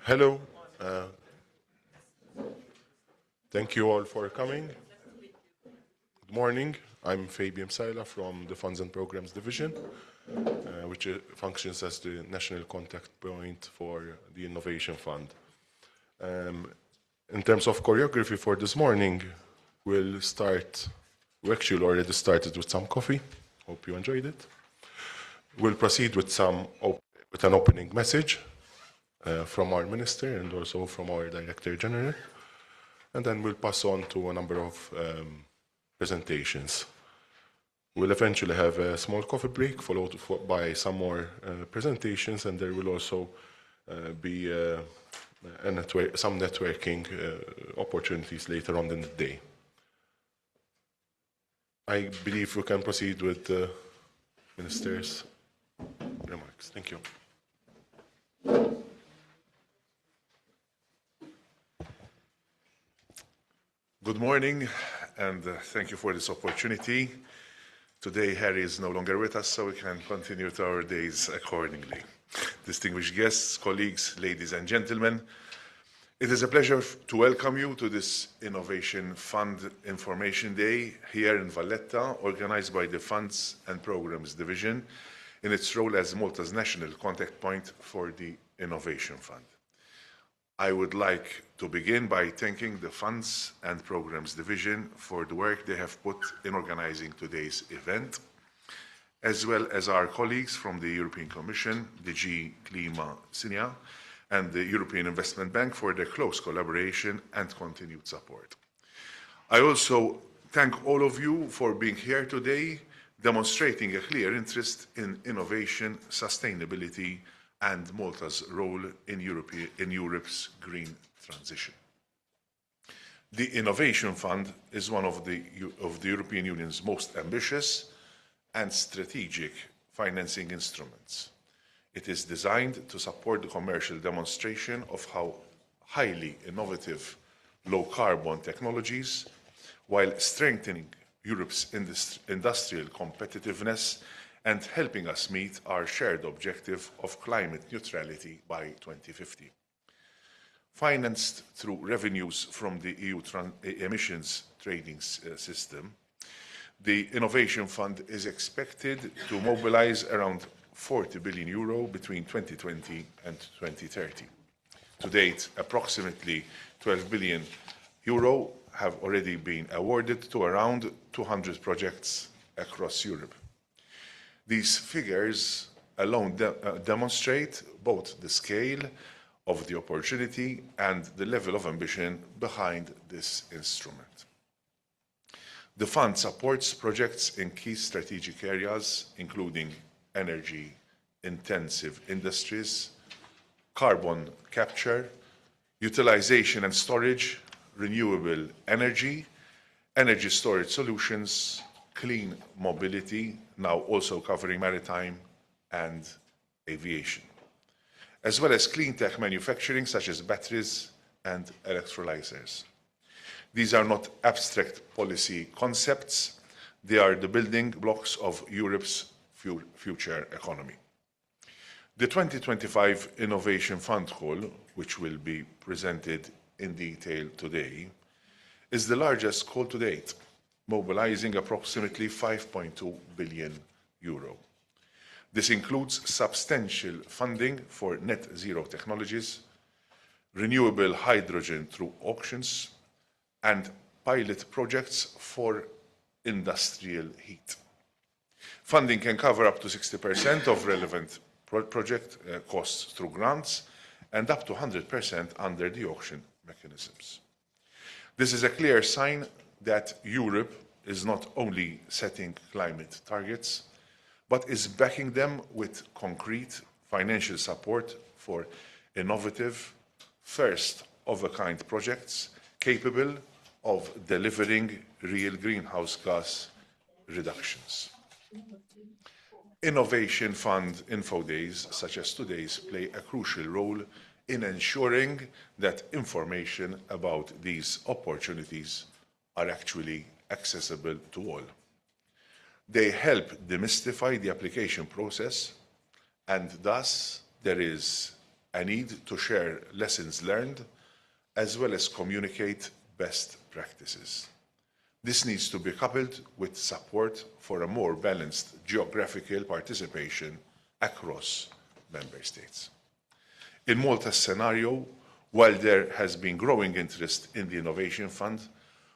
Hello. Thank you all for coming. Good morning. I'm Fabian Saila from the Funds and Programs Division, which functions as the national contact point for the Innovation Fund. In terms of choreography for this morning, we actually already started with some coffee. Hope you enjoyed it. We'll proceed with an opening message from our Minister and also from our Director General. And then we'll pass on to a number of presentations. We'll eventually have a small coffee break followed by some more presentations, and there will also be some networking opportunities later on in the day. I believe we can proceed with the Minister's remarks. Thank you. Good morning, and thank you for this opportunity. Today, Harry is no longer with us, so we can continue to our days accordingly. Distinguished guests, colleagues, ladies and gentlemen, it is a pleasure to welcome you to this Innovation Fund Information Day here in Valletta, organized by the Funds and Programs Division in its role as Malta's national contact point for the Innovation Fund. I would like to begin by thanking the Funds and Programs Division for the work they have put in organizing today's event, as well as our colleagues from the European Commission, DG Klima Sinja, and the European Investment Bank for their close collaboration and continued support. I also thank all of you for being here today, demonstrating a clear interest in innovation, sustainability, and Malta's role in Europe's green transition. The Innovation Fund is one of the European Union's most ambitious and strategic financing instruments. It is designed to support the commercial demonstration of how highly innovative low-carbon technologies, while strengthening Europe's industrial competitiveness and helping us meet our shared objective of climate neutrality by 2050. Financed through revenues from the EU emissions trading system, the Innovation Fund is expected to mobilize around €40 billion between 2020 and 2030. To date, approximately €12 billion have already been awarded to around 200 projects across Europe. These figures alone demonstrate both the scale of the opportunity and the level of ambition behind this instrument. The fund supports projects in key strategic areas, including energy-intensive industries, carbon capture, utilization and storage, renewable energy, energy storage solutions, clean mobility, now also covering maritime and aviation, as well as clean tech manufacturing such as batteries and electrolyzers. These are not abstract policy concepts, they are the building blocks of Europe's future economy. The 2025 Innovation Fund call, which will be presented in detail today, is the largest call to date, mobilizing approximately €5.2 billion. This includes substantial funding for net zero technologies, renewable hydrogen through auctions, and pilot projects for industrial heat. Funding can cover up to 60% of relevant project costs through grants and up to 100% under the auction mechanisms. This is a clear sign that Europe is not only setting climate targets, but is backing them with concrete financial support for innovative, first-of-a-kind projects capable of delivering real greenhouse gas reductions. Innovation Fund Info Days, such as today's, play a crucial role in ensuring that information about these opportunities are actually accessible to all. They help demystify the application process, and thus there is a need to share lessons learned as well as communicate best practices. This needs to be coupled with support for a more balanced geographical participation across member states. In Malta's scenario, while there has been growing interest in the Innovation Fund,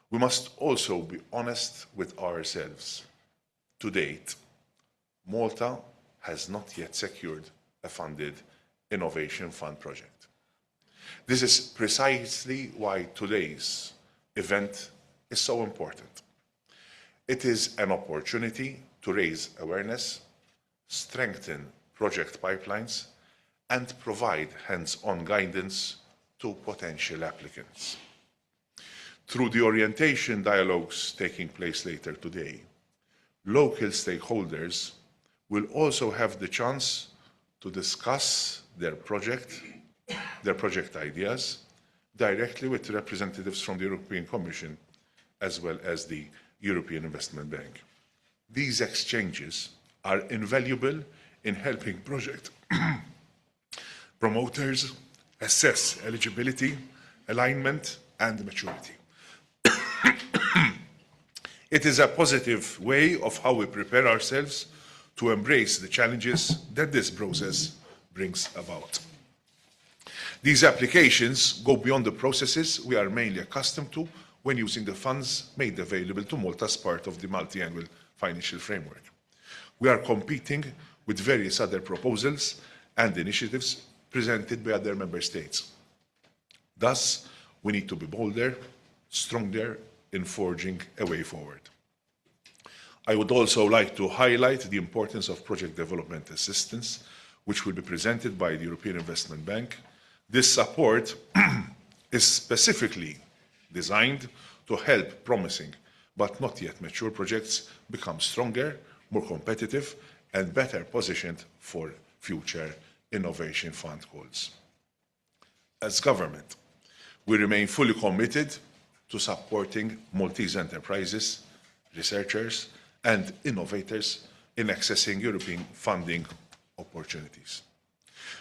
we must also be honest with ourselves. To date, Malta has not yet secured a funded Innovation Fund project. This is precisely why today's event is so important. It is an opportunity to raise awareness, strengthen project pipelines, and provide hands-on guidance to potential applicants. Through the orientation dialogues taking place later today, local stakeholders will also have the chance to discuss their project ideas directly with representatives from the European Commission as well as the European Investment Bank. These exchanges are invaluable in helping project promoters assess eligibility, alignment, and maturity. It is a positive way of how we prepare ourselves to embrace the challenges that this process brings about. These applications go beyond the processes we are mainly accustomed to when using the funds made available to Malta as part of the multi-annual financial framework. We are competing with various other proposals and initiatives presented by other member states. Thus, we need to be bolder, stronger in forging a way forward. I would also like to highlight the importance of project development assistance, which will be presented by the European Investment Bank. This support is specifically designed to help promising but not yet mature projects become stronger, more competitive, and better positioned for future Innovation Fund calls. As government, we remain fully committed to supporting Maltese enterprises, researchers, and innovators in accessing European funding opportunities.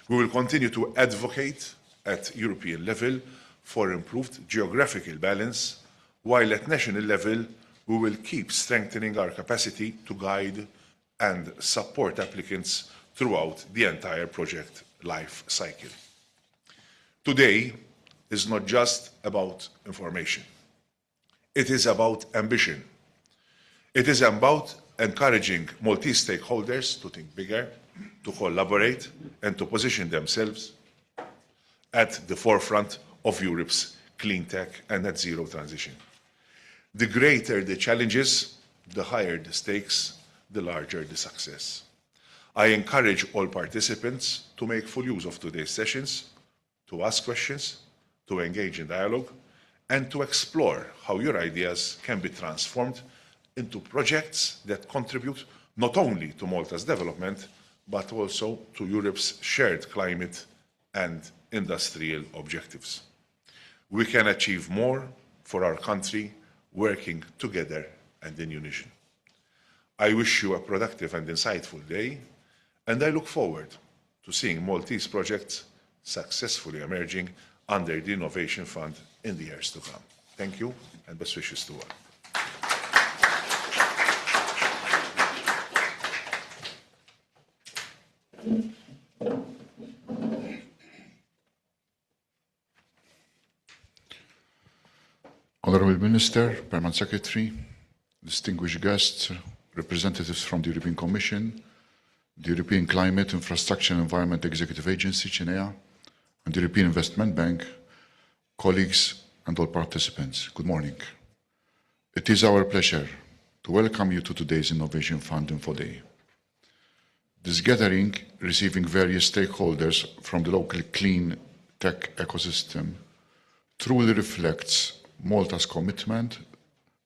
We will continue to advocate at European level for improved geographical balance, while at national level, we will keep strengthening our capacity to guide and support applicants throughout the entire project life cycle. Today is not just about information. It is about ambition. It is about encouraging Maltese stakeholders to think bigger, to collaborate, and to position themselves at the forefront of Europe's clean tech and net zero transition. The greater the challenges, the higher the stakes, the larger the success. I encourage all participants to make full use of today's sessions, to ask questions, to engage in dialogue, and to explore how your ideas can be transformed into projects that contribute not only to Malta's development, but also to Europe's shared climate and industrial objectives. We can achieve more for our country working together and in unison. I wish you a productive and insightful day, and I look forward to seeing Maltese projects successfully emerging under the Innovation Fund in the years to come. Thank you, and best wishes to all. Honourable Minister, Permanent Secretary, distinguished guests, representatives from the European Commission, the European Climate, Infrastructure and Environment Executive Agency, CINEA, and the European Investment Bank, colleagues and all participants, good morning. It is our pleasure to welcome you to today's Innovation Fund Info Day. This gathering, receiving various stakeholders from the local clean tech ecosystem, truly reflects Malta's commitment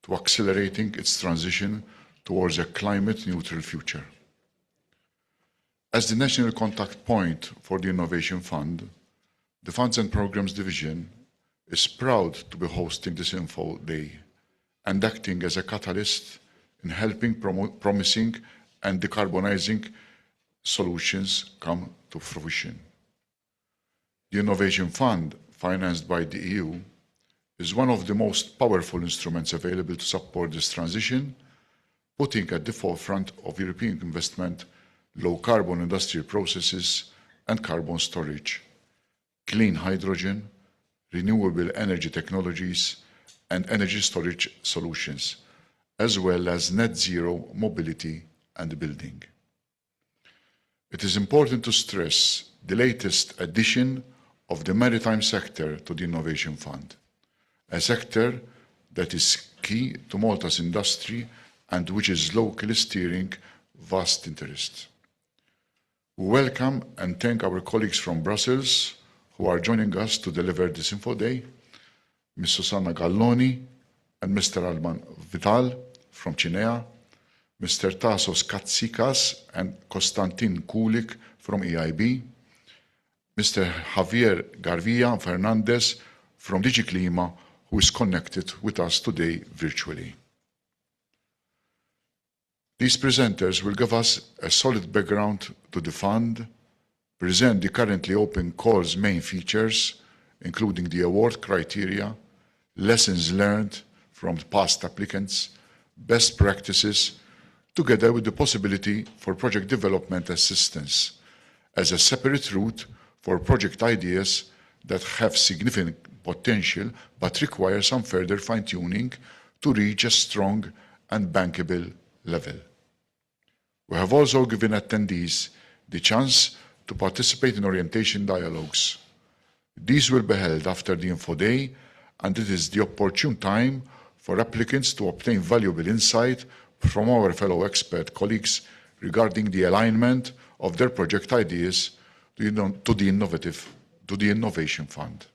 to accelerating its transition towards a climate-neutral future. As the national contact point for the Innovation Fund, the Funds and Programmes Division is proud to be hosting this Info Day and acting as a catalyst in helping promising and decarbonizing solutions come to fruition. The Innovation Fund, financed by the EU, is one of the most powerful instruments available to support this transition, putting at the forefront of European investment low-carbon industrial processes and carbon storage, clean hydrogen, renewable energy technologies, and energy storage solutions, as well as net zero mobility and building. It is important to stress the latest addition of the maritime sector to the Innovation Fund, a sector that is key to Malta's industry and which is locally steering vast interest. We welcome and thank our colleagues from Brussels who are joining us to deliver this Info Day, Ms. Susanna Galloni and Mr. Alban Vital from Cinea, Mr. Tasos Katsikas and Konstantin Kulik from EIB, Mr. Javier Garvia Fernandez from DG Clima, who is connected with us today virtually. These presenters will give us a solid background to the fund, present the currently open call's main features, including the award criteria, lessons learned from the past applicants, best practices, together with the possibility for project development assistance as a separate route for project ideas that have significant potential but require some further fine-tuning to reach a strong and bankable level. We have also given attendees the chance to participate in orientation dialogues. These will be held after the Info Day, and it is the opportune time for applicants to obtain valuable insight from our fellow expert colleagues regarding the alignment of their project ideas to the Innovation Fund.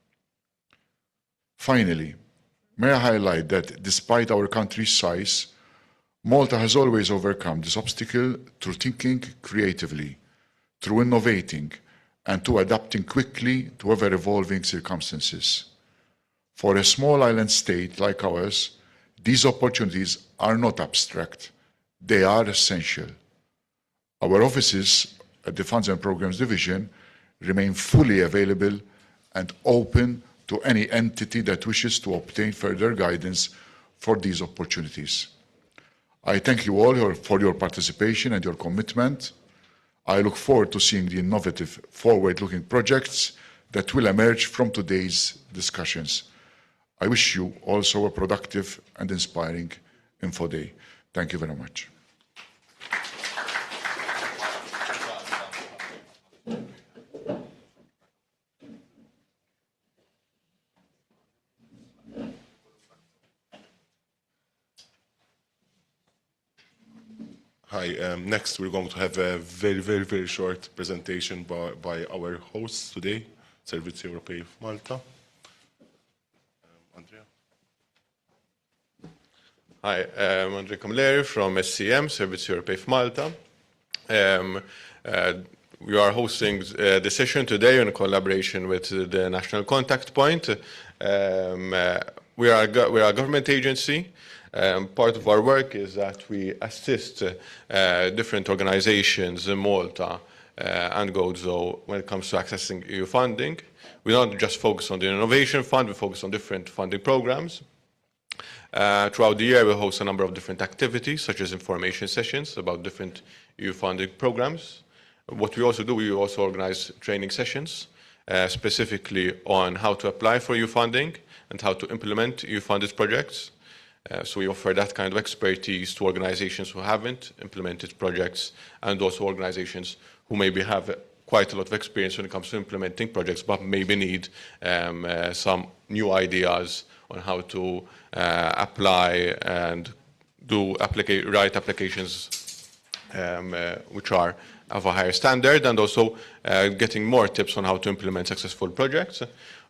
Finally, may I highlight that despite our country's size, Malta has always overcome this obstacle through thinking creatively, through innovating, and to adapting quickly to ever-evolving circumstances. For a small island state like ours, these opportunities are not abstract, they are essential. Our offices at the Funds and Programmes Division remain fully available and open to any entity that wishes to obtain further guidance for these opportunities. I thank you all for your participation and your commitment. I look forward to seeing the innovative, forward-looking projects that will emerge from today's discussions. I wish you also a productive and inspiring Info Day. Thank you very much. Hi, next we're going to have a very short presentation by our hosts today, Servizzi Ewropej of Malta. Andrea. Hi, I'm Andrea Camilleri from SCM, Servizzi Ewropej of Malta. We are hosting the session today in collaboration with the National Contact Point. We are a government agency. Part of our work is that we assist different organizations in Malta and Gozo when it comes to accessing EU funding. We don't just focus on the Innovation Fund, we focus on different funding programs. Throughout the year, we host a number of different activities, such as information sessions about different EU funding programs. What we also do, we also organize training sessions, specifically on how to apply for EU funding and how to implement EU-funded projects. So we offer that kind of expertise to organizations who haven't implemented projects and also organizations who maybe have quite a lot of experience when it comes to implementing projects but maybe need some new ideas on how to apply and write applications which are of a higher standard, and also getting more tips on how to implement successful projects.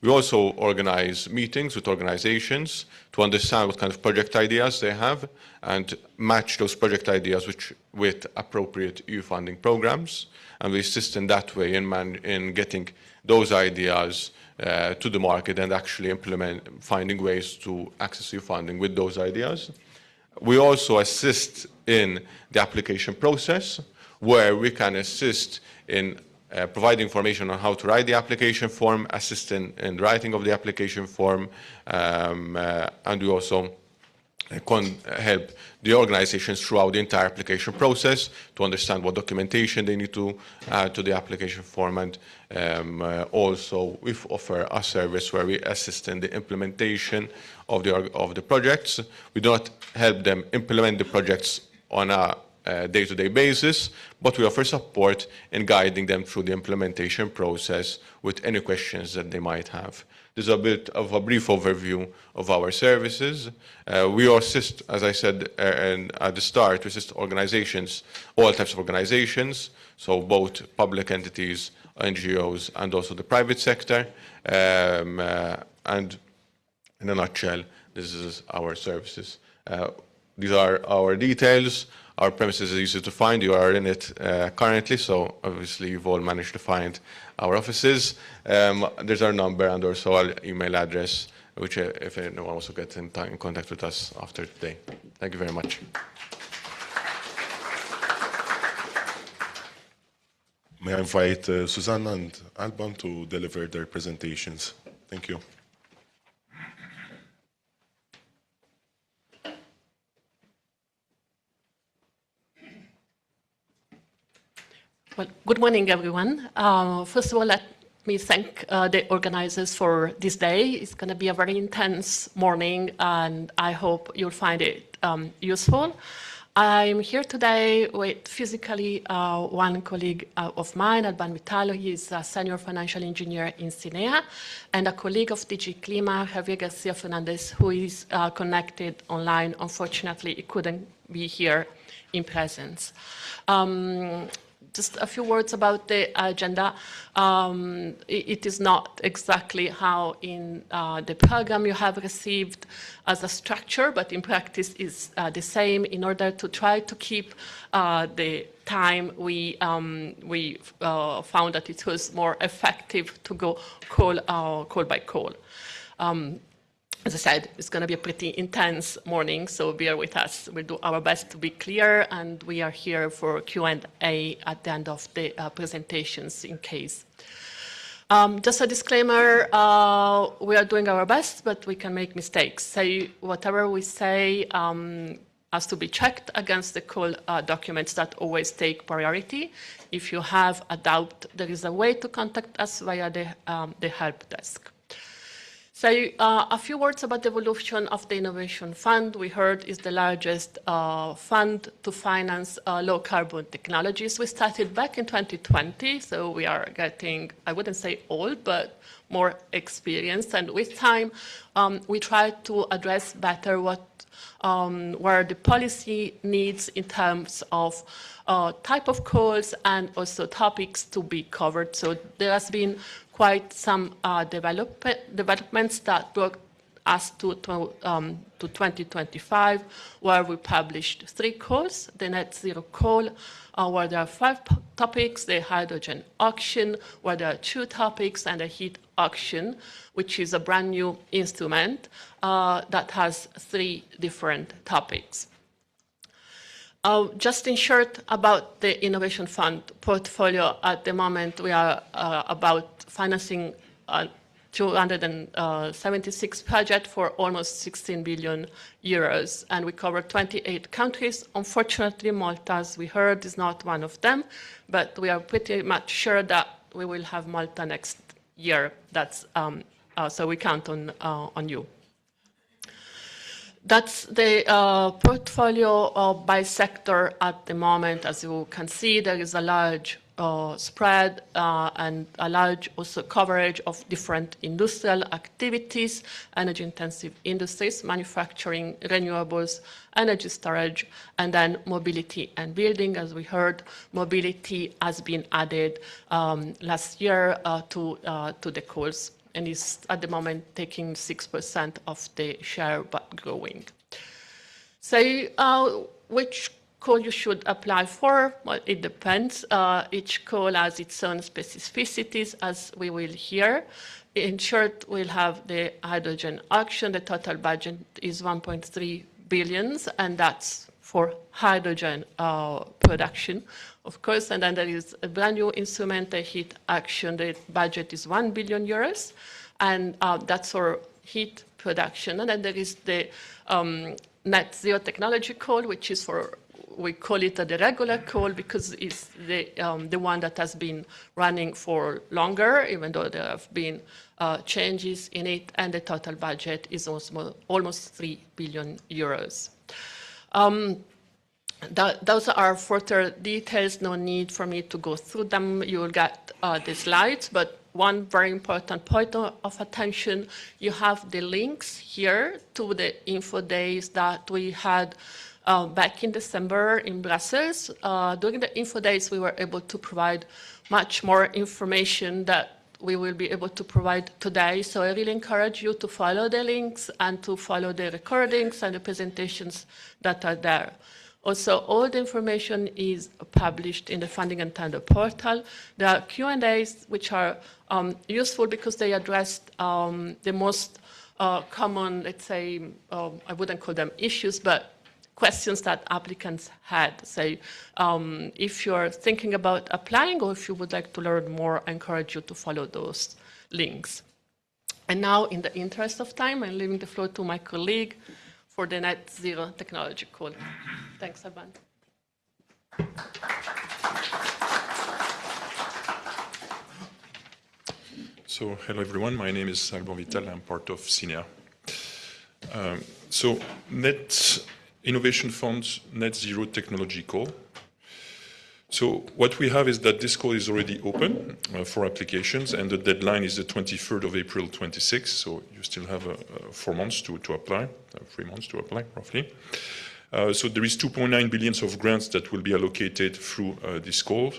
We also organize meetings with organizations to understand what kind of project ideas they have and match those project ideas with appropriate EU funding programs. And we assist in that way in getting those ideas to the market and actually finding ways to access EU funding with those ideas. We also assist in the application process, where we can assist in provide information on how to write the application form, assist in writing of the application form, and we also help the organizations throughout the entire application process to understand what documentation they need to add to the application form. And also we offer a service where we assist in the implementation of the projects. We do not help them implement the projects on a day-to-day basis, but we offer support in guiding them through the implementation process with any questions that they might have. This is a bit of a brief overview of our services. We assist, as I said at the start, we assist organizations, all types of organizations, so both public entities, NGOs, and also the private sector. And in a nutshell, this is our services. These are our details. Our premises are easy to find. You are in it currently, so obviously you've all managed to find our offices. There's our number and also our email address, which if anyone wants to get in contact with us after today. Thank you very much. May I invite Susanna and Alban to deliver their presentations. Thank you. Well, good morning, everyone. First of all, let me thank the organizers for this day. It's going to be a very intense morning, and I hope you'll find it useful. I'm here today with physically one colleague of mine, Alban Vitalo. He's a senior financial engineer in Cinea, and a colleague of DG Clima, Javier Garcia Fernandez, who is connected online. Unfortunately, he couldn't be here in presence. Just a few words about the agenda. It is not exactly how in the program you have received as a structure, but in practice is the same. In order to try to keep the time, we found that it was more effective to go call by call. As I said, it's going to be a pretty intense morning, so bear with us. We'll do our best to be clear, and we are here for Q&A at the end of the presentations in case. Just a disclaimer, we are doing our best, but we can make mistakes. So whatever we say has to be checked against the call documents that always take priority. If you have a doubt, there is a way to contact us via the help desk. So a few words about the evolution of the Innovation Fund. We heard is the largest fund to finance low-carbon technologies. We started back in 2020, so we are getting, I wouldn't say old, but more experienced. And with time, we try to address better what were the policy needs in terms of type of calls and also topics to be covered. So there has been quite some developments that brought us to 2025, where we published 3 calls: the net zero call, where there are 5 topics, the hydrogen auction, where there are 2 topics, and the heat auction, which is a brand new instrument that has 3 different topics. Just in short about the Innovation Fund portfolio, at the moment we are about financing 276 projects for almost 16 billion euros, and we cover 28 countries. Unfortunately, Malta, as we heard, is not one of them, but we are pretty much sure that we will have Malta next year. That's so we count on you. That's the portfolio by sector at the moment. As you can see, there is a large spread and a large also coverage of different industrial activities, energy-intensive industries, manufacturing, renewables, energy storage, and then mobility and building. As we heard, mobility has been added last year to the calls, and is at the moment taking 6% of the share, but growing. So which call you should apply for? Well, it depends. Each call has its own specificities, as we will hear. In short, we'll have the hydrogen auction. The total budget is 1.3 billion, and that's for hydrogen production, of course. And then there is a brand new instrument, the heat action. The budget is 1 billion euros, and that's for heat production. And then there is the net zero technology call, which is for, we call it the regular call because it's the one that has been running for longer, even though there have been changes in it, and the total budget is almost 3 billion euros. Those are further details, no need for me to go through them. You will get the slides, but one very important point of attention, you have the links here to the info days that we had back in December in Brussels. During the info days, we were able to provide much more information that we will be able to provide today. So I really encourage you to follow the links and to follow the recordings and the presentations that are there. Also, all the information is published in the Funding and Tender portal. There are Q&As which are useful because they address the most common, let's say, I wouldn't call them issues, but questions that applicants had. So if you're thinking about applying or if you would like to learn more, I encourage you to follow those links. And now, in the interest of time, I'm leaving the floor to my colleague for the net zero technology call. Thanks, Alban. So, hello everyone, my name is Alban Vital, I'm part of CINEA. So, Net Innovation Fund's Net Zero Technology Call. So what we have is that this call is already open for applications, and the deadline is the 23rd of April 26, so you still have 4 months to apply, 3 months to apply roughly. So there is 2.9 billion of grants that will be allocated through this call.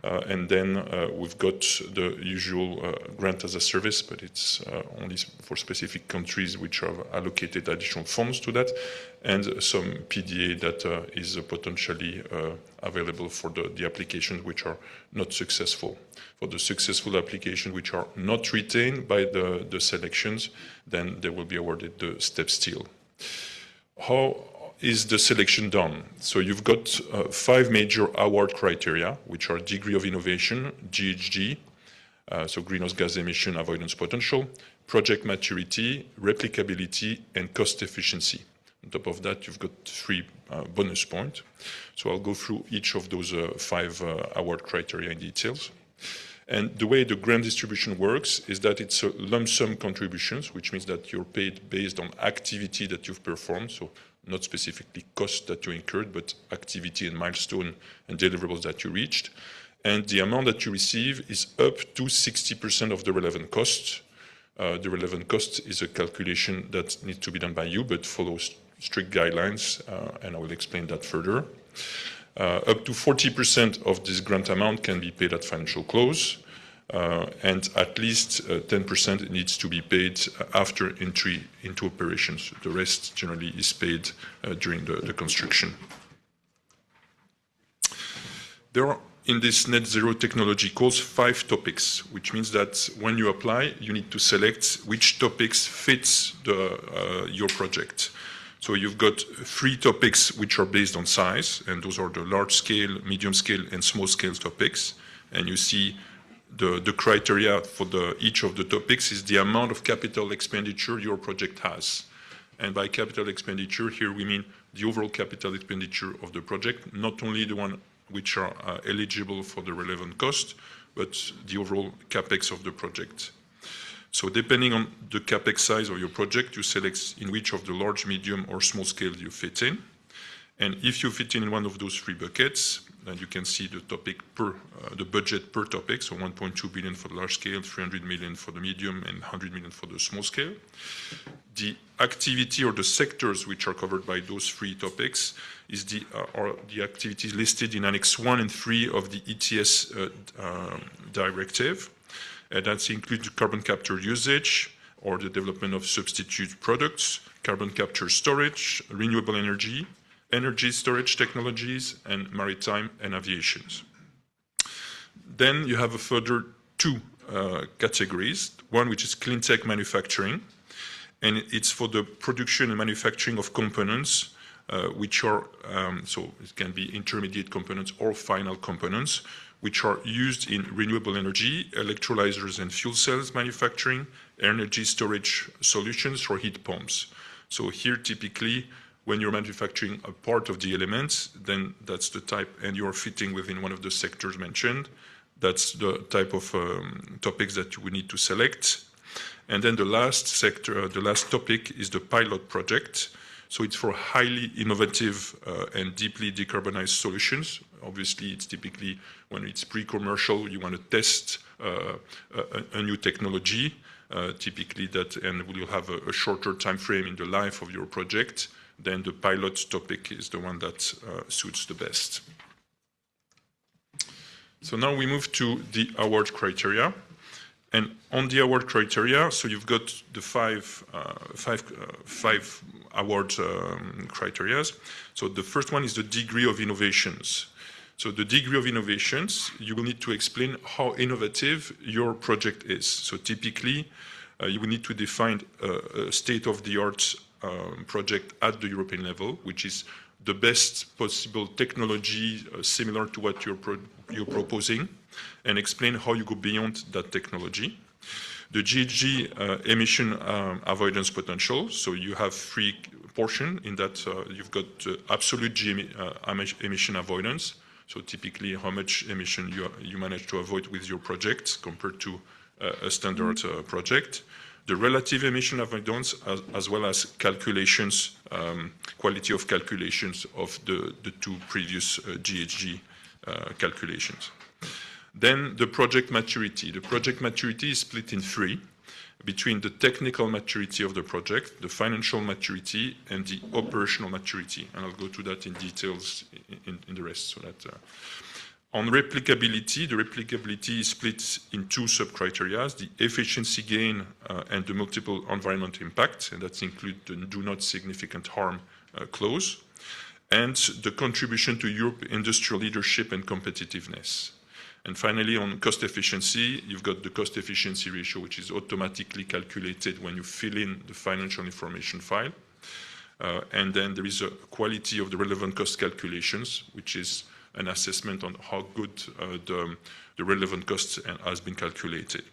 And then we've got the usual grant as a service, but it's only for specific countries which have allocated additional funds to that, and some PDA that is potentially available for the applications which are not successful. For the successful applications which are not retained by the selections, then they will be awarded the step still. How is the selection done? So you've got 5 major award criteria, which are degree of innovation, GHG, so greenhouse gas emission avoidance potential, project maturity, replicability, and cost efficiency. On top of that, you've got 3 bonus points. So I'll go through each of those 5 award criteria in details. And the way the grant distribution works is that it's a lump sum contributions, which means that you're paid based on activity that you've performed, so not specifically cost that you incurred, but activity and milestone and deliverables that you reached. And the amount that you receive is up to 60% of the relevant costs. The relevant cost is a calculation that needs to be done by you, but follows strict guidelines, and I will explain that further. Up to 40% of this grant amount can be paid at financial close, and at least 10% needs to be paid after entry into operations. The rest generally is paid during the construction. There are, in this net zero technology calls, 5 topics, which means that when you apply, you need to select which topics fits your project. So you've got 3 topics which are based on size, and those are the large scale, medium scale, and small scale topics. And you see the criteria for each of the topics is the amount of capital expenditure your project has. And by capital expenditure, here we mean the overall capital expenditure of the project, not only the one which are eligible for the relevant cost, but the overall capex of the project. So depending on the capex size of your project, you select in which of the large, medium, or small scale you fit in. And if you fit in one of those 3 buckets, then you can see the topic the budget per topic, so 1.2 billion for the large scale, 300 million for the medium, and 100 million for the small scale. The activity or the sectors which are covered by those 3 topics is are the activities listed in Annex 1 and 3 of the ETS directive. That includes carbon capture usage or the development of substitute products, carbon capture storage, renewable energy, energy storage technologies, and maritime and aviation. Then you have a further 2 categories. One which is clean tech manufacturing, and it's for the production and manufacturing of components which are, so it can be intermediate components or final components, which are used in renewable energy, electrolyzers and fuel cells manufacturing, energy storage solutions or heat pumps. So here typically, when you're manufacturing a part of the elements, then that's the type, and you're fitting within one of the sectors mentioned, that's the type of topics that we need to select. And then the last sector, the last topic is the pilot project. So it's for highly innovative and deeply decarbonized solutions. Obviously, it's typically when it's pre-commercial, you want to test a new technology, typically that, and will have a shorter time frame in the life of your project. Then the pilot topic is the one that suits the best. So now we move to the award criteria. And on the award criteria, so you've got the five award criteria. So the first one is the degree of innovations. So the degree of innovations, you will need to explain how innovative your project is. So typically, you will need to define a state-of-the-art project at the European level, which is the best possible technology similar to what you're proposing, and explain how you go beyond that technology. The GHG emission avoidance potential, so you have three portions in that you've got absolute emission avoidance, so typically how much emission you manage to avoid with your project compared to a standard project. The relative emission avoidance, as well as calculations, quality of calculations of the two previous GHG calculations. Then the project maturity. The project maturity is split in three, between the technical maturity of the project, the financial maturity, and the operational maturity. And I'll go to that in details in the rest. So that, on replicability, the replicability is split in two sub-criteria, the efficiency gain and the multiple environmental impact, and that includes the do not significant harm clause, and the contribution to Europe industrial leadership and competitiveness. And finally, on cost efficiency, you've got the cost efficiency ratio, which is automatically calculated when you fill in the financial information file. And then there is a quality of the relevant cost calculations, which is an assessment on how good the relevant cost has been calculated.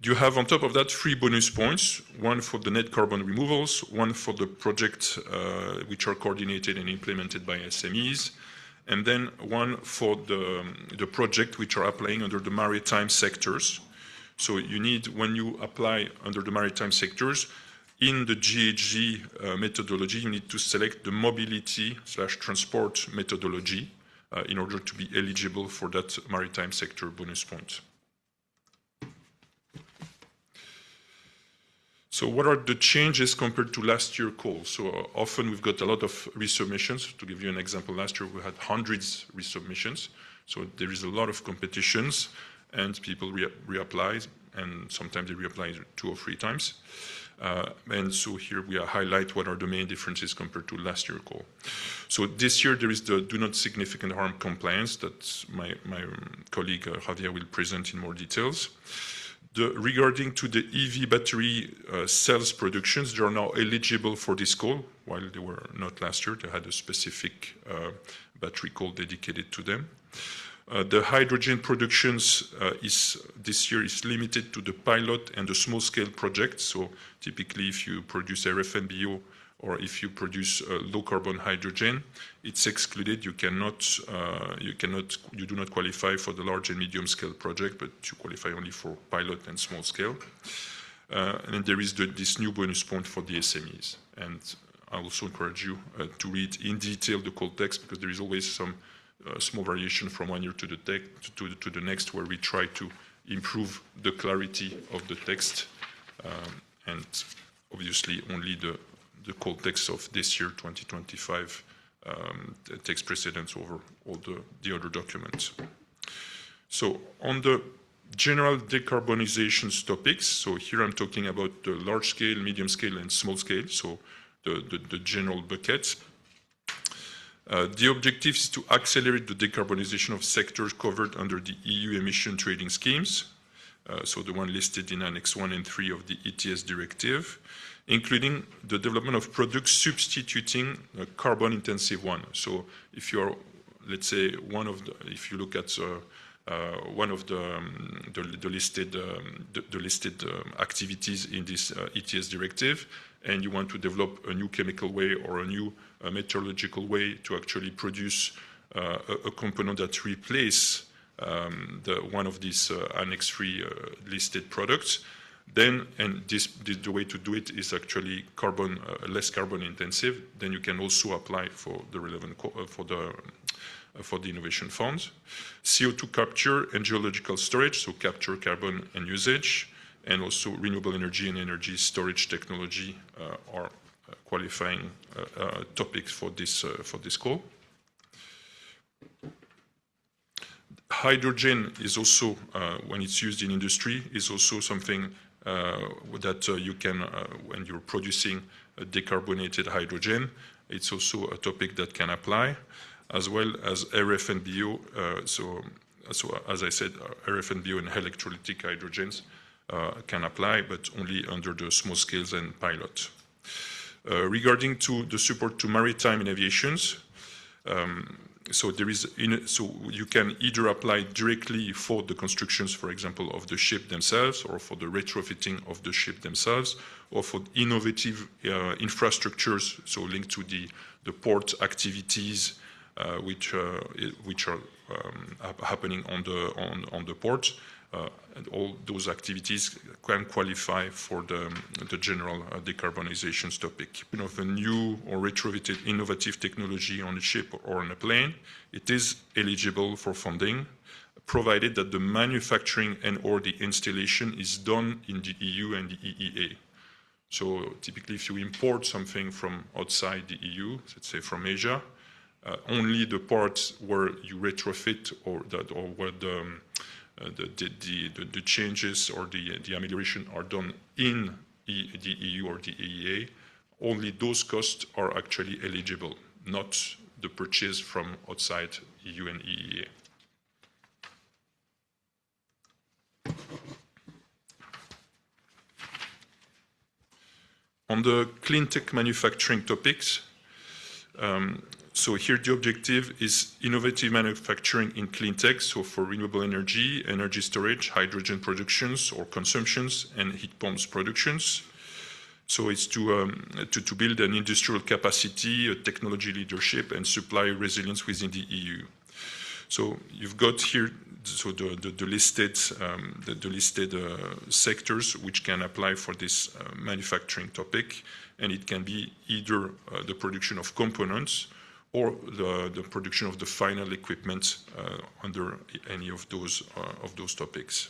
You have on top of that 3 bonus points, one for the net carbon removals, one for the project which are coordinated and implemented by SMEs, and then one for the project which are applying under the maritime sectors. So you need, when you apply under the maritime sectors, in the GHG methodology, you need to select the mobility/transport methodology in order to be eligible for that maritime sector bonus point. So what are the changes compared to last year's call? So often we've got a lot of resubmissions. To give you an example, last year we had hundreds of resubmissions. So there is a lot of competitions and people reapply, and sometimes they reapply 2 or 3 times. And so here we highlight what are the main differences compared to last year's call. So this year there is the do not significant harm compliance that my colleague Javier will present in more details. Regarding to the EV battery cells productions, they are now eligible for this call, while they were not last year. They had a specific battery call dedicated to them. The hydrogen productions this year is limited to the pilot and the small-scale projects. So typically, if you produce RFNBO or if you produce low-carbon hydrogen, it's excluded. You do not qualify for the large and medium-scale project, but you qualify only for pilot and small-scale. And then there is this new bonus point for the SMEs. And I also encourage you to read in detail the call text, because there is always some small variation from one year to the next, where we try to improve the clarity of the text, and obviously only the call text of this year, 2025, takes precedence over all the other documents. So on the general decarbonization topics, so here I'm talking about the large scale, medium scale, and small scale, so the general buckets. The objective is to accelerate the decarbonization of sectors covered under the EU emission trading schemes, so the one listed in Annex 1 and 3 of the ETS directive. including the development of products substituting a carbon-intensive one. So if you're, let's say, if you look at one of the listed activities in this ETS directive, and you want to develop a new chemical way or a new metallurgical way to actually produce a component that replace one of these Annex 3 listed products, then, and the way to do it is actually less carbon intensive, then you can also apply for the relevant for the innovation funds. CO2 capture and geological storage, so capture carbon and usage, and also renewable energy and energy storage technology are qualifying topics for this call. Hydrogen is also, when it's used in industry, is also something that you can, when you're producing a decarbonated hydrogen, it's also a topic that can apply, as well as RF and bio. So as I said, RF and bio and electrolytic hydrogens can apply, but only under the small scales and pilot. Regarding to the support to maritime and aviations, so you can either apply directly for the constructions, for example, of the ship themselves, or for the retrofitting of the ship themselves, or for innovative infrastructures, so linked to the port activities which are happening on the port. And all those activities can qualify for the general decarbonization topic. Of a new or retrofitted innovative technology on a ship or on a plane, it is eligible for funding, provided that the manufacturing and or the installation is done in the EU and the EEA. So typically if you import something from outside the EU, let's say from Asia, only the parts where you retrofit or where the changes or the amelioration are done in the EU or the EEA, only those costs are actually eligible, not the purchase from outside EU and EEA. On the clean tech manufacturing topics, so here the objective is innovative manufacturing in clean tech, so for renewable energy, energy storage, hydrogen productions or consumptions, and heat pumps productions. So it's to build an industrial capacity, a technology leadership, and supply resilience within the EU. So you've got here the listed sectors which can apply for this manufacturing topic, and it can be either the production of components or the production of the final equipment under any of those topics.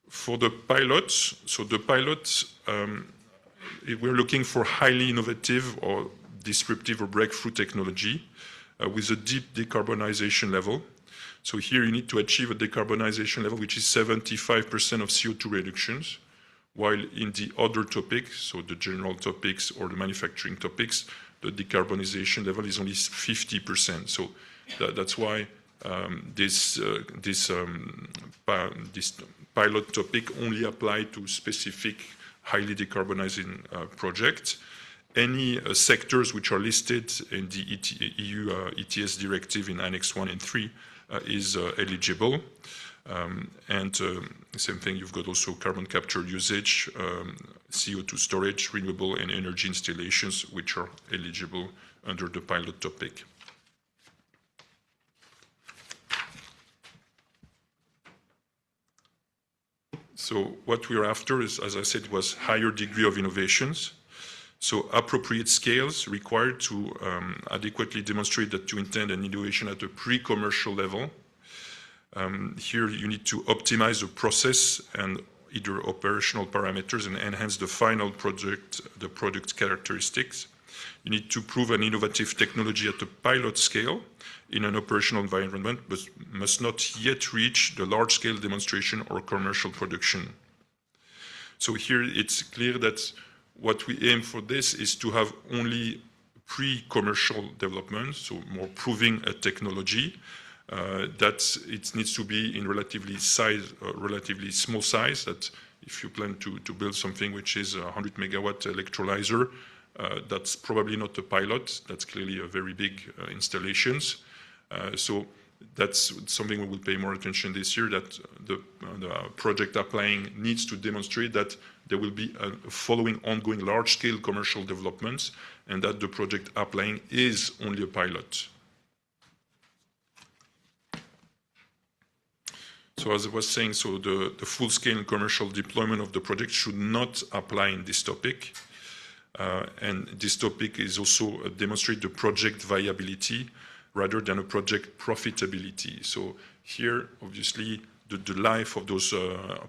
For the pilots, so the pilots, we're looking for highly innovative or disruptive or breakthrough technology with a deep decarbonization level. So here you need to achieve a decarbonization level which is 75% of CO2 reductions, while in the other topics, so the general topics or the manufacturing topics, the decarbonization level is only 50%. So that's why this pilot topic only apply to specific highly decarbonizing projects. Any sectors which are listed in the EU ETS directive in Annex 1 and 3 is eligible. Same thing, you've got also carbon capture usage, CO2 storage, renewable and energy installations, which are eligible under the pilot topic. So what we're after is, as I said, was higher degree of innovations. So appropriate scales required to adequately demonstrate that you intend an innovation at a pre-commercial level. Here you need to optimize the process and either operational parameters and enhance the final product, the product characteristics. You need to prove an innovative technology at a pilot scale in an operational environment, but must not yet reach the large-scale demonstration or commercial production. So here it's clear that what we aim for this is to have only pre-commercial development, so more proving a technology, that it needs to be in relatively small size, that if you plan to build something which is a 100 megawatt electrolyzer, that's probably not a pilot, that's clearly a very big installations. So that's something we will pay more attention this year, that the project applying needs to demonstrate that there will be a following ongoing large-scale commercial developments, and that the project applying is only a pilot. So as I was saying, so the full-scale commercial deployment of the project should not apply in this topic. And this topic is also demonstrate the project viability rather than a project profitability. So here, obviously, the life of those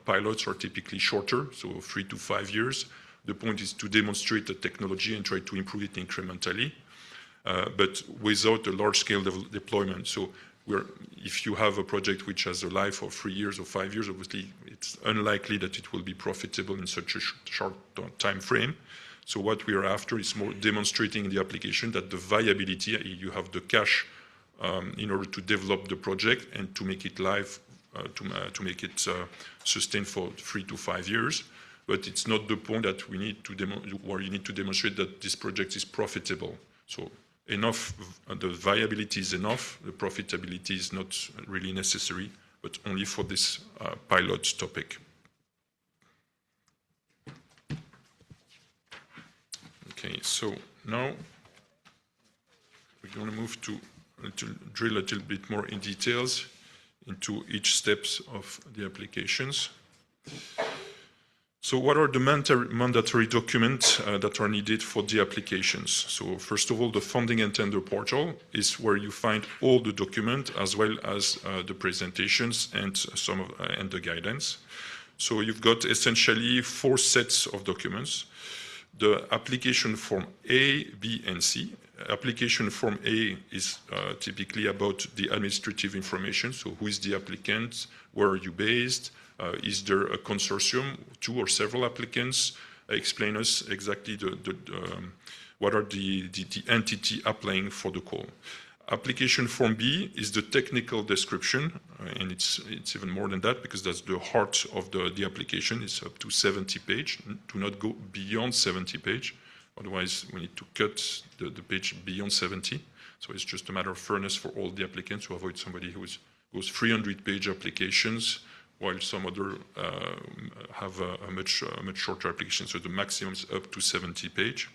pilots are typically shorter, so 3 to 5 years. The point is to demonstrate the technology and try to improve it incrementally, but without a large-scale deployment. So if you have a project which has a life of 3 years or 5 years, obviously it's unlikely that it will be profitable in such a short time frame. So what we are after is more demonstrating in the application that the viability, you have the cash in order to develop the project and to make it live, to make it sustained for 3 to 5 years. But it's not the point that we need to where you need to demonstrate that this project is profitable. So enough, the viability is enough, the profitability is not really necessary, but only for this pilot topic. Okay, so now we're going to move to drill a little bit more in details into each steps of the applications. So what are the mandatory documents that are needed for the applications? So first of all, the funding and tender portal is where you find all the documents as well as the presentations and and the guidance. So you've got essentially 4 sets of documents. The application form A, B, and C. Application form A is typically about the administrative information. So who is the applicant? Where are you based? Is there a consortium, 2 or several applicants? Explain us exactly what are the entity applying for the call. Application form B is the technical description, and it's even more than that because that's the heart of the application. It's up to 70 pages. Do not go beyond 70 pages. Otherwise, we need to cut the page beyond 70. So it's just a matter of fairness for all the applicants to avoid somebody who goes 300-page applications, while some other have a much shorter application. So the maximum is up to 70 pages.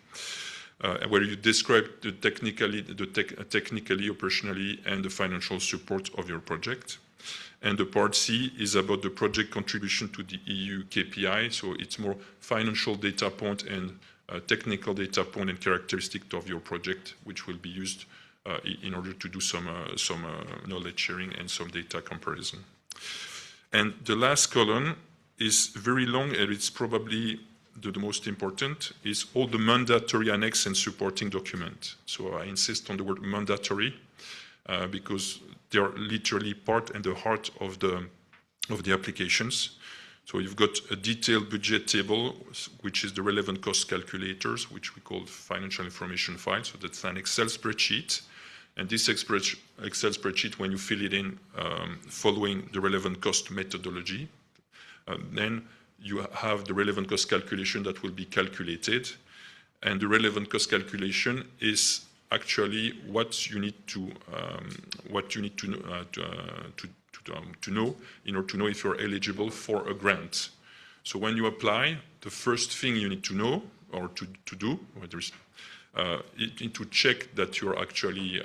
Where you describe technically, operationally, and the financial support of your project. And the part C is about the project contribution to the EU KPI. So it's more financial data point and technical data point and characteristic of your project, which will be used in order to do some knowledge sharing and some data comparison. And the last column is very long, and it's probably the most important, is all the mandatory annex and supporting document. So I insist on the word mandatory because they are literally part and the heart of the applications. So you've got a detailed budget table, which is the relevant cost calculators, which we call financial information file. So that's an Excel spreadsheet. And this Excel spreadsheet, when you fill it in following the relevant cost methodology, then you have the relevant cost calculation that will be calculated. And the relevant cost calculation is actually what you need to know in order to know if you're eligible for a grant. So when you apply, the first thing you need to know or to do, you need to check that you're actually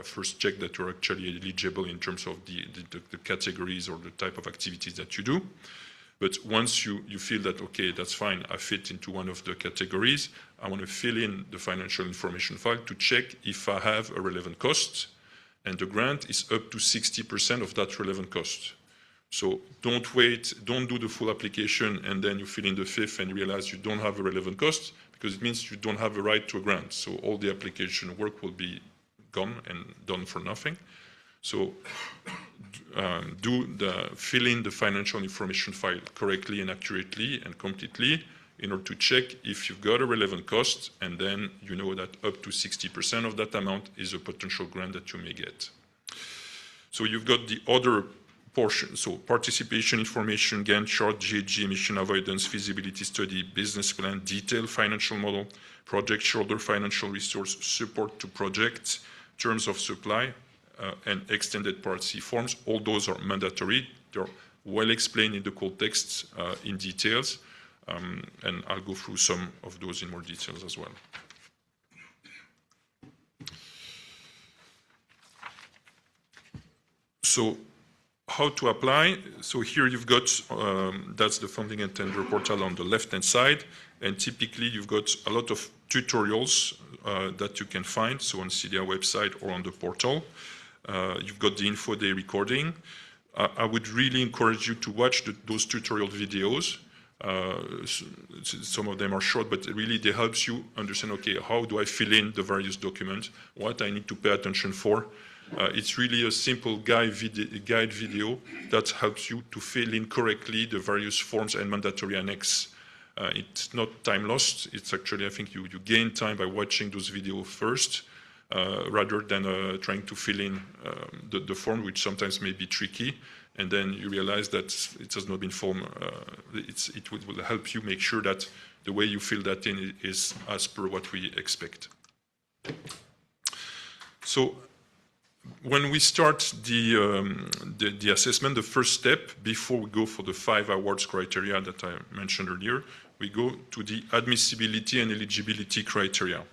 first check that you're actually eligible in terms of the categories or the type of activities that you do. But once you feel that, okay, that's fine, I fit into one of the categories, I want to fill in the financial information file to check if I have a relevant cost, and the grant is up to 60% of that relevant cost. So don't wait, don't do the full application, and then you fill in the fifth and realize you don't have a relevant cost, because it means you don't have a right to a grant. So all the application work will be gone and done for nothing. So fill in the financial information file correctly and accurately and completely in order to check if you've got a relevant cost, and then you know that up to 60% of that amount is a potential grant that you may get. So you've got the other portion, so participation, information, Gantt chart, GHG, emission avoidance, feasibility study, business plan, detailed financial model, project shoulder financial resource, support to projects, terms of supply, and extended Part C forms. All those are mandatory. They're well explained in the call texts in details, and I'll go through some of those in more details as well. So how to apply? So here you've got, that's the funding and tender portal on the left-hand side, and typically you've got a lot of tutorials that you can find, so on CDA website or on the portal. You've got the info day recording. I would really encourage you to watch those tutorial videos. Some of them are short, but really they helps you understand, okay, how do I fill in the various documents, what I need to pay attention for. It's really a simple guide video that helps you to fill in correctly the various forms and mandatory annex. It's not time lost. It's actually, I think you gain time by watching those videos first, rather than trying to fill in the form, which sometimes may be tricky. And then you realize that it has not been formed. It will help you make sure that the way you fill that in is as per what we expect. So when we start the assessment, the first step, before we go for the 5 awards criteria that I mentioned earlier, we go to the admissibility and eligibility criteria.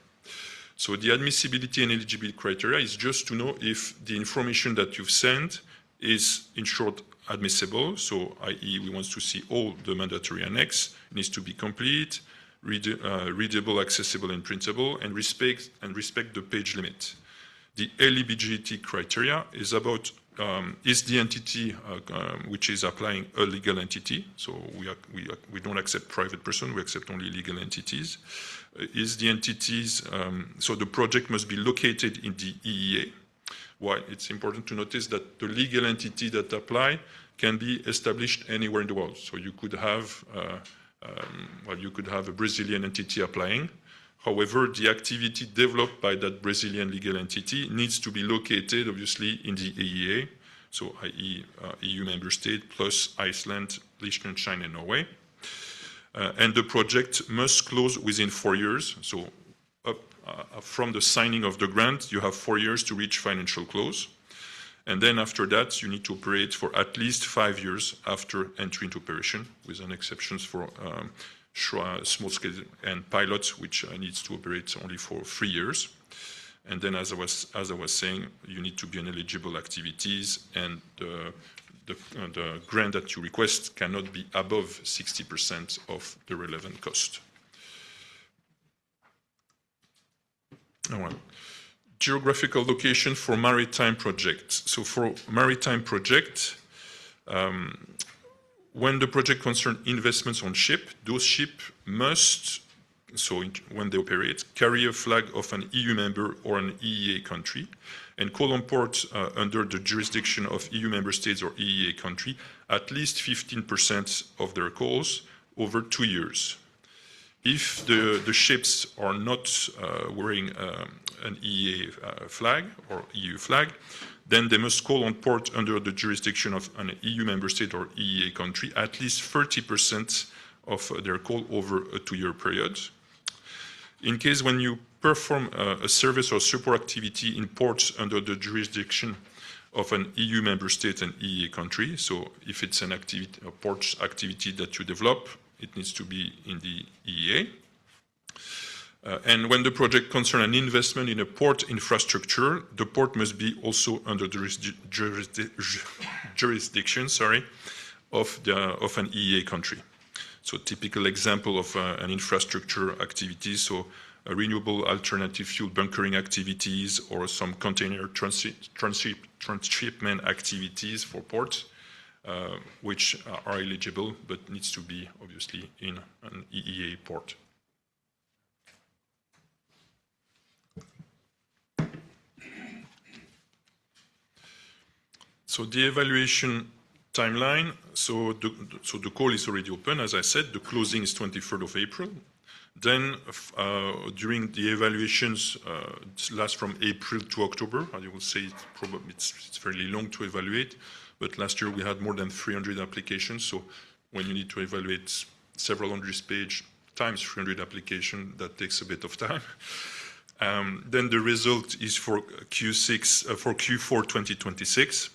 So the admissibility and eligibility criteria is just to know if the information that you've sent is, in short, admissible. So, i.e., we want to see all the mandatory annex. It needs to be complete, readable, accessible, and printable, and respect the page limit. The eligibility criteria is about is the entity which is applying a legal entity. So we don't accept private person, we accept only legal entities. Is the entities, so the project must be located in the EEA. Why? It's important to notice that the legal entity that apply can be established anywhere in the world. So you could have, you could have a Brazilian entity applying. However, the activity developed by that Brazilian legal entity needs to be located, obviously, in the EEA, so i.e. EU member state plus Iceland, Liechtenstein, and Norway. And the project must close within 4 years. So from the signing of the grant, you have 4 years to reach financial close. And then after that, you need to operate for at least 5 years after entry into operation, with an exceptions for small scale and pilots, which needs to operate only for 3 years. And then, as I was saying, you need to be on eligible activities, and the grant that you request cannot be above 60% of the relevant cost. Well, geographical location for maritime projects. So for maritime project, when the project concerns investments on ship, those ships must, when they operate, carry a flag of an EU member or an EEA country, and call on port under the jurisdiction of EU member states or EEA country at least 15% of their calls over 2 years. If the ships are not wearing an EEA flag or EU flag, then they must call on port under the jurisdiction of an EU member state or EEA country at least 30% of their call over a 2-year period. In case when you perform a service or support activity in ports under the jurisdiction of an EU member state and EEA country, so if it's an activity, a port activity that you develop, it needs to be in the EEA. And when the project concerns an investment in a port infrastructure, the port must be also under the jurisdiction of an EEA country. So typical example of an infrastructure activity, so renewable alternative fuel bunkering activities or some container transshipment activities for ports, which are eligible but needs to be obviously in an EEA port. So the evaluation timeline, so the call is already open, as I said, the closing is 23rd of April. Then, during the evaluations, last from April to October, as you will say, it's fairly long to evaluate, but last year we had more than 300 applications, so when you need to evaluate several hundred page times 300 applications, that takes a bit of time. Then the result is for Q4 2026,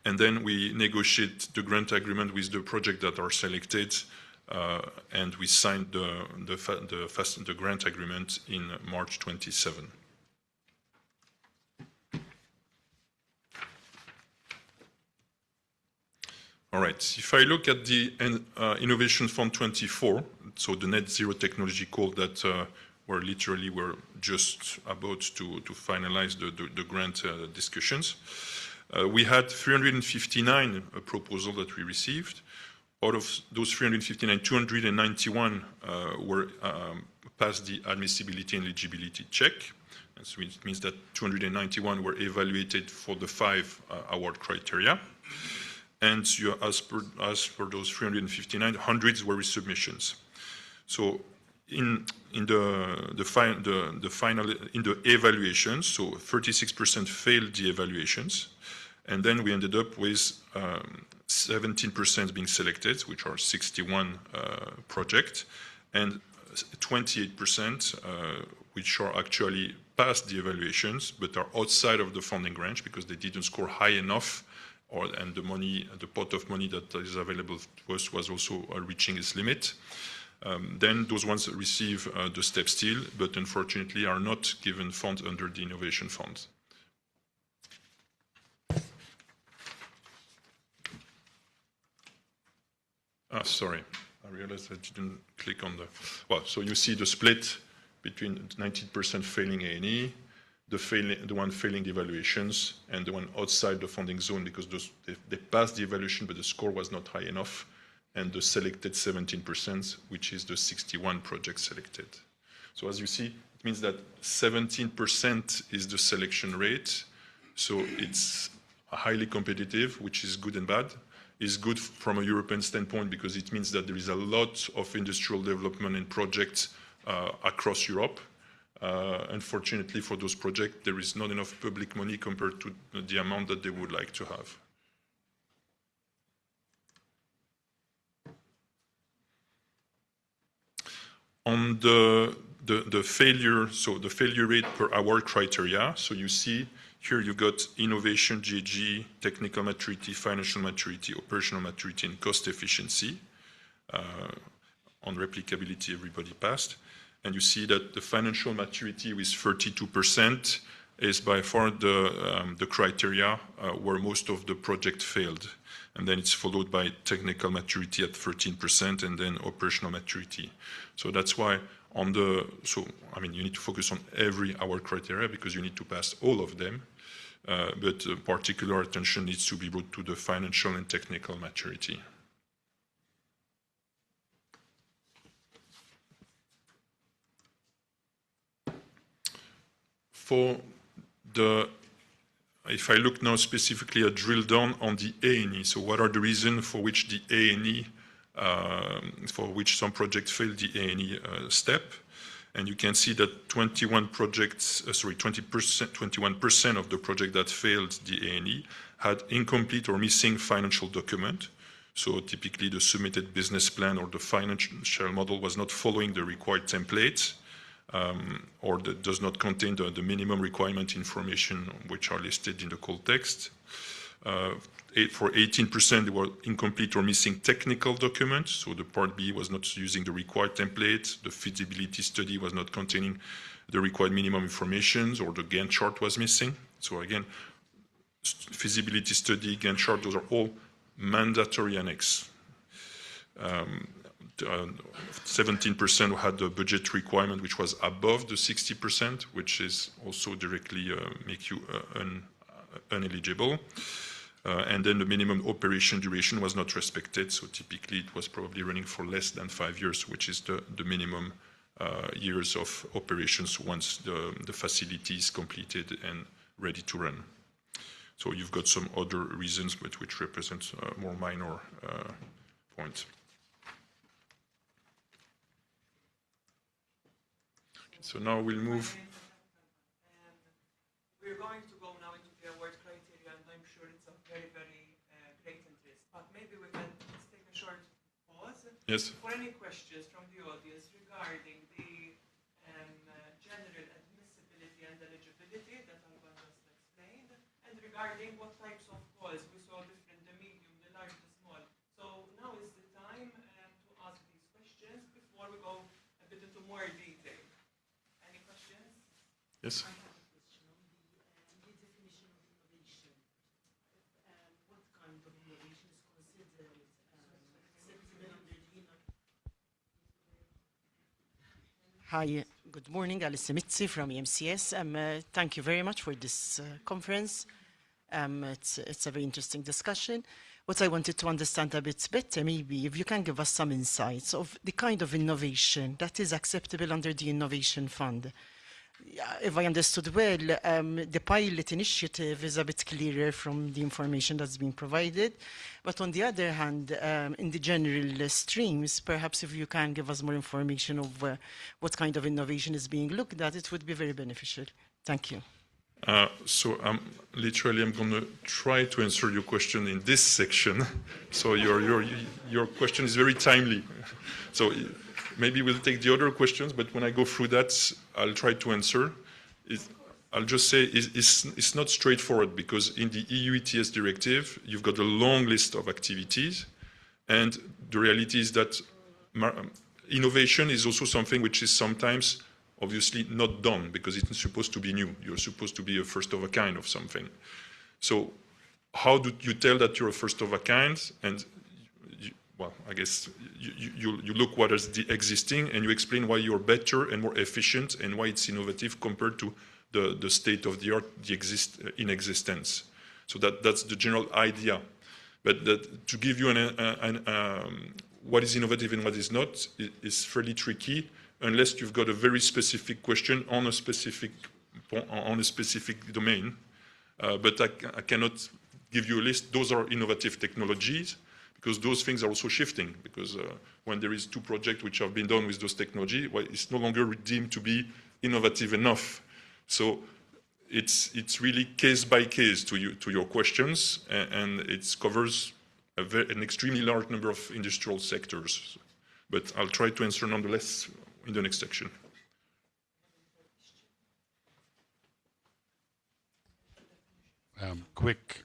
and then we negotiate the grant agreement with the project that are selected, and we signed the grant agreement in March 27. All right, if I look at the Innovation Fund 24, so the Net Zero Technology Call that we're just about to finalize the grant discussions. We had 359 proposals that we received. Out of those 359, 291 were passed the admissibility and eligibility check. And so it means that 291 were evaluated for the 5 award criteria. And as per those 359, hundreds were resubmissions. So in the evaluations, so 36% failed the evaluations, and then we ended up with 17% being selected, which are 61 projects, and 28% which are actually passed the evaluations but are outside of the funding range because they didn't score high enough, and the pot of money that is available to us was also reaching its limit. Then those ones receive the step still, but unfortunately are not given funds under the Innovation Fund. Sorry, I realized I didn't click on the... Well, so you see the split between 19% failing A&E, the one failing the evaluations, and the one outside the funding zone because they passed the evaluation but the score was not high enough, and the selected 17%, which is the 61 projects selected. So as you see, it means that 17% is the selection rate, so it's highly competitive, which is good and bad. Is good from a European standpoint because it means that there is a lot of industrial development and projects across Europe. Unfortunately for those projects, there is not enough public money compared to the amount that they would like to have. On the failure, so the failure rate per award criteria, so you see here you got innovation, GHG, technical maturity, financial maturity, operational maturity, and cost efficiency. On replicability, everybody passed. And you see that the financial maturity with 32% is by far the criteria where most of the project failed. And then it's followed by technical maturity at 13% and then operational maturity. So that's why you need to focus on every award criteria because you need to pass all of them. But particular attention needs to be brought to the financial and technical maturity. If I look now specifically at drill down on the A&E, so what are the reasons for which the A&E, for which some projects fail the A&E step? And you can see that 21% of the project that failed the A&E had incomplete or missing financial document. So typically the submitted business plan or the financial model was not following the required templates, or that does not contain the minimum requirement information which are listed in the call text. For 18%, they were incomplete or missing technical documents. So the Part B was not using the required template. The feasibility study was not containing the required minimum information, or the Gantt chart was missing. So again, feasibility study, Gantt chart, those are all mandatory annex. 17% had the budget requirement, which was above the 60%, which is also directly make you ineligible. And then the minimum operation duration was not respected. So typically it was probably running for less than 5 years, which is the minimum years of operations once the facility is completed and ready to run. So you've got some other reasons, but which represent more minor points. So now we'll move. We're going to go now into the award criteria, and I'm sure it's of very, very great interest. But maybe we can let's take a short pause Yes. for any questions from the audience regarding the general admissibility and eligibility that Alban just explained, and regarding what types of calls we saw different, the medium, the large, the small. So now is the time to ask these questions before we go a bit into more detail. Any questions? Yes. I have a question on the definition of innovation. What kind of innovation is considered acceptable under the Hi, good morning. Alice Servizzi from EMCS. Thank you very much for this conference. It's a very interesting discussion. What I wanted to understand a bit better, maybe if you can give us some insights of the kind of innovation that is acceptable under the Innovation Fund. If I understood well, the pilot initiative is a bit clearer from the information that's been provided. But on the other hand, in the general streams, perhaps if you can give us more information of what kind of innovation is being looked at, it would be very beneficial. Thank you. So I'm going to try to answer your question in this section. So your question is very timely. So maybe we'll take the other questions, but when I go through that, I'll try to answer. I'll just say it's not straightforward because in the EU ETS directive, you've got a long list of activities. And the reality is that innovation is also something which is sometimes obviously not done because it's supposed to be new. You're supposed to be a first of a kind of something. So how do you tell that you're a first of a kind? And well, I guess you look what is the existing and you explain why you're better and more efficient and why it's innovative compared to the state of the art in existence. So that's the general idea. But to give you what is innovative and what is not is fairly tricky unless you've got a very specific question on a specific domain. But I cannot give you a list. Those are innovative technologies because those things are also shifting. Because when there is 2 projects which have been done with those technology, well, it's no longer deemed to be innovative enough. So it's really case by case to your questions, and it covers an extremely large number of industrial sectors. But I'll try to answer nonetheless in the next section. Quick.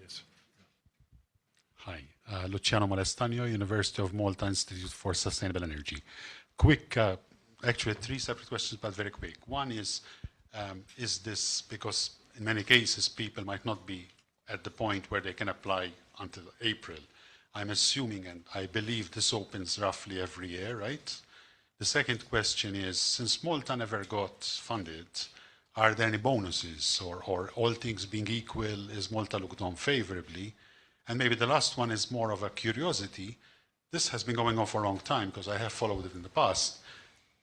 Yes. Hi, Luciano Molestagno, University of Malta Institute for Sustainable Energy. Quick, actually 3 separate questions, but very quick. One is this, because in many cases people might not be at the point where they can apply until April. I'm assuming, and I believe this opens roughly every year, right? The second question is, since Malta never got funded, are there any bonuses or all things being equal, is Malta looked on favorably? And maybe the last one is more of a curiosity. This has been going on for a long time because I have followed it in the past.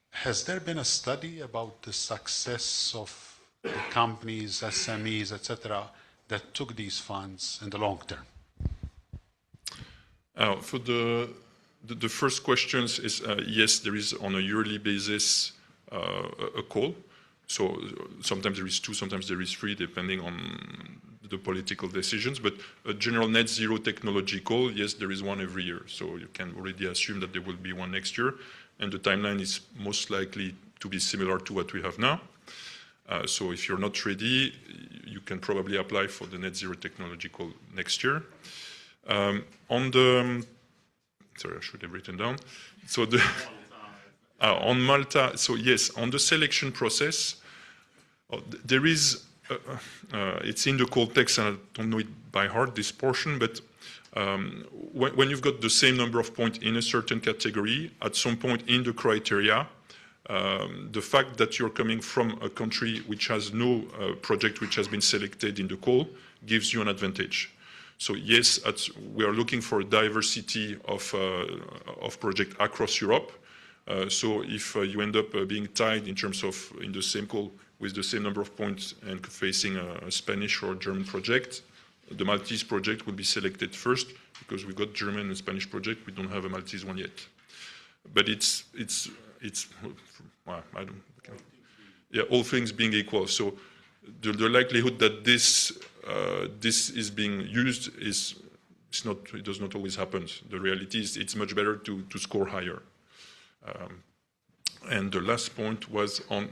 Has there been a study about the success of the companies, SMEs, etc., that took these funds in the long term? For the first questions is yes, there is on a yearly basis a call. So sometimes there is 2, sometimes there is 3, depending on the political decisions. But a general net zero technology call, yes, there is one every year. So you can already assume that there will be one next year. And the timeline is most likely to be similar to what we have now. So if you're not ready, you can probably apply for the net zero technology call next year. Sorry, I should have written down. So on Malta, so yes, on the selection process, there is, it's in the call text, and I don't know it by heart, this portion, but when you've got the same number of points in a certain category, at some point in the criteria, the fact that you're coming from a country which has no project which has been selected in the call gives you an advantage. So yes, we are looking for a diversity of projects across Europe. So if you end up being tied in terms of in the same call with the same number of points and facing a Spanish or German project, the Maltese project will be selected first because we got German and Spanish project. We don't have a Maltese one yet. but well, I don't. Yeah, all things being equal. So the likelihood that this is being used is not. It does not always happen. The reality is it's much better to score higher. And the last point was on.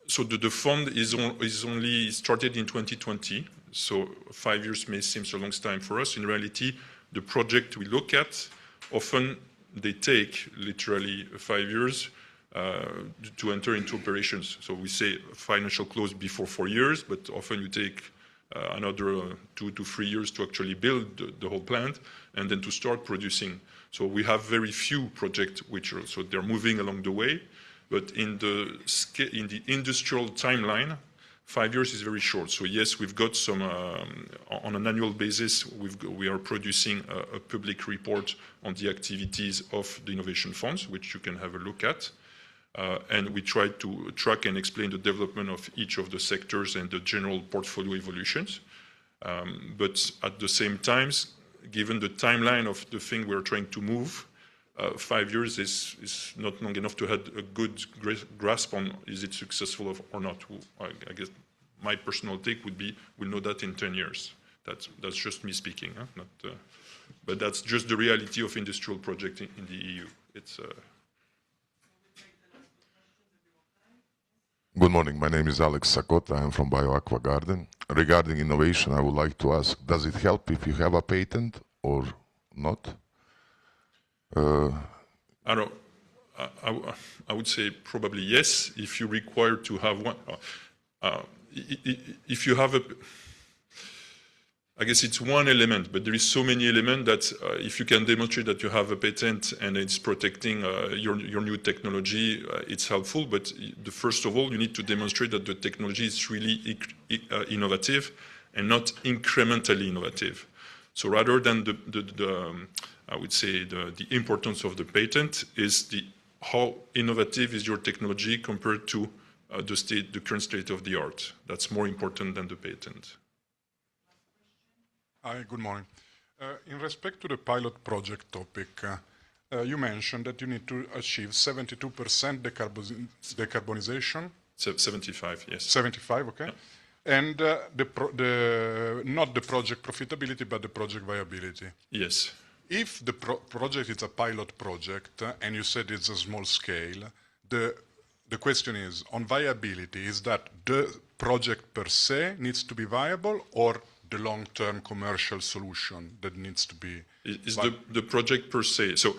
So the fund is only started in 2020. So 5 years may seem a long time for us. In reality, the project we look at often they take literally 5 years to enter into operations. So we say financial close before 4 years, but often you take another 2 to 3 years to actually build the whole plant and then to start producing. So we have very few projects which are, so they're moving along the way, but in the industrial timeline, 5 years is very short. So yes, we've got some, on an annual basis, we are producing a public report on the activities of the innovation funds, which you can have a look at. And we try to track and explain the development of each of the sectors and the general portfolio evolutions. But at the same time, given the timeline of the thing we're trying to move, 5 years is not long enough to have a good grasp on is it successful or not. I guess my personal take would be we'll know that in 10 years. That's just me speaking, huh? Not, but that's just the reality of industrial projects in the EU. It's. Good morning. My name is Alex Sakota. I'm from BioAqua Garden. Regarding innovation, I would like to ask: does it help if you have a patent or not? I don't. I would say probably yes. If you're required to have one, if you have a, I guess it's one element, but there is so many elements that if you can demonstrate that you have a patent and it's protecting your new technology, it's helpful. But first of all, you need to demonstrate that the technology is really innovative and not incrementally innovative. So rather than I would say the importance of the patent is how innovative is your technology compared to the current state of the art. That's more important than the patent. Hi, good morning. In respect to the pilot project topic, you mentioned that you need to achieve 72% decarbonization. 75, yes. 75, okay. Yeah. And not the project profitability, but the project viability. Yes. If the project is a pilot project, and you said it's a small scale, the question is, on viability, is that the project per se needs to be viable, or the long-term commercial solution that needs to be... Is the project per se. So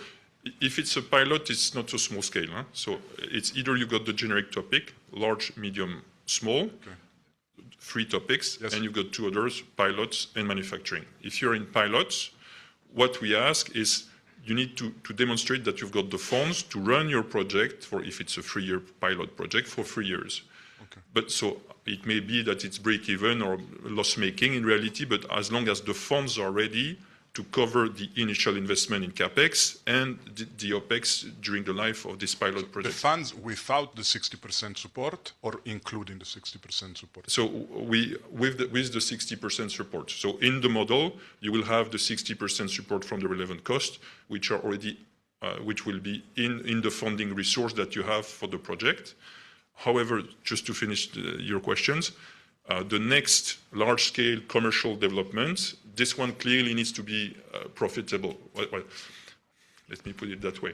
if it's a pilot, it's not a small scale. Huh? So it's either you got the generic topic, large, medium, small, okay. 3 topics, yes. And you've got 2 others, pilots and manufacturing. If you're in pilots, what we ask is you need to demonstrate that you've got the funds to run your project for, if it's a 3-year pilot project, for 3 years. Okay. But so it may be that it's break-even or loss-making in reality, but as long as the funds are ready to cover the initial investment in CapEx and the OpEx during the life of this pilot project. The funds without the 60% support or including the 60% support? So with the 60% support. So in the model, you will have the 60% support from the relevant costs, which are already, which will be in the funding resource that you have for the project. However, just to finish your questions, the next large-scale commercial development, this one clearly needs to be profitable. Well, let me put it that way.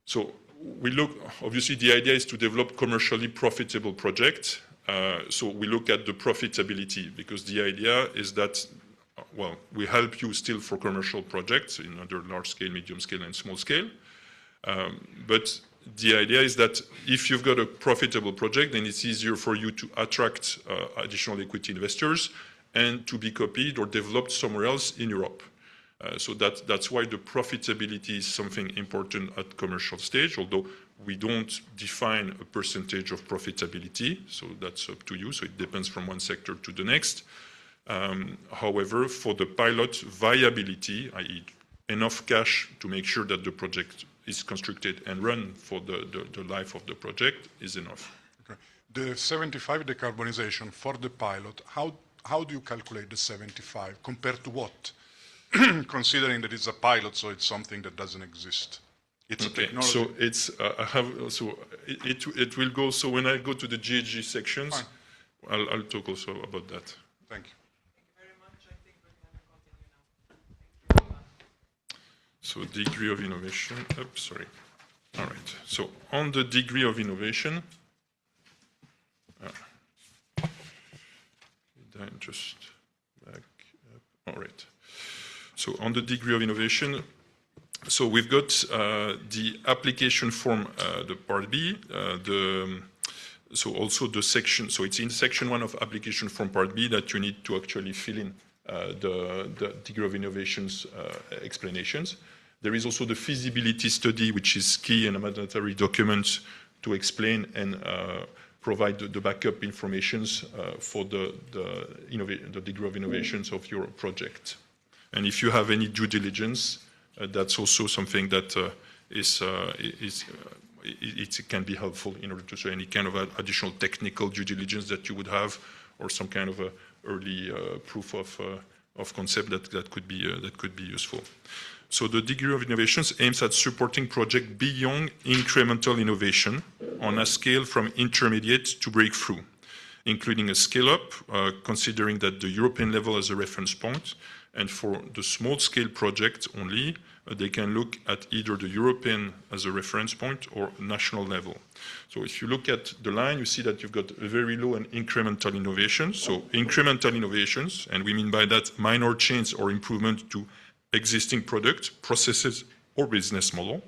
So we look, obviously the idea is to develop commercially profitable projects. So we look at the profitability because the idea is that, well, we help you still for commercial projects in other large scale, medium scale and small scale. But the idea is that if you've got a profitable project, then it's easier for you to attract additional equity investors and to be copied or developed somewhere else in Europe. So that's why the profitability is something important at commercial stage, although we don't define a percentage of profitability, so that's up to you, so it depends from one sector to the next. However, for the pilot viability, i.e. enough cash to make sure that the project is constructed and run for the life of the project is enough. Okay. The 75 decarbonization for the pilot, how do you calculate the 75 compared to what? considering that it's a pilot, so it's something that doesn't exist. It's a technology. So it's I have so it will go. So when I go to the GHG sections, I'll talk also about that. Thank you. So degree of innovation. Oops, sorry. All right. So on the degree of innovation, then just back up. All right. So on the degree of innovation, so we've got the application form, the part B, so also the section. So it's in section 1 of application form part B that you need to actually fill in the degree of innovations explanations. There is also the feasibility study, which is key and a mandatory document to explain and provide the backup informations for the degree of innovations of your project. And if you have any due diligence, that's also something that it can be helpful in order to show any kind of additional technical due diligence that you would have, or some kind of a early proof of concept that could be useful. So the degree of innovations aims at supporting projects beyond incremental innovation on a scale from intermediate to breakthrough, including a scale-up, considering that the European level as a reference point, and for the small-scale project only, they can look at either the European as a reference point or national level. So if you look at the line, you see that you've got very low and incremental innovation. So incremental innovations, and we mean by that minor change or improvement to existing product, processes, or business model,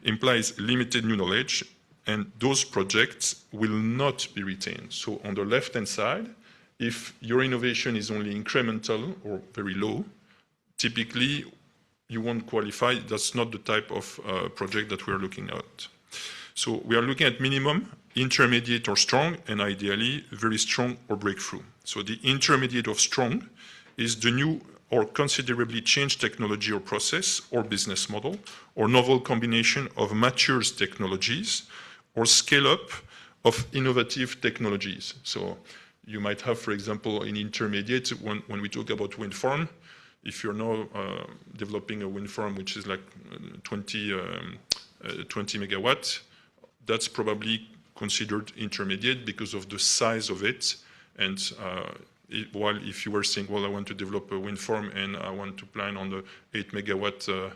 implies limited new knowledge, and those projects will not be retained. So on the left-hand side, if your innovation is only incremental or very low, typically you won't qualify. That's not the type of project that we're looking at. So we are looking at minimum, intermediate or strong, and ideally very strong or breakthrough. So the intermediate of strong is the new or considerably changed technology or process or business model, or novel combination of mature technologies, or scale-up of innovative technologies. So you might have, for example, in intermediate, when we talk about wind farm, if you're now developing a wind farm which is like 20 megawatt, that's probably considered intermediate because of the size of it. And while if you were saying, well, I want to develop a wind farm and I want to plan on the 8 megawatt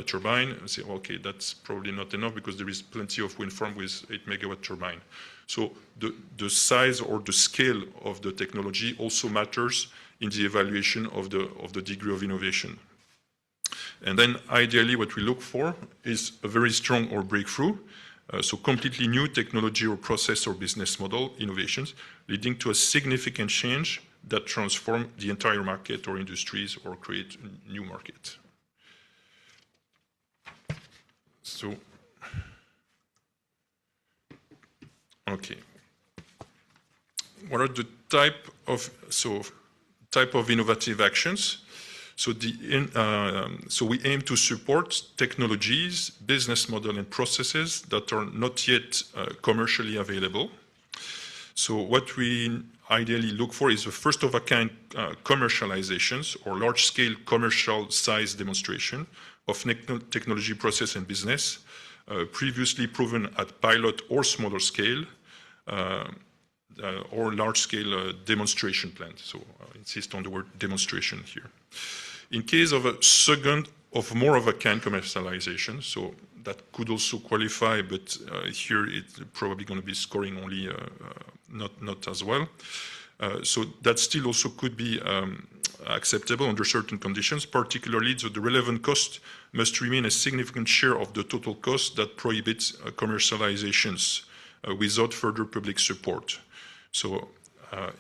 turbine, I say, okay, that's probably not enough because there is plenty of wind farm with 8 megawatt turbine. So the size or the scale of the technology also matters in the evaluation of the degree of innovation. And then ideally what we look for is a very strong or breakthrough, so completely new technology or process or business model innovations leading to a significant change that transform the entire market or industries or create a new market. So, okay. What are the type of innovative actions? So we aim to support technologies, business model, and processes that are not yet commercially available. So what we ideally look for is a first-of-a-kind commercializations or large-scale commercial size demonstration of technology, process, and business, previously proven at pilot or smaller scale, or large-scale demonstration plant. So I insist on the word demonstration here. In case of a second of more of a kind commercialization, so that could also qualify, but here it's probably going to be scoring only not as well. So that still also could be acceptable under certain conditions, particularly so the relevant cost must remain a significant share of the total cost that prohibits commercializations without further public support. So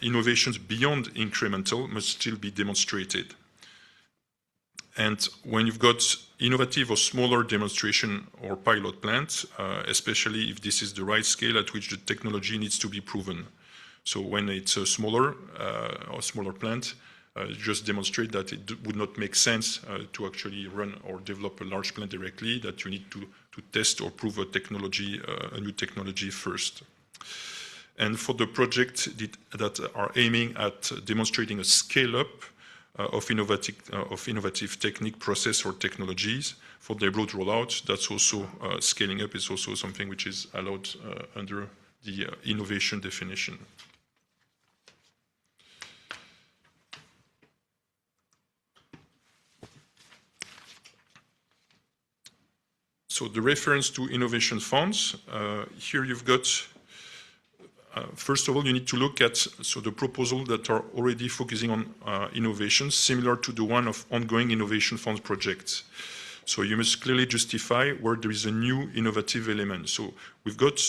innovations beyond incremental must still be demonstrated. And when you've got innovative or smaller demonstration or pilot plants, especially if this is the right scale at which the technology needs to be proven. So when it's a smaller plant, just demonstrate that it would not make sense to actually run or develop a large plant directly, that you need to test or prove a technology, a new technology first. And for the projects that are aiming at demonstrating a scale-up, of innovative technique, process, or technologies for their broad rollout. That's also scaling up is also something which is allowed under the innovation definition. So the reference to innovation funds, here you've got, first of all, you need to look at the proposals that are already focusing on innovations, similar to the one of ongoing innovation funds projects. So you must clearly justify where there is a new innovative element. So we've got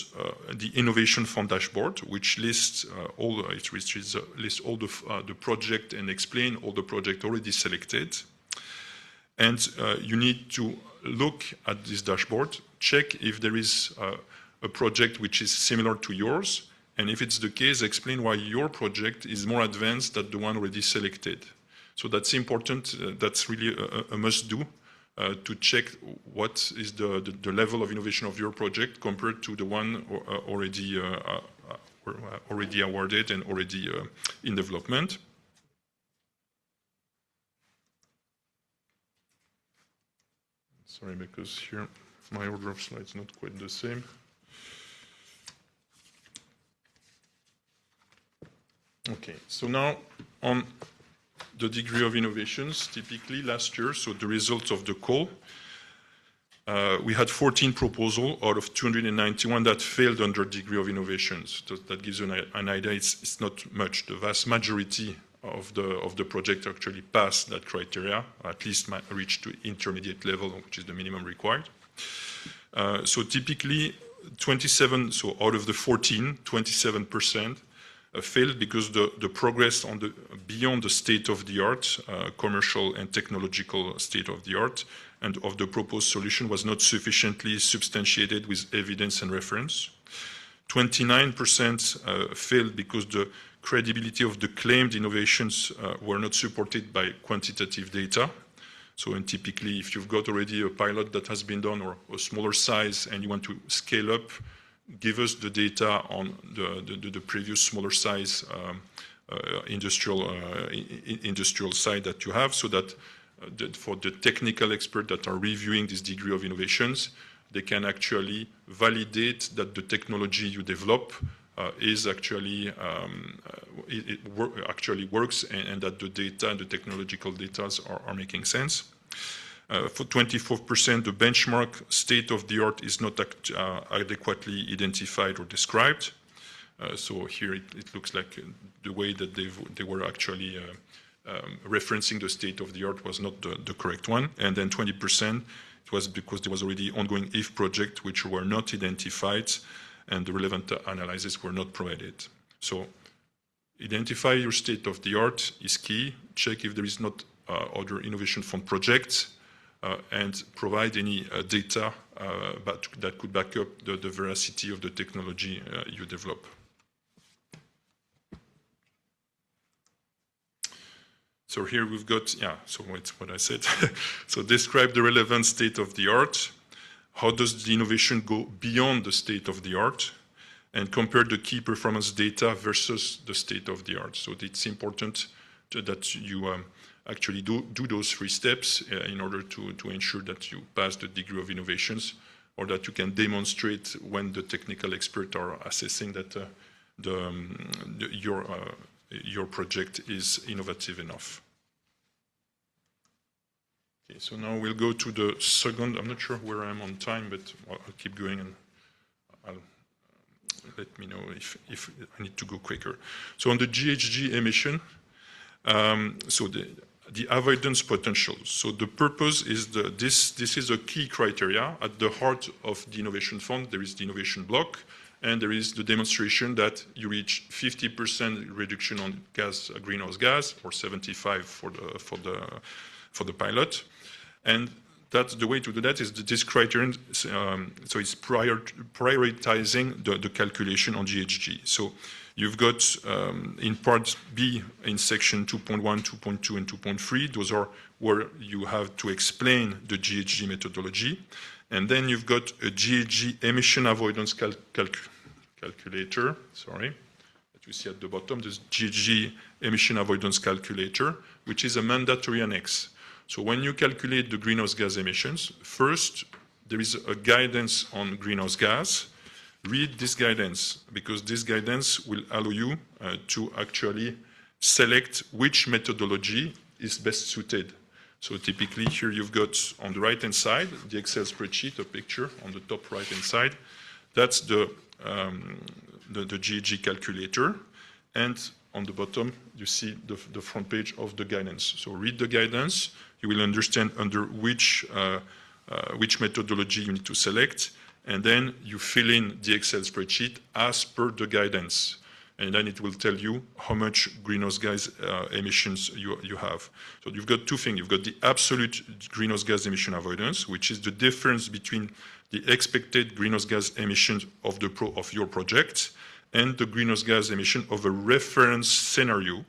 the innovation fund dashboard, which lists all the project and explain all the project already selected. And you need to look at this dashboard, check if there is a project which is similar to yours, and if it's the case, explain why your project is more advanced than the one already selected. So that's important, that's really a must-do to check what is the level of innovation of your project compared to the one already awarded and already in development. Sorry, because here my order of slides is not quite the same. Okay, so now on the degree of innovations, typically last year, so the results of the call, we had 14 proposals out of 291 that failed under degree of innovations. That gives you an idea, it's not much. The vast majority of the project actually passed that criteria, at least reached to intermediate level, which is the minimum required. So typically 27, so out of the 14, 27% failed because the progress on beyond the state-of-the-art, commercial and technological state-of-the-art, and of the proposed solution was not sufficiently substantiated with evidence and reference. 29% failed because the credibility of the claimed innovations were not supported by quantitative data. So, and typically, if you've got already a pilot that has been done or a smaller size and you want to scale up, give us the data on the previous smaller size industrial side that you have, so that for the technical experts that are reviewing this degree of innovations, they can actually validate that the technology you develop is actually actually works, and that the data and the technological data are making sense. For 24%, the benchmark state of the art is not adequately identified or described. So here it looks like the way that they were actually referencing the state of the art was not the correct one. And then 20%, it was because there was already ongoing IF project which were not identified and the relevant analyses were not provided. So identify your state of the art is key. Check if there is not other innovation fund projects and provide any data that could back up the veracity of the technology you develop. So here we've got, so it's what I said. So describe the relevant state of the art. How does the innovation go beyond the state of the art? And compare the key performance data versus the state of the art. So it's important that you actually do those 3 steps in order to ensure that you pass the degree of innovations, or that you can demonstrate when the technical experts are assessing that your project is innovative enough. Okay, so now we'll go to the second. I'm not sure where I am on time, but I'll keep going and let me know if I need to go quicker. So on the GHG emission, so the avoidance potential. So the purpose is this is a key criteria at the heart of the innovation fund. There is the innovation block, and there is the demonstration that you reach 50% reduction on greenhouse gas, or 75 for the pilot. And that's the way to do that is this criterion. So it's prioritizing the calculation on GHG. So you've got in part B in section 2.1, 2.2, and 2.3. Those are where you have to explain the GHG methodology. And then you've got a GHG emission avoidance calculator. Sorry, that you see at the bottom, the GHG emission avoidance calculator, which is a mandatory annex. So when you calculate the greenhouse gas emissions, first, there is a guidance on greenhouse gas. Read this guidance, because this guidance will allow you to actually select which methodology is best suited. So typically here you've got on the right-hand side, the Excel spreadsheet, a picture on the top right-hand side. That's the GHG calculator. And on the bottom, you see the front page of the guidance. So read the guidance. You will understand under which methodology you need to select. And then you fill in the Excel spreadsheet as per the guidance. And then it will tell you how much greenhouse gas emissions you have. So you've got two things. You've got the absolute greenhouse gas emission avoidance, which is the difference between the expected greenhouse gas emissions of your project and the greenhouse gas emission of a reference scenario.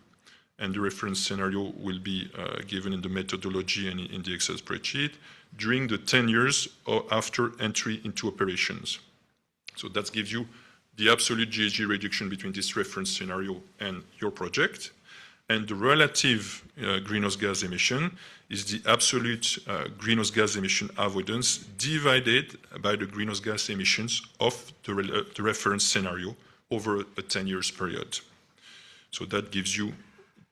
And the reference scenario will be given in the methodology and in the Excel spreadsheet during the 10 years or after entry into operations. So that gives you the absolute GHG reduction between this reference scenario and your project. And the relative greenhouse gas emission is the absolute greenhouse gas emission avoidance divided by the greenhouse gas emissions of the reference scenario over a 10 years period. So that gives you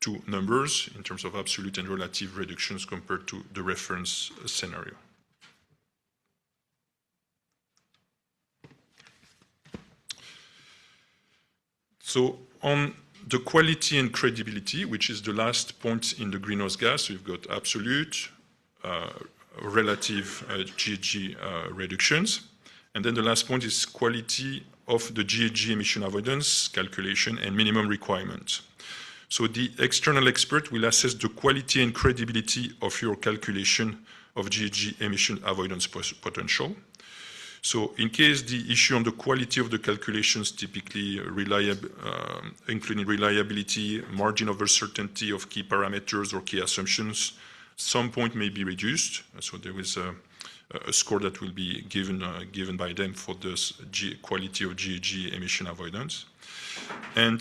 two numbers in terms of absolute and relative reductions compared to the reference scenario. So on the quality and credibility, which is the last point in the greenhouse gas, so you've got absolute, relative GHG reductions. And then the last point is quality of the GHG emission avoidance calculation and minimum requirement. So the external expert will assess the quality and credibility of your calculation of GHG emission avoidance potential. So in case the issue on the quality of the calculations, typically including reliability, margin of uncertainty of key parameters or key assumptions, some point may be reduced. So there is a score that will be given by them for this quality of GHG emission avoidance. And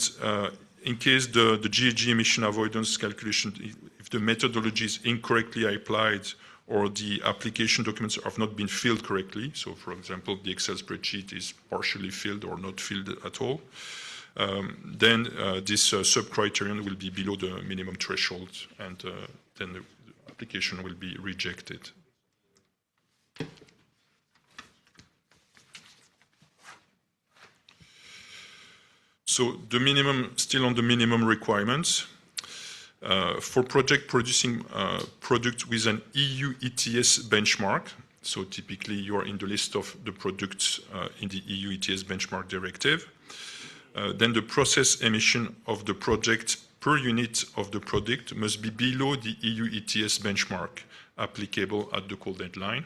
in case the GHG emission avoidance calculation, if the methodology is incorrectly applied or the application documents have not been filled correctly, so for example, the Excel spreadsheet is partially filled or not filled at all, then this sub-criterion will be below the minimum threshold, and then the application will be rejected. So the minimum, still on the minimum requirements, for project producing product with an EU ETS benchmark, so typically you are in the list of the products in the EU ETS benchmark directive, then the process emission of the project per unit of the product must be below the EU ETS benchmark applicable at the call deadline.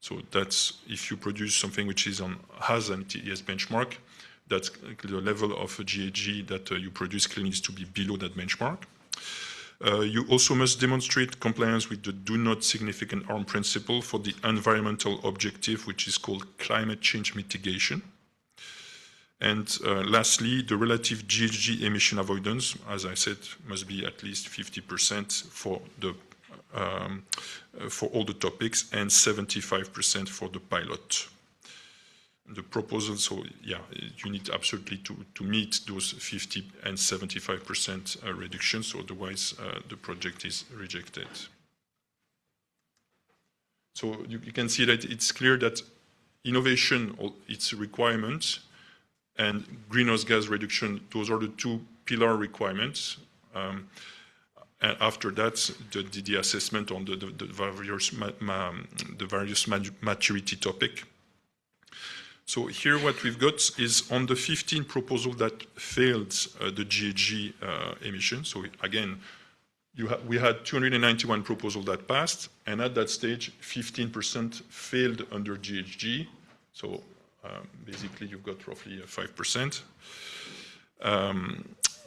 So that's if you produce something which has an ETS benchmark, that's the level of GHG that you produce clearly needs to be below that benchmark. You also must demonstrate compliance with the do not significant harm principle for the environmental objective, which is called climate change mitigation. And lastly, the relative GHG emission avoidance, as I said, must be at least 50% for all the topics and 75% for the pilot. The proposal, so yeah, you need absolutely to meet those 50 and 75% reductions, otherwise the project is rejected. So you can see that it's clear that innovation, its requirements, and greenhouse gas reduction, those are the two pillar requirements. And after that, the assessment on the various maturity topic. So here what we've got is on the 15 proposals that failed the GHG emission. So again, we had 291 proposals that passed, and at that stage, 15% failed under GHG. So basically, you've got roughly 5%.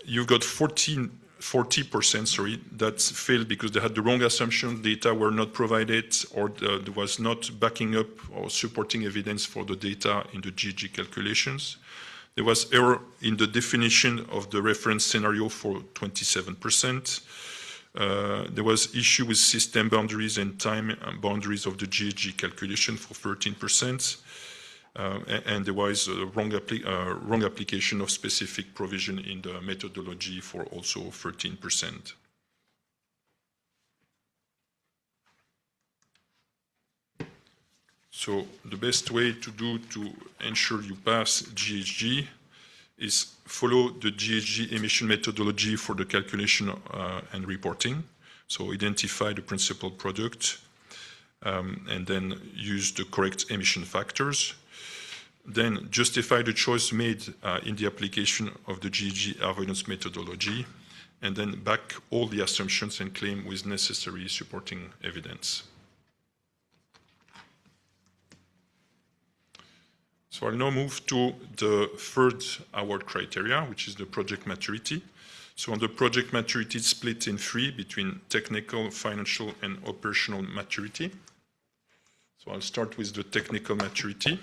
You've got 40% that failed because they had the wrong assumption, data were not provided, or there was not backing up or supporting evidence for the data in the GHG calculations. There was error in the definition of the reference scenario for 27%. There was issue with system boundaries and time boundaries of the GHG calculation for 13%. And there was a wrong application of specific provision in the methodology for also 13%. So the best way to ensure you pass GHG is follow the GHG emission methodology for the calculation and reporting. So identify the principal product and then use the correct emission factors. Then justify the choice made in the application of the GHG avoidance methodology, and then back all the assumptions and claim with necessary supporting evidence. So I'll now move to the third award criteria, which is the project maturity. So on the project maturity, it's split in three between technical, financial, and operational maturity. So I'll start with the technical maturity.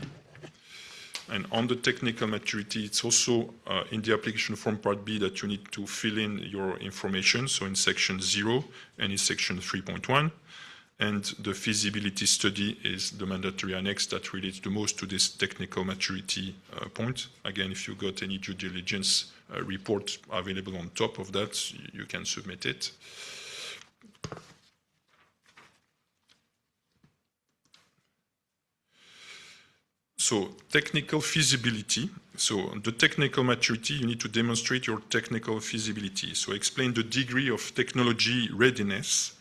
And on the technical maturity, it's also in the application form part B that you need to fill in your information. So in section 0 and in section 3.1. And the feasibility study is the mandatory annex that relates the most to this technical maturity point. Again, if you got any due diligence report available on top of that, you can submit it. So technical feasibility. So the technical maturity, you need to demonstrate your technical feasibility. So explain the degree of technology readiness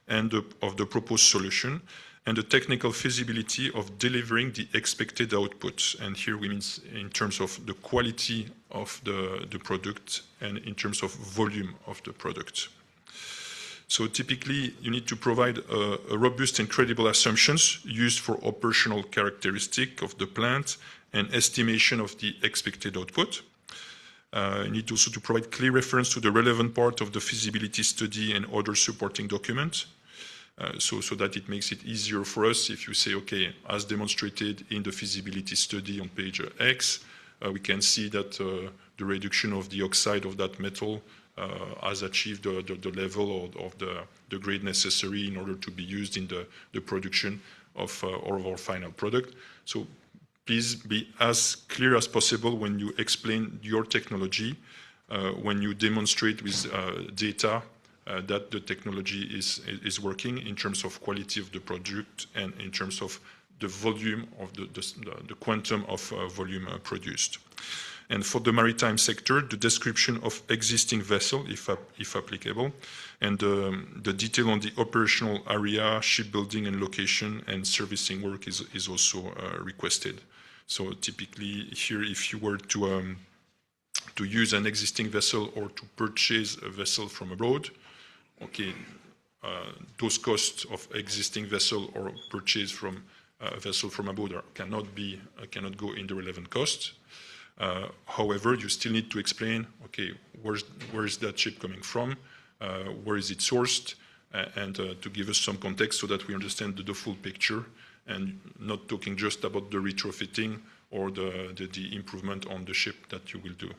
and of the proposed solution, and the technical feasibility of delivering the expected output. And here we mean in terms of the quality of the product and in terms of volume of the product. So typically, you need to provide a robust and credible assumptions used for operational characteristic of the plant and estimation of the expected output. You need also to provide clear reference to the relevant part of the feasibility study and other supporting documents, so that it makes it easier for us if you say, okay, as demonstrated in the feasibility study on page X, we can see that the reduction of the oxide of that metal has achieved the level of the grade necessary in order to be used in the production of our final product. So please be as clear as possible when you explain your technology, when you demonstrate with data that the technology is working in terms of quality of the product and in terms of the volume of the quantum of volume produced. And for the maritime sector, the description of existing vessel, if applicable, and the detail on the operational area, shipbuilding and location and servicing work is also requested. So typically here, if you were to use an existing vessel or to purchase a vessel from abroad, okay, those costs of existing vessel or purchase from a vessel from abroad cannot go in the relevant costs. However, you still need to explain, okay, where is that ship coming from, where is it sourced, and to give us some context so that we understand the full picture and not talking just about the retrofitting or the improvement on the ship that you will do.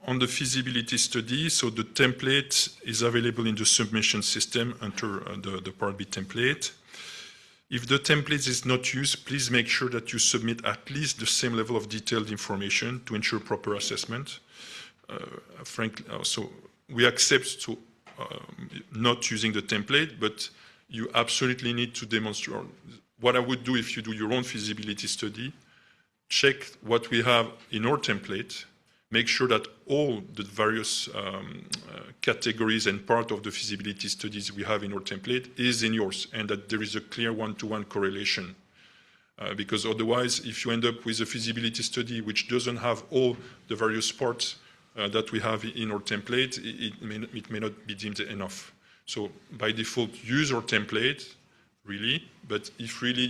On the feasibility study, so the template is available in the submission system under the Part B template. If the template is not used, please make sure that you submit at least the same level of detailed information to ensure proper assessment. Frankly, so we accept not using the template, but you absolutely need to demonstrate. What I would do if you do your own feasibility study, check what we have in our template, make sure that all the various categories and part of the feasibility studies we have in our template is in yours, and that there is a clear one-to-one correlation. Because otherwise, if you end up with a feasibility study which doesn't have all the various parts that we have in our template, it may not be deemed enough. So by default, use our template, really, but if really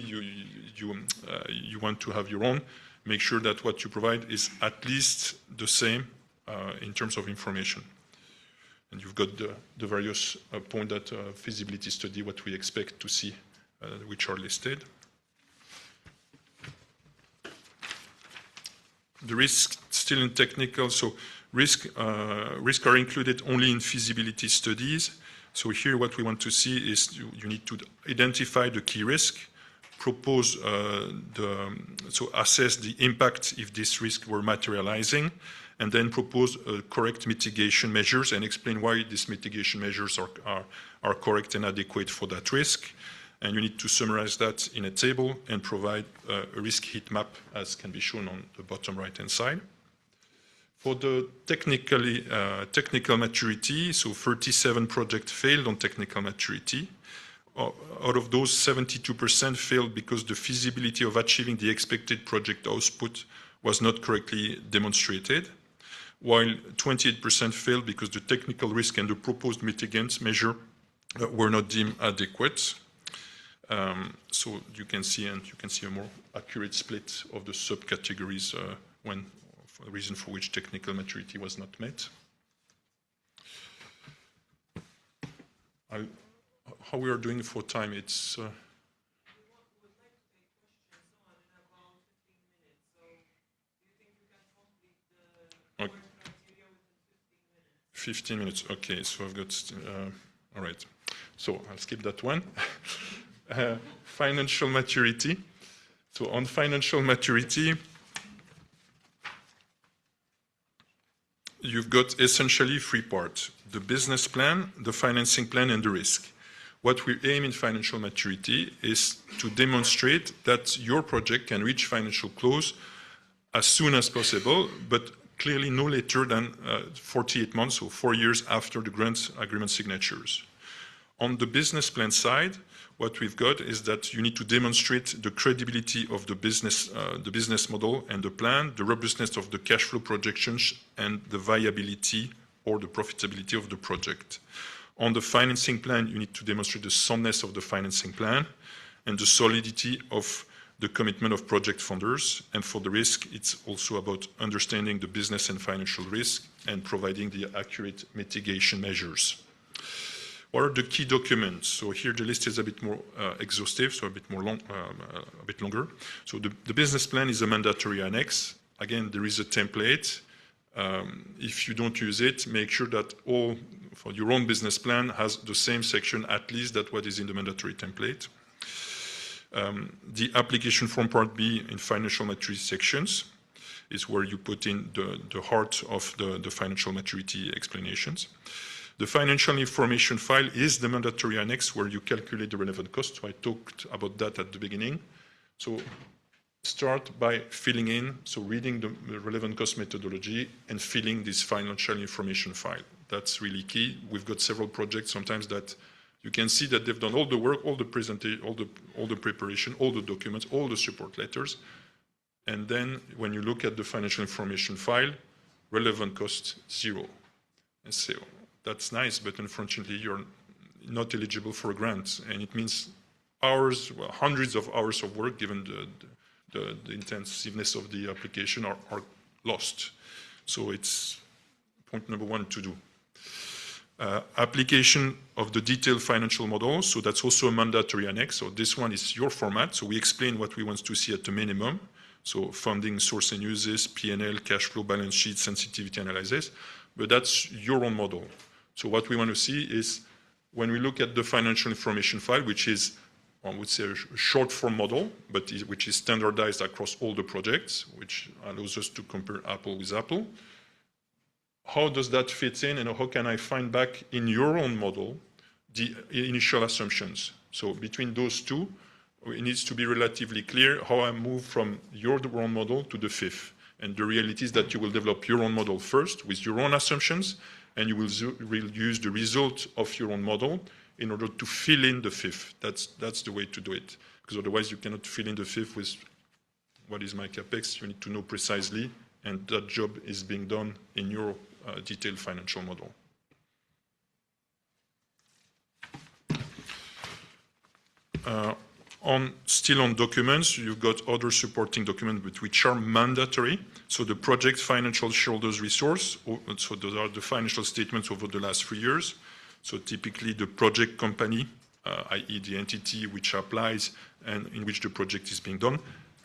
you want to have your own, make sure that what you provide is at least the same in terms of information. And you've got the various points that feasibility study, what we expect to see which are listed. The risk still in technical, so risk are included only in feasibility studies. So here what we want to see is you need to identify the key risk, propose assess the impact if this risk were materializing, and then propose correct mitigation measures and explain why these mitigation measures are correct and adequate for that risk. And you need to summarize that in a table and provide a risk heat map as can be shown on the bottom right-hand side. For the technical maturity, so 37 projects failed on technical maturity. Out of those, 72% failed because the feasibility of achieving the expected project output was not correctly demonstrated, while 28% failed because the technical risk and the proposed mitigant measure were not deemed adequate. So you can see a more accurate split of the subcategories for the reason for which technical maturity was not met. How we are doing for time? It's. We would like to take questions on in about 15 minutes. So do you think we can complete the Okay. criteria within 15 minutes? 15 minutes. Okay, so I've got. All right. So I'll skip that one. Financial maturity. So on financial maturity, you've got essentially three parts: the business plan, the financing plan, and the risk. What we aim in financial maturity is to demonstrate that your project can reach financial close as soon as possible, but clearly no later than 48 months or 4 years after the grant agreement signatures. On the business plan side, what we've got is that you need to demonstrate the credibility of the business model and the plan, the robustness of the cash flow projections, and the viability or the profitability of the project. On the financing plan, you need to demonstrate the soundness of the financing plan and the solidity of the commitment of project funders. And for the risk, it's also about understanding the business and financial risk and providing the accurate mitigation measures. What are the key documents? So here the list is a bit more exhaustive, so a bit longer. So the business plan is a mandatory annex. Again, there is a template. If you don't use it, make sure that for your own business plan has the same section at least that what is in the mandatory template. The application form part B in financial maturity sections is where you put in the heart of the financial maturity explanations. The financial information file is the mandatory annex where you calculate the relevant costs. So I talked about that at the beginning. So start by filling in, so reading the relevant cost methodology and filling this financial information file. That's really key. We've got several projects sometimes that you can see that they've done all the work, all the presentation, all the preparation, all the documents, all the support letters. And then when you look at the financial information file, relevant cost 0. And so that's nice, but unfortunately you're not eligible for a grant. And it means hours, well, hundreds of hours of work given the intensiveness of the application are lost. So it's point number one to do. Application of the detailed financial model. So that's also a mandatory annex. So this one is your format. So we explain what we want to see at the minimum. So funding, source and uses, P&L, cash flow, balance sheet, sensitivity analysis. But that's your own model. So what we want to see is when we look at the financial information file, which is, I would say, a short form model, but which is standardized across all the projects, which allows us to compare apple with apple. How does that fit in, and how can I find back in your own model the initial assumptions? So between those two, it needs to be relatively clear how I move from your own model to the fifth. And the reality is that you will develop your own model first with your own assumptions, and you will use the result of your own model in order to fill in the fifth. That's the way to do it, because otherwise you cannot fill in the fifth with what is my capex. You need to know precisely, and that job is being done in your detailed financial model. Still on documents, you've got other supporting documents which are mandatory. So the project financial shareholders resource, so those are the financial statements over the last 3 years. So typically the project company i.e. the entity which applies and in which the project is being done,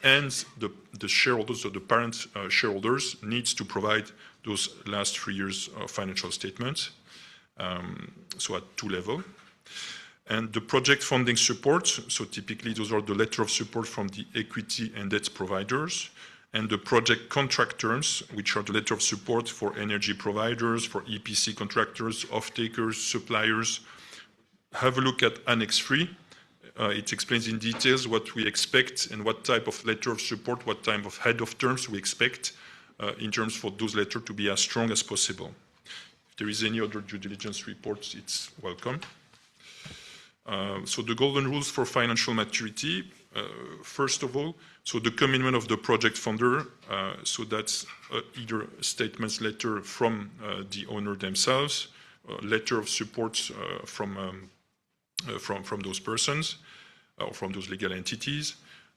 and the shareholders or the parent shareholders needs to provide those last 3 years of financial statements, so at 2 levels. And the project funding support, so typically those are the letter of support from the equity and debt providers, and the project contract terms, which are the letter of support for energy providers, for EPC contractors, off-takers, suppliers. Have a look at Annex 3. It explains in details what we expect and what type of letter of support, what type of head of terms we expect in terms for those letters to be as strong as possible. If there is any other due diligence reports, it's welcome. So the golden rules for financial maturity, first of all, so the commitment of the project funder, so that's either a statements letter from the owner themselves, letter of support from those persons or from those legal entities,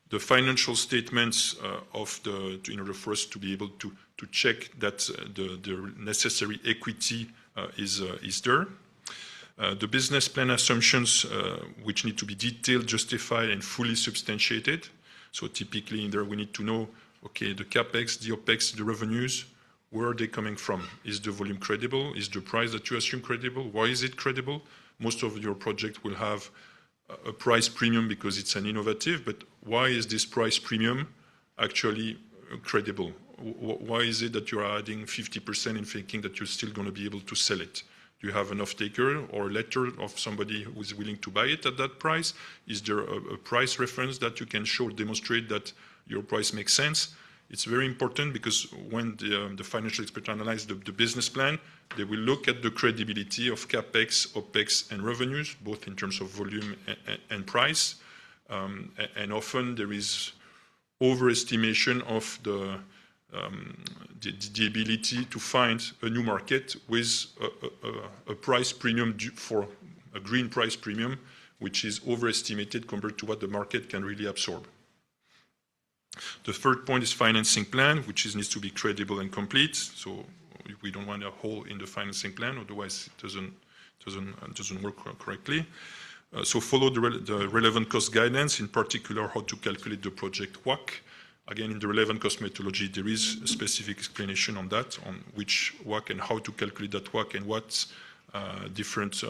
the financial statements in order for us to be able to check that the necessary equity is there. The business plan assumptions, which need to be detailed, justified, and fully substantiated. So typically in there we need to know, okay, the capex, the opex, the revenues, where are they coming from? Is the volume credible? Is the price that you assume credible? Why is it credible? Most of your project will have a price premium because it's an innovative, but why is this price premium actually credible? Why is it that you're adding 50% in thinking that you're still going to be able to sell it? Do you have an off-taker or a letter of somebody who is willing to buy it at that price? Is there a price reference that you can show, demonstrate that your price makes sense? It's very important because when the financial expert analyze the business plan, they will look at the credibility of capex, opex, and revenues, both in terms of volume and price. And often there is overestimation of the ability to find a new market with a price premium for a green price premium, which is overestimated compared to what the market can really absorb. The third point is financing plan, which needs to be credible and complete. So we don't want a hole in the financing plan, otherwise it doesn't work correctly. So follow the relevant cost guidance, in particular how to calculate the project WACC. Again, in the relevant cost methodology, there is a specific explanation on that, on which WACC and how to calculate that WACC and what different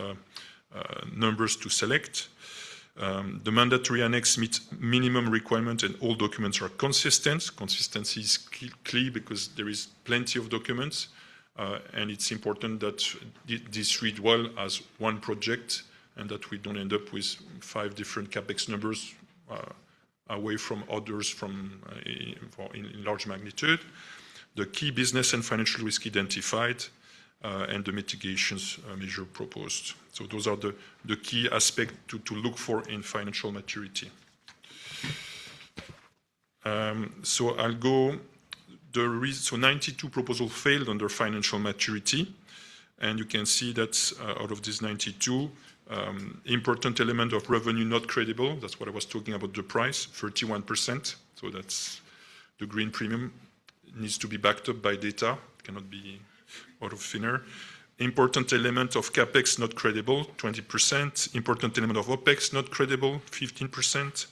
numbers to select. The mandatory annex meets minimum requirement and all documents are consistent. Consistency is key because there is plenty of documents and it's important that this read well as one project and that we don't end up with 5 different capex numbers away from others in large magnitude. The key business and financial risk identified and the mitigations measure proposed. So those are the key aspects to look for in financial maturity. So I'll go, so 92 proposals failed under financial maturity. And you can see that out of these 92, important element of revenue not credible, that's what I was talking about, the price, 31%. So that's the green premium, needs to be backed up by data, cannot be out of thin air. Important element of capex not credible, 20%. Important element of opex not credible, 15%.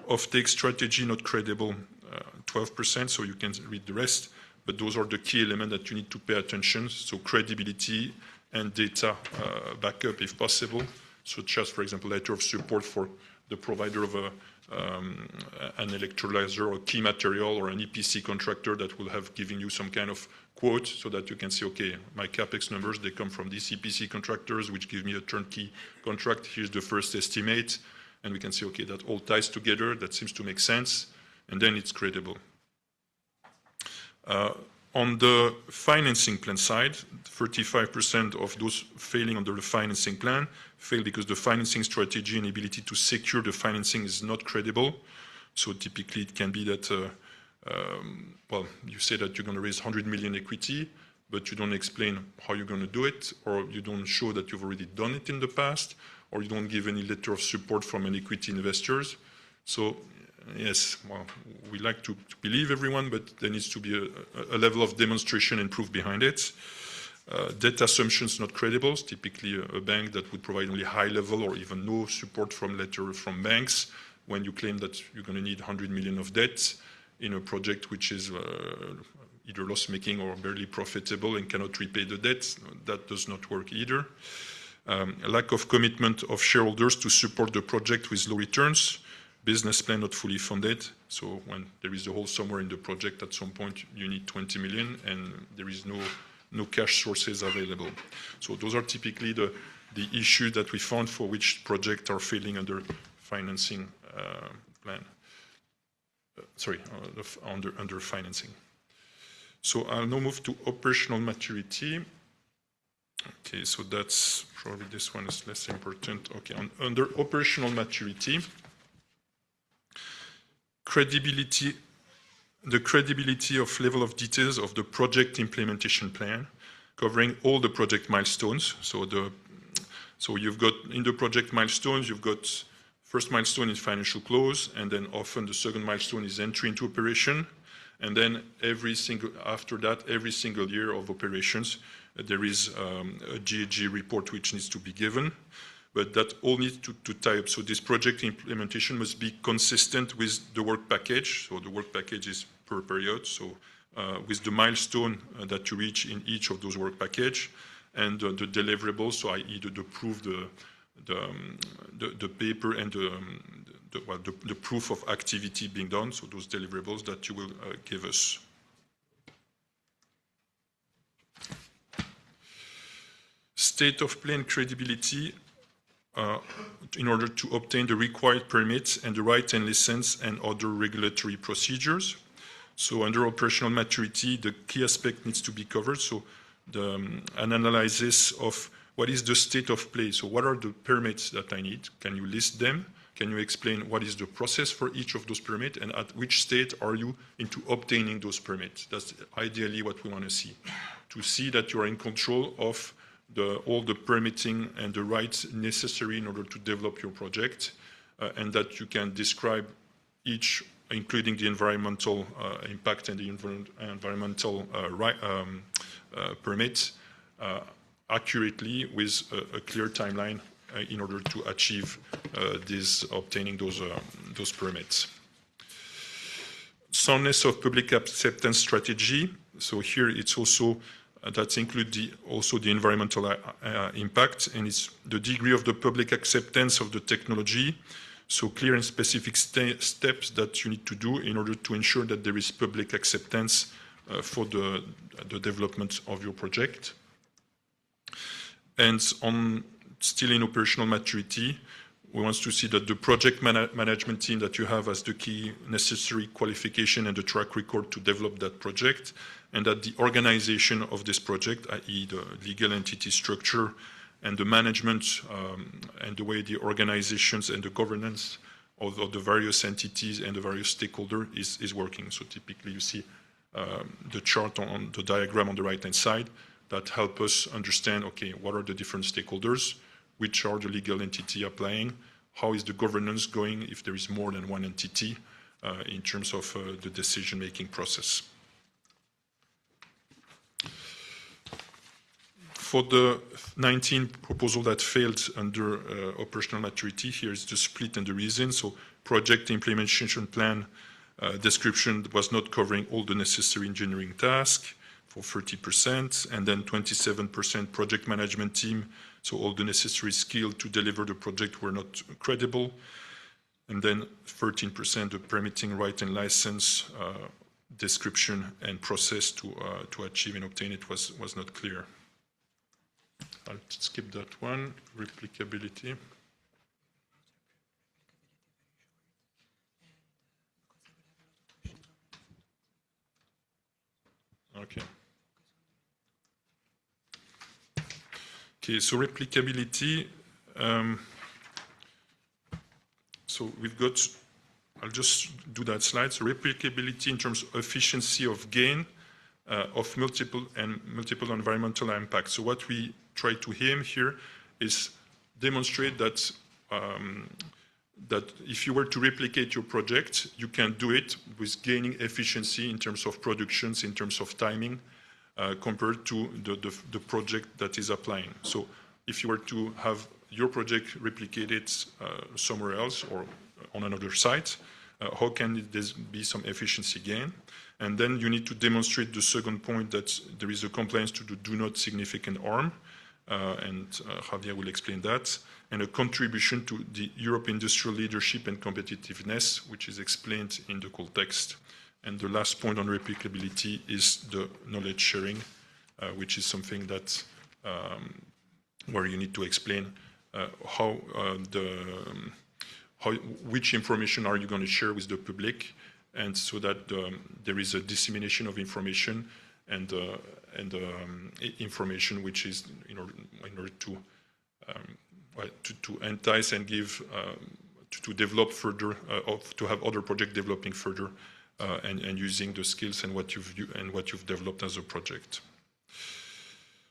Off-take strategy not credible, 12%. So you can read the rest, but those are the key elements that you need to pay attention. So credibility and data backup if possible, such as, for example, letter of support for the provider of an electrolyzer or key material or an EPC contractor that will have given you some kind of quote so that you can say, okay, my capex numbers, they come from these EPC contractors, which give me a turnkey contract. Here's the first estimate. And we can say, okay, that all ties together. That seems to make sense. And then it's credible. On the financing plan side, 35% of those failing under the financing plan fail because the financing strategy and ability to secure the financing is not credible. So typically it can be that, well, you say that you're going to raise 100 million equity, but you don't explain how you're going to do it, or you don't show that you've already done it in the past, or you don't give any letter of support from an equity investors. So yes, well, we like to believe everyone, but there needs to be a level of demonstration and proof behind it. Debt assumptions not credible, typically a bank that would provide only high level or even no support from banks when you claim that you're going to need 100 million of debt in a project which is either loss-making or barely profitable and cannot repay the debt. That does not work either. A lack of commitment of shareholders to support the project with low returns. Business plan not fully funded. So when there is a hole somewhere in the project, at some point you need 20 million and there is no cash sources available. So those are typically the issues that we found for which projects are failing under financing plan. Under financing. So I'll now move to operational maturity. Okay, so that's probably this one is less important. Okay, under operational maturity, the credibility of level of details of the project implementation plan, covering all the project milestones. So you've got in the project milestones, you've got first milestone is financial close, and then often the second milestone is entry into operation, and then after that, every single year of operations, there is a GHG report which needs to be given, but that all needs to tie up. So this project implementation must be consistent with the work package. So the work package is per period. So with the milestone that you reach in each of those work package and the deliverables, so i.e. the proof, the paper and the proof of activity being done. So those deliverables that you will give us. State of play and credibility in order to obtain the required permits and the right and license and other regulatory procedures. So under operational maturity, the key aspect needs to be covered. So an analysis of what is the state of play. So what are the permits that I need? Can you list them? Can you explain what is the process for each of those permits and at which state are you into obtaining those permits? That's ideally what we want to see. To see that you are in control of all the permitting and the rights necessary in order to develop your project, and that you can describe each, including the environmental impact and the environmental permits, accurately with a clear timeline in order to achieve obtaining those permits. Soundness of public acceptance strategy. So here it's also that includes also the environmental impact, and it's the degree of the public acceptance of the technology. So clear and specific steps that you need to do in order to ensure that there is public acceptance for the development of your project. And still in operational maturity, we want to see that the project management team that you have as the key necessary qualification and the track record to develop that project, and that the organization of this project, i.e. the legal entity structure and the management and the way the organizations and the governance of the various entities and the various stakeholders is working. So typically you see the chart on the diagram on the right-hand side that help us understand, okay, what are the different stakeholders, which are the legal entity applying, how is the governance going if there is more than one entity in terms of the decision-making process. For the 19 proposal that failed under operational maturity, here is the split and the reason. So project implementation plan description was not covering all the necessary engineering tasks for 30%, and then 27% project management team. So all the necessary skills to deliver the project were not credible. And then 13% the permitting right and license description and process to achieve and obtain it was not clear. I'll skip that one. Replicability. Okay. Okay, so replicability. So we've got, I'll just do that slide. So replicability in terms of efficiency of gain of multiple environmental impacts. So what we try to aim here is demonstrate that that if you were to replicate your project, you can do it with gaining efficiency in terms of productions, in terms of timing, compared to the project that is applying. So if you were to have your project replicated somewhere else or on another site, how can there be some efficiency gain? And then you need to demonstrate the second point, that there is a compliance to the do not significant harm, and Javier will explain that, and a contribution to the Europe industrial leadership and competitiveness, which is explained in the call text. And the last point on replicability is the knowledge sharing, which is something that where you need to explain which information are you going to share with the public, and so that there is a dissemination of information and information which is in order to entice and give to develop further, to have other projects developing further, and using the skills and what you've developed as a project.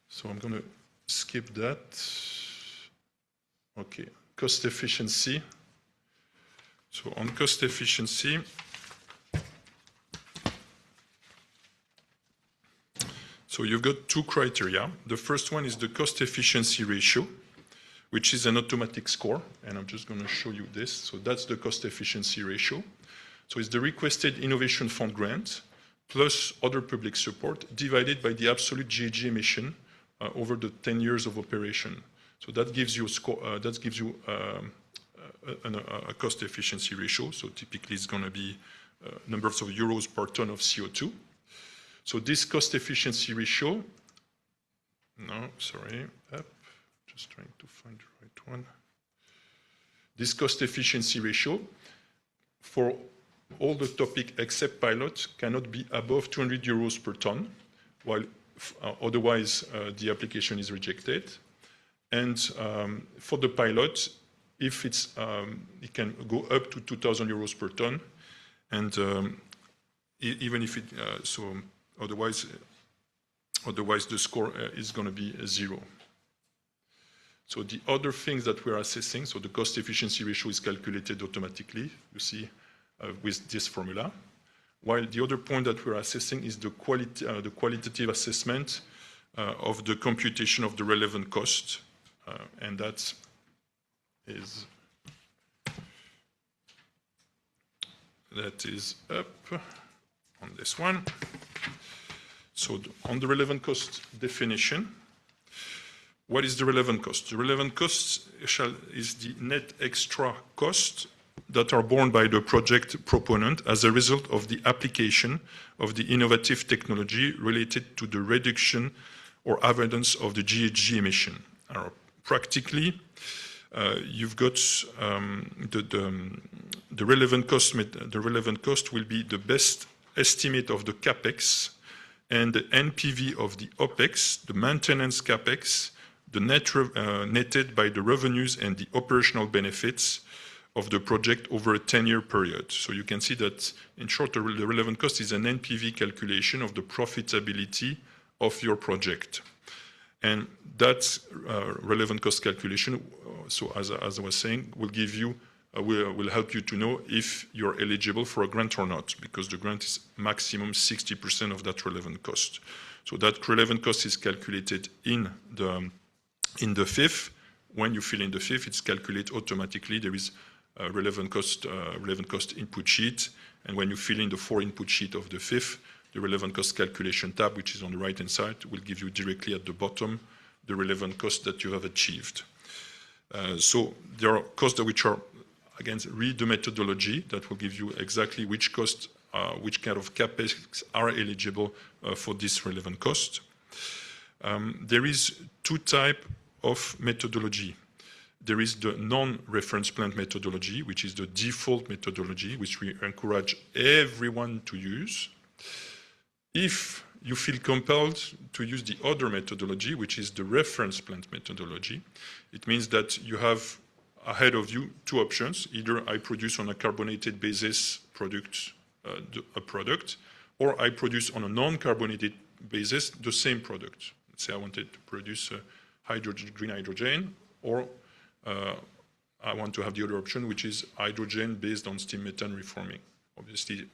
So I'm going to skip that. Okay, cost efficiency. So on cost efficiency, so you've got two criteria. The first one is the cost efficiency ratio, which is an automatic score, and I'm just going to show you this. So that's the cost efficiency ratio. So it's the requested innovation fund grant plus other public support divided by the absolute GHG emission over the 10 years of operation. So that gives you a score. That gives you a cost efficiency ratio. So typically it's going to be numbers of euros per ton of CO2. So this cost efficiency ratio. No, sorry. Just trying to find the right one. This cost efficiency ratio for all the topic except pilot cannot be above 200 euros per ton, while otherwise the application is rejected. And for the pilot, if it's, it can go up to 2,000 euros per ton, and even if it, so otherwise the score is going to be 0. So the other things that we're assessing, so the cost efficiency ratio is calculated automatically, you see, with this formula. While the other point that we're assessing is the qualitative assessment of the computation of the relevant cost, and that is up on this one. So on the relevant cost definition, what is the relevant cost? The relevant cost is the net extra cost that are borne by the project proponent as a result of the application of the innovative technology related to the reduction or avoidance of the GHG emission. Practically, you've got the relevant cost. The relevant cost will be the best estimate of the capex and the NPV of the opex, the maintenance capex, the netted by the revenues and the operational benefits of the project over a 10-year period. So you can see that, in short, the relevant cost is an NPV calculation of the profitability of your project. And that relevant cost calculation, so as I was saying, will give you, will help you to know if you're eligible for a grant or not, because the grant is maximum 60% of that relevant cost. So that relevant cost is calculated in the FIF. When you fill in the FIF, it's calculated automatically. There is a relevant cost input sheet, and when you fill in the 4 input sheet of the FIF, the relevant cost calculation tab, which is on the right-hand side, will give you directly at the bottom the relevant cost that you have achieved. So there are costs which are, again, read the methodology that will give you exactly which cost, which kind of capex are eligible for this relevant cost. There is 2 types of methodology. There is the non-reference plant methodology, which is the default methodology, which we encourage everyone to use. If you feel compelled to use the other methodology, which is the reference plant methodology, it means that you have ahead of you 2 options. Either I produce on a carbonated basis a product, or I produce on a non-carbonated basis the same product. Let's say I wanted to produce green hydrogen, or I want to have the other option, which is hydrogen based on steam methane reforming. Obviously,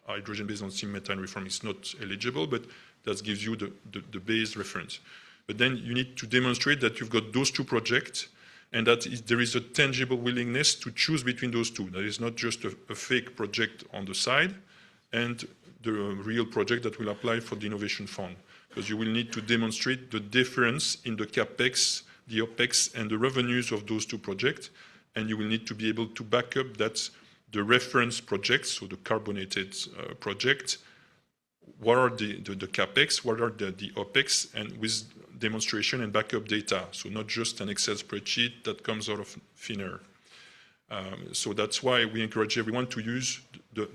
hydrogen based on steam methane reforming is not eligible, but That gives you the base reference. But then you need to demonstrate that you've got those two projects and that there is a tangible willingness to choose between those two. That is not just a fake project on the side and the real project that will apply for the Innovation Fund. Because you will need to demonstrate the difference in the CapEx, the OpEx, and the revenues of those two projects. And you will need to be able to back up that the reference projects, so the carbonated project, what are the CapEx, what are the OpEx, and with demonstration and backup data. So not just an Excel spreadsheet that comes out of thin air. So that's why we encourage everyone to use the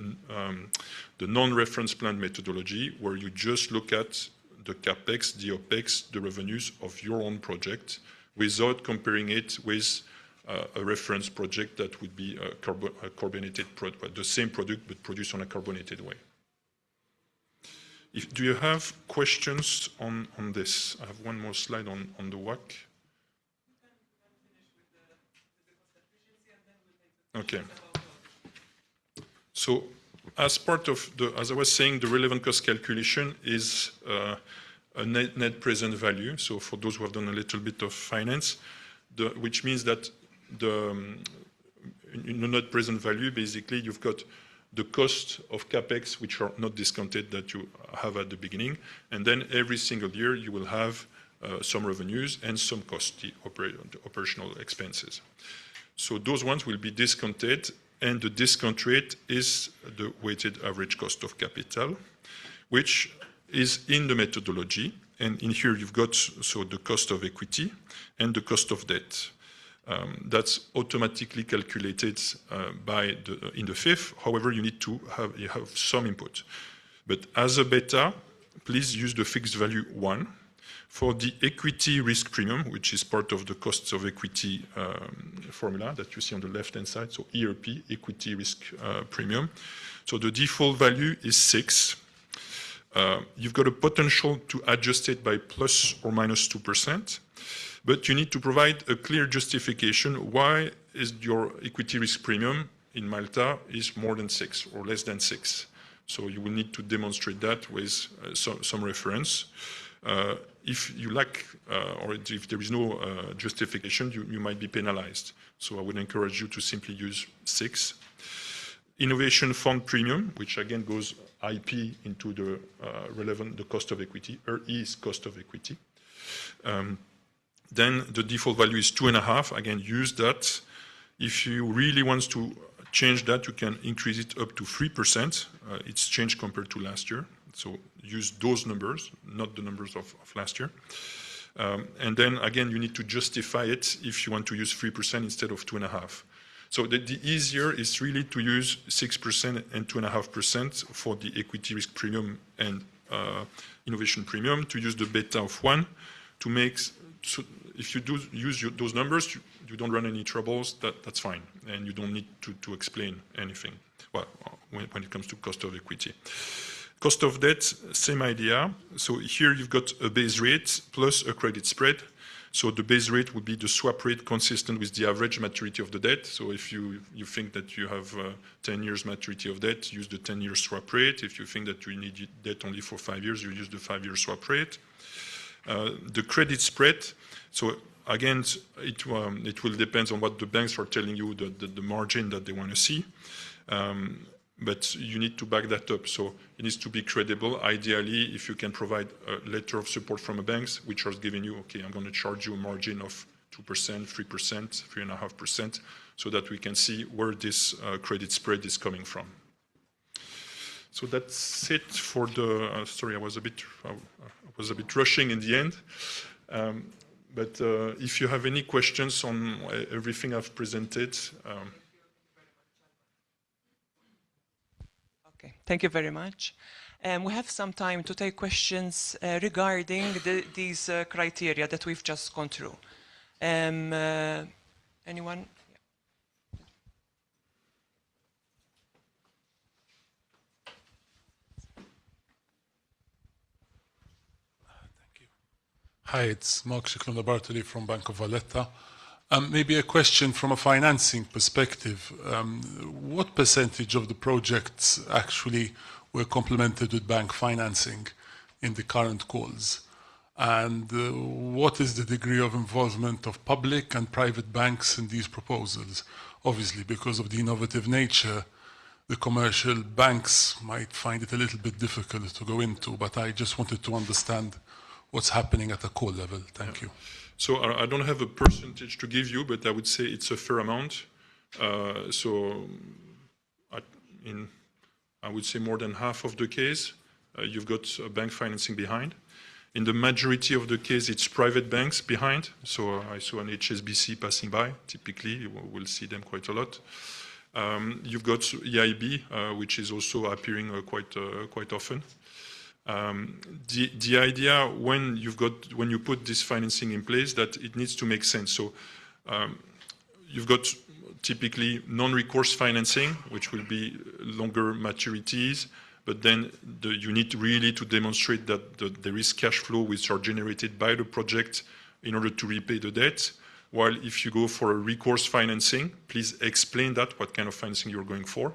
non-reference plan methodology, where you just look at the CapEx, the OpEx, the revenues of your own project, without comparing it with a reference project that would be a carbonated product, the same product but produced on a carbonated way. Do you have questions on this? I have one more slide on the WACC. Okay. So as part of as I was saying, the relevant cost calculation is a net present value. So for those who have done a little bit of finance, which means that in the net present value, basically you've got the cost of CapEx, which are not discounted, that you have at the beginning. And then every single year you will have some revenues and some costs, the operational expenses. So those ones will be discounted, and the discount rate is the weighted average cost of capital, which is in the methodology. And in here you've got the cost of equity and the cost of debt. That's automatically calculated in the fifth. However, you need to have some input. But as a beta, please use the fixed value 1. For the equity risk premium, which is part of the costs of equity formula that you see on the left-hand side, so ERP, equity risk premium. So the default value is 6. You've got a potential to adjust it by plus or minus 2%. But you need to provide a clear justification why is your equity risk premium in Malta is more than 6 or less than 6. So you will need to demonstrate that with some reference. If you lack or if there is no justification, you might be penalized. So I would encourage you to simply use 6. Innovation Fund premium, which again goes IP into the the cost of equity, RE is cost of equity. Then the default value is 2.5. Again, use that. If you really want to change that, you can increase it up to 3%. It's changed compared to last year. So use those numbers, not the numbers of last year. And then again, you need to justify it if you want to use 3% instead of 2.5. So the easier is really to use 6% and 2.5% for the equity risk premium and innovation premium, to use the beta of 1 to make. So if you do use those numbers, you don't run any troubles, that's fine. And you don't need to explain anything, well, when it comes to cost of equity. Cost of debt, same idea. So here you've got a base rate plus a credit spread. So the base rate would be the swap rate consistent with the average maturity of the debt. So if you think that you have 10 years maturity of debt, use the 10-year swap rate. If you think that you need debt only for 5 years, you use the 5-year swap rate. The credit spread, so again, it will depend on what the banks are telling you, the margin that they want to see. But you need to back that up. So it needs to be credible. Ideally, if you can provide a letter of support from a bank, which is giving you, okay, I'm going to charge you a margin of 2%, 3%, 3.5%, so that we can see where this credit spread is coming from. So that's it for the. Sorry, I was a bit rushing in the end. But if you have any questions on everything I've presented. Okay, thank you very much. We have some time to take questions regarding these criteria that we've just gone through. Anyone? Hi, it's Mark Shiklan-Bartoli from Bank of Valletta. Maybe a question from a financing perspective. What percentage of the projects actually were complemented with bank financing in the current calls? And what is the degree of involvement of public and private banks in these proposals? Obviously, because of the innovative nature, the commercial banks might find it a little bit difficult to go into, but I just wanted to understand what's happening at a call level. Thank you. So I don't have a percentage to give you, but I would say it's a fair amount. I would say more than half of the case, you've got bank financing behind. In the majority of the case, it's private banks behind. So I saw an HSBC passing by. Typically, we'll see them quite a lot. You've got EIB, which is also appearing quite often. The idea when you put this financing in place, that it needs to make sense. So you've got typically non-recourse financing, which will be longer maturities, but then you need really to demonstrate that there is cash flow which are generated by the project in order to repay the debt. While if you go for a recourse financing, please explain what kind of financing you're going for.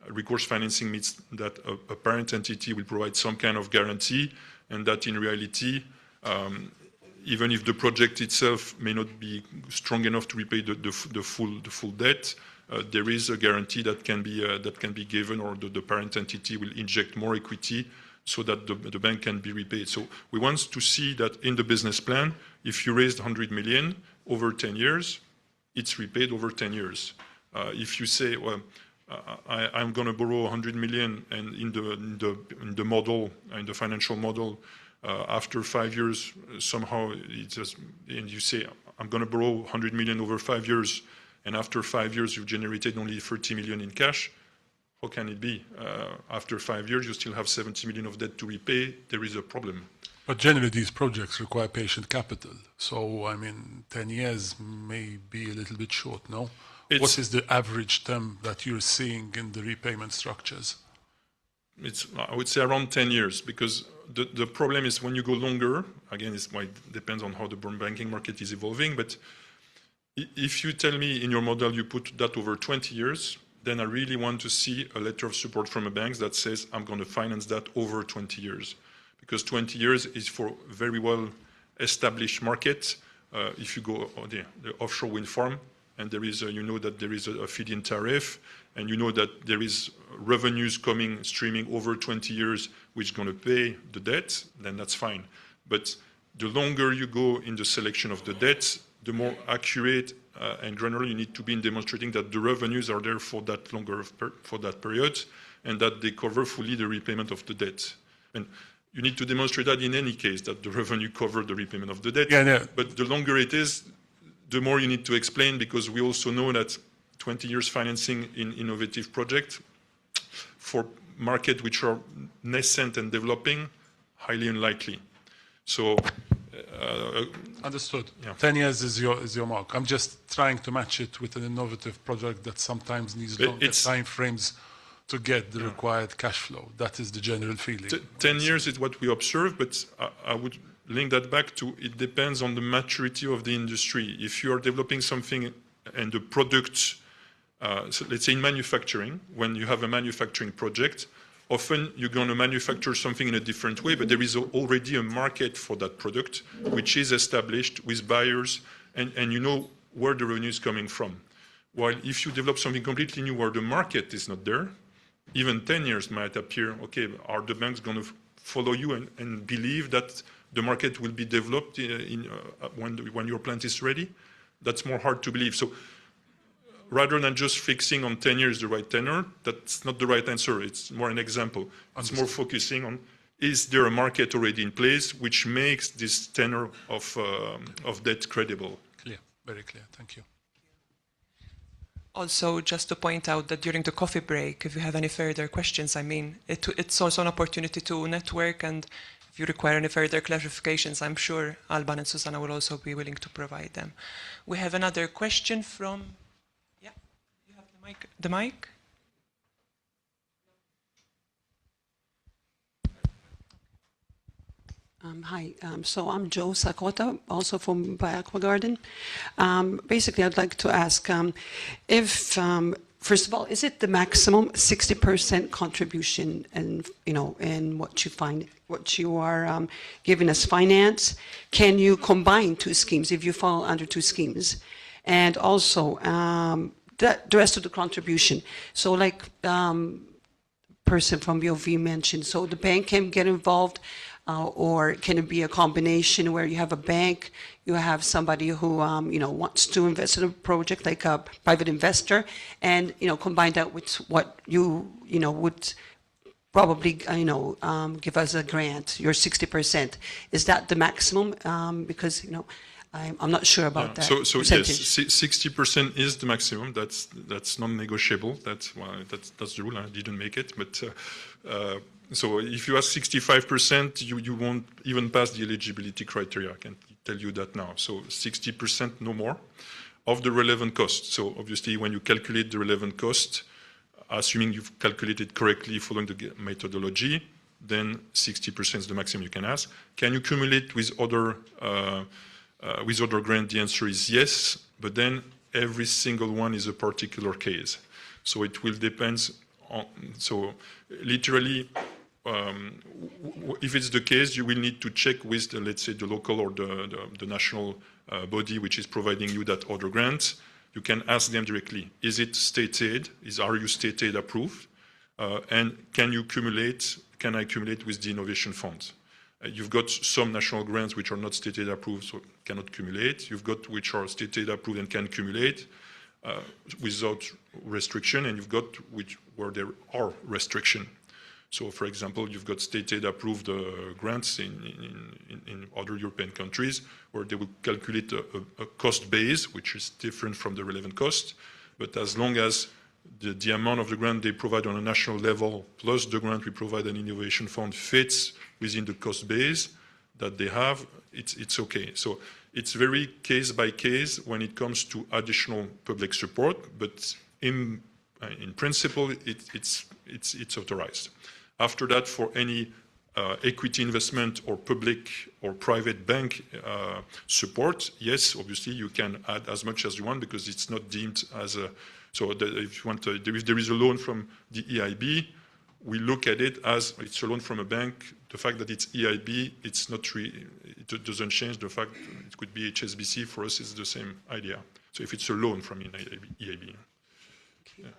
Recourse financing means that a parent entity will provide some kind of guarantee, and that in reality, even if the project itself may not be strong enough to repay the full debt, there is a guarantee that can be given, or the parent entity will inject more equity so that the bank can be repaid. So we want to see that in the business plan, if you raised 100 million over 10 years, it's repaid over 10 years. If you say, well, I'm going to borrow 100 million, and in the model, in the financial model, after 5 years, somehow and you say, I'm going to borrow 100 million over 5 years, and after 5 years you've generated only 30 million in cash, how can it be? After 5 years you still have 70 million of debt to repay. There is a problem. But generally these projects require patient capital. So, I mean, 10 years may be a little bit short, no? What is the average term that you're seeing in the repayment structures? I would say around 10 years, because the problem is when you go longer, again, it depends on how the banking market is evolving, but if you tell me in your model you put that over 20 years, then I really want to see a letter of support from a bank that says I'm going to finance that over 20 years. Because 20 years is for very well established market. If you go on the offshore wind farm, and there is you know that there is a feed-in tariff, and you know that there is revenues streaming over 20 years, which is going to pay the debt, then that's fine. But the longer you go in the selection of the debts, the more accurate and granular you need to be in demonstrating that the revenues are there for that for that period, and that they cover fully the repayment of the debt. And you need to demonstrate that in any case, that the revenue covered the repayment of the debt. Yeah. But the longer it is, the more you need to explain, because we also know that 20 years financing in innovative projects for markets which are nascent and developing, highly unlikely. So understood. Yeah. 10 years is your mark. I'm just trying to match it with an innovative project that sometimes needs longer time frames to get the required cash flow. That is the general feeling. 10 years is what we observe, but I would link that back to it depends on the maturity of the industry. If you are developing something and the product, so let's say in manufacturing, when you have a manufacturing project, often you're going to manufacture something in a different way, but there is already a market for that product, which is established with buyers, and you know where the revenue is coming from. While if you develop something completely new where the market is not there, even 10 years might appear, okay, are the banks going to follow you and believe that the market will be developed when your plant is ready? That's more hard to believe. So rather than just fixing on 10 years the right tenor, that's not the right answer. It's more an example. It's more focusing on, is there a market already in place which makes this tenor of debt credible? Clear, very clear. Thank you. Also, just to point out that during the coffee break, if you have any further questions, I mean, it's also an opportunity to network, and if you require any further clarifications, I'm sure Alban and Susanna will also be willing to provide them. We have another question from, yeah, you have the mic? Hi, so I'm Jo Sakota, also from Aqua Garden. Basically, I'd like to ask if first of all, is it the maximum 60% contribution and, in what you find, what you are giving as finance? Can you combine two schemes if you fall under two schemes? And also, the rest of the contribution. So like person from BOV mentioned, so the bank can get involved, or can it be a combination where you have a bank, you have somebody who wants to invest in a project like a private investor, and combine that with what you would probably give us a grant, your 60%. Is that the maximum? Because I'm not sure about that. So percentage. yes, 60% is the maximum. That's non-negotiable. That's the rule. I didn't make it, but so if you ask 65%, you won't even pass the eligibility criteria. I can tell you that now. So 60%, no more, of the relevant cost. So obviously, when you calculate the relevant cost, assuming you've calculated correctly following the methodology, then 60% is the maximum you can ask. Can you cumulate with other grant? The answer is yes, but then every single one is a particular case. So it will depend on, so literally, if it's the case, you will need to check with, let's say, the local or the national body which is providing you that other grant. You can ask them directly, is it state aid? Are you state aid approved? And can I accumulate with the innovation fund? You've got some national grants which are not state aid approved, so cannot accumulate. You've got which are state aid approved and can accumulate without restriction, and you've got where there are restriction. So, for example, you've got state aid approved grants in other European countries where they will calculate a cost base, which is different from the relevant cost. But as long as the amount of the grant they provide on a national level plus the grant we provide an innovation fund fits within the cost base that they have, it's okay. So it's very case by case when it comes to additional public support, but in principle, it's authorized. After that, for any equity investment or public or private bank support, yes, obviously you can add as much as you want because it's not deemed as a, so that if you want to, if there is a loan from the EIB, we look at it as it's a loan from a bank. The fact that it's EIB, it's not it doesn't change the fact it could be HSBC. For us, it's the same idea. So if it's a loan from EIB. Okay. Yeah.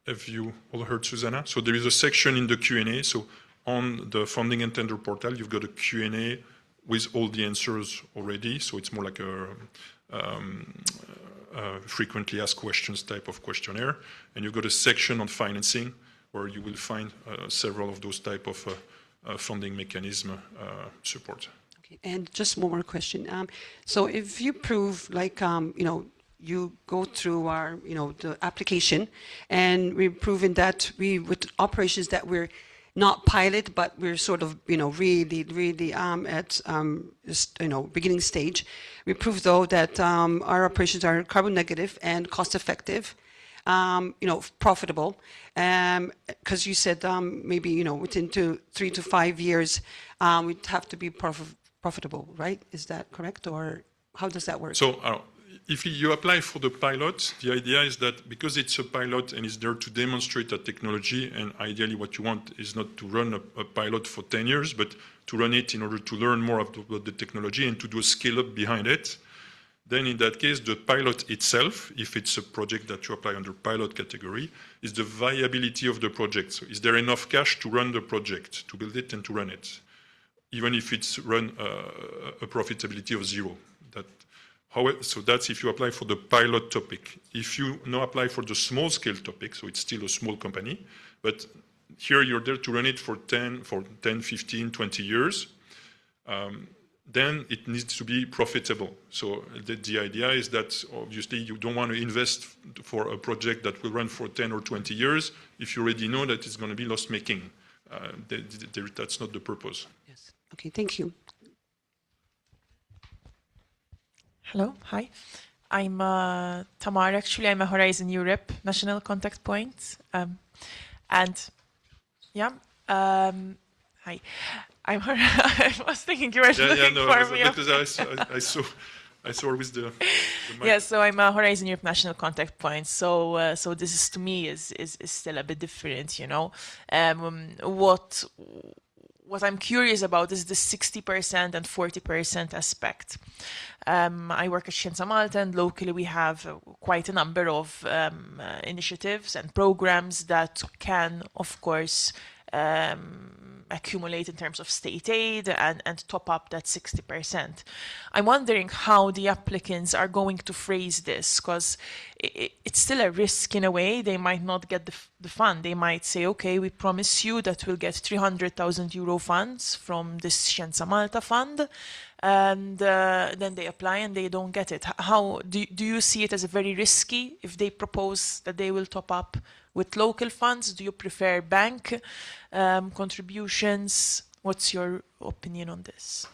Have you all heard Susanna? So there is a section in the Q&A. So on the funding and tender portal, you've got a Q&A with all the answers already. So it's more like a frequently asked questions type of questionnaire. And you've got a section on financing where you will find several of those type of funding mechanism support. Okay. And just one more question. So if you prove like, you go through our, the application, and we've proven that with operations that we're not pilot, but we're sort of, really at, beginning stage. We prove though that our operations are carbon negative and cost effective, profitable, because you said maybe, within 3 to 5 years, we'd have to be profitable, right? Is that correct, or how does that work? So. If you apply for the pilot, the idea is that because it's a pilot and it's there to demonstrate a technology, and ideally what you want is not to run a pilot for 10 years, but to run it in order to learn more about the technology and to do a scale-up behind it, then in that case, the pilot itself, if it's a project that you apply under pilot category, is the viability of the project. So is there enough cash to run the project, to build it and to run it, even if it's run a profitability of 0. So that's if you apply for the pilot topic. If you now apply for the small scale topic, so it's still a small company, but here you're there to run it for 10, 15, 20 years, then it needs to be profitable. So the idea is that obviously you don't want to invest for a project that will run for 10 or 20 years if you already know that it's going to be loss making. That's not the purpose. Yes. Okay, thank you. Hello, hi. I'm Tamar. Actually, I'm a Horizon Europe national contact point. Hi. I was thinking you were looking for me. Because I saw with the mic. Yeah, so I'm a Horizon Europe National Contact Point. So this is, to me, is still a bit different, you know. What I'm curious about is the 60% and 40% aspect. I work at Scienza Malta, and locally we have quite a number of initiatives and programs that can, of course, accumulate in terms of state aid and top up that 60%. I'm wondering how the applicants are going to phrase this, because it's still a risk in a way. They might not get the fund. They might say, okay, we promise you that we'll get 300,000 euro funds from this Scienza Malta fund, and then they apply and they don't get it. How do you see it as very risky if they propose that they will top up with local funds? Do you prefer bank contributions? What's your opinion on this?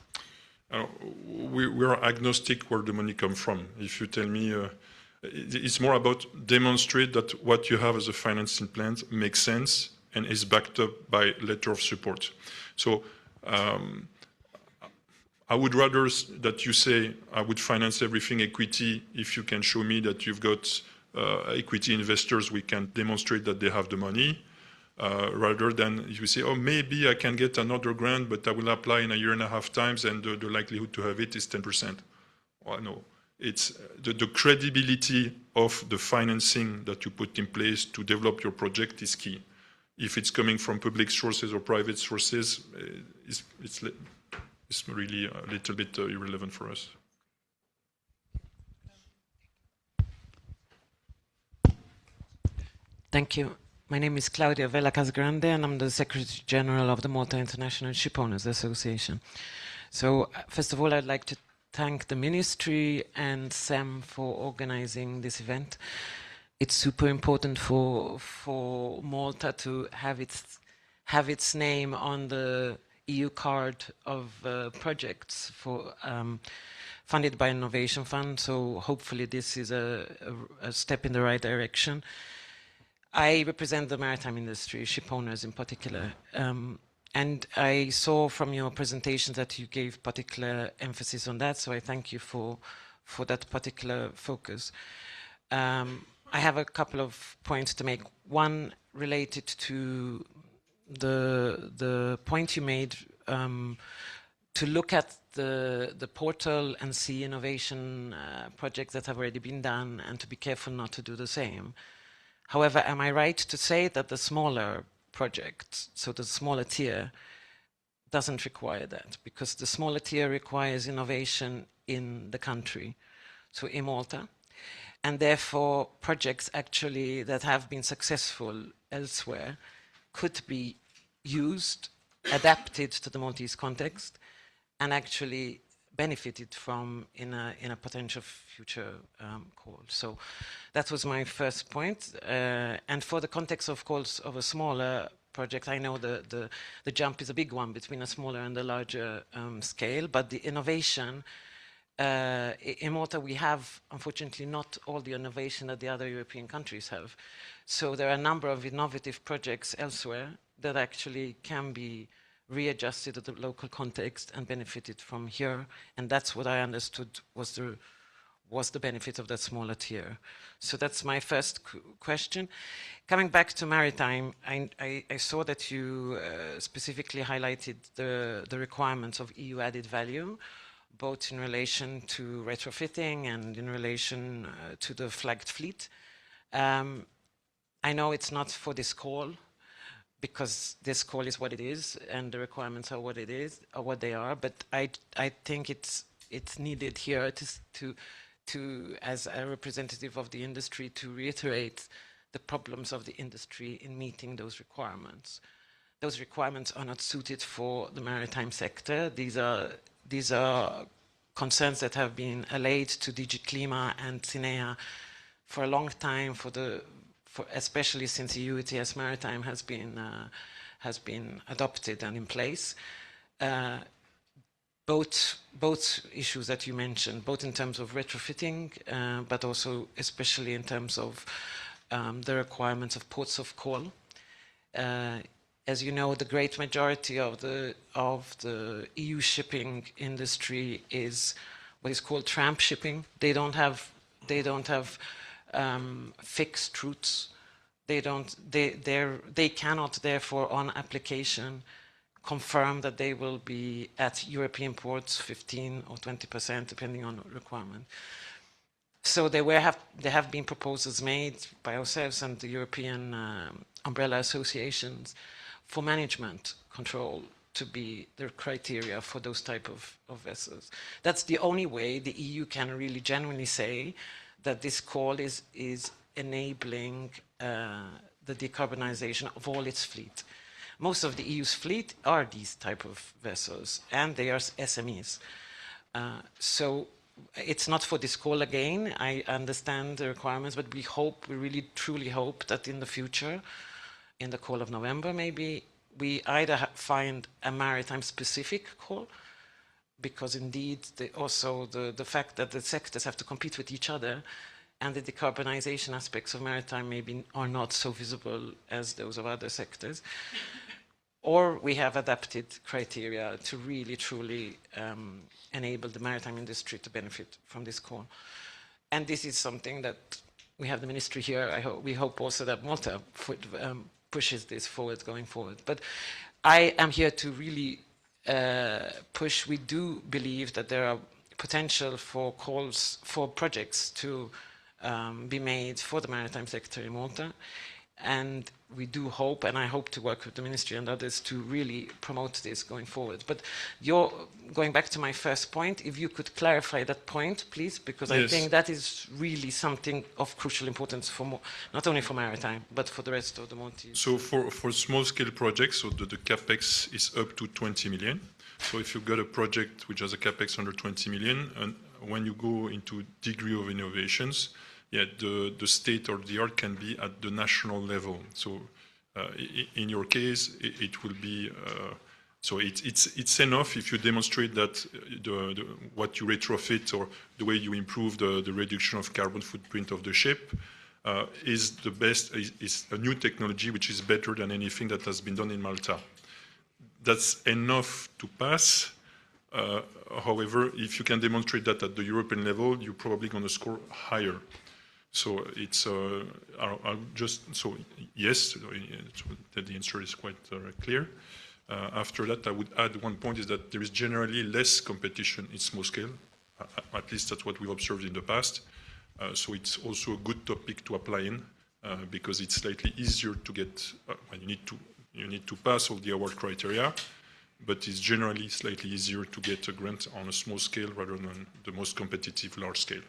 We are agnostic where the money comes from. If you tell me, it's more about demonstrate that what you have as a financing plan makes sense and is backed up by letter of support. So I would rather that you say I would finance everything equity if you can show me that you've got equity investors, we can demonstrate that they have the money, rather than you say, oh, maybe I can get another grant, but I will apply in a year and a half times, and the likelihood to have it is 10%. Well, no, it's the credibility of the financing that you put in place to develop your project is key. If it's coming from public sources or private sources, it's really a little bit irrelevant for us. Thank you. My name is Claudia Vela Casgrande, and I'm the Secretary General of the Malta International Shipowners Association. So, first of all, I'd like to thank the Ministry and Sam for organizing this event. It's super important for Malta to have its name on the EU card of projects for funded by Innovation Fund. So hopefully this is a step in the right direction. I represent the maritime industry, ship owners in particular, and I saw from your presentation that you gave particular emphasis on that, so I thank you for that particular focus. I have a couple of points to make. One related to the point you made to look at the portal and see innovation projects that have already been done and to be careful not to do the same. However, am I right to say that the smaller project, so the smaller tier, doesn't require that? Because the smaller tier requires innovation in the country, so in Malta, and therefore projects actually that have been successful elsewhere could be used, adapted to the Maltese context, and actually benefited from in a potential future call. So that was my first point. And for the context, of course, of a smaller project, I know the jump is a big one between a smaller and a larger scale, but the innovation, in Malta we have, unfortunately, not all the innovation that the other European countries have. So there are a number of innovative projects elsewhere that actually can be readjusted to the local context and benefited from here, and that's what I understood was the benefit of that smaller tier. So that's my first question. Coming back to maritime, I saw that you specifically highlighted the requirements of EU added value, both in relation to retrofitting and in relation to the flagged fleet. I know it's not for this call, because this call is what it is, and the requirements are what it is, or what they are. But I think it's needed here to as a representative of the industry, to reiterate the problems of the industry in meeting those requirements. Those requirements are not suited for the maritime sector. These are concerns that have been allayed to DG Klima and Cinea for a long time, especially since EU ETS Maritime has been adopted and in place. Both issues that you mentioned, both in terms of retrofitting, but also especially in terms of the requirements of ports of call. As you know, the great majority of the EU shipping industry is what is called tramp shipping. They don't have fixed routes. They cannot therefore on application confirm that they will be at European ports 15 or 20% depending on requirement. So there have been proposals made by ourselves and the European umbrella associations for management control to be the criteria for those type of vessels. That's the only way the EU can really genuinely say that this call is enabling the decarbonization of all its fleet. Most of the EU's fleet are these type of vessels, and they are SMEs. So it's not for this call again. I understand the requirements, but we really truly hope that in the future, in the call of November maybe, we either find a maritime specific call, because indeed also the fact that the sectors have to compete with each other and the decarbonization aspects of maritime maybe are not so visible as those of other sectors. Or we have adapted criteria to really truly enable the maritime industry to benefit from this call. And this is something that we have the ministry here. We hope also that Malta pushes this forward going forward. But I am here to really push. We do believe that there are potential for calls for projects to be made for the maritime sector in Malta. And we do hope, and I hope to work with the ministry and others to really promote this going forward. But going back to my first point, if you could clarify that point, please, because Yes. I think that is really something of crucial importance for not only for maritime, but for the rest of the Maltese. So for small-scale projects, so the capex is up to 20 million. So if you've got a project which has a capex under 20 million, and when you go into degree of innovations, the state or the art can be at the national level. So in your case, it will be, so it's enough if you demonstrate that what you retrofit or the way you improve the reduction of carbon footprint of the ship is the best, is a new technology which is better than anything that has been done in Malta. That's enough to pass. However, if you can demonstrate that at the European level, you're probably going to score higher. So it's yes, the answer is quite clear. After that, I would add one point is that there is generally less competition in small scale. At least that's what we've observed in the past. So it's also a good topic to apply in because it's slightly easier to get. You need to pass all the award criteria, but it's generally slightly easier to get a grant on a small scale rather than the most competitive large scale.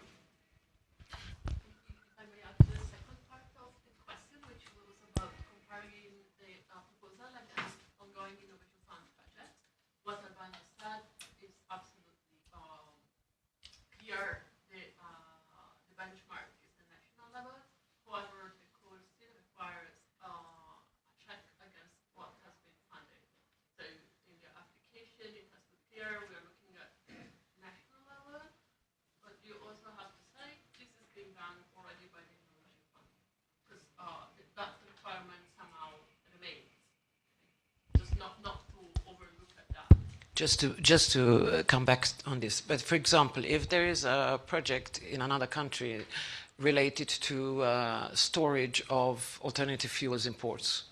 Just to come back on this, but for example, if there is a project in another country related to storage of alternative fuels in ports,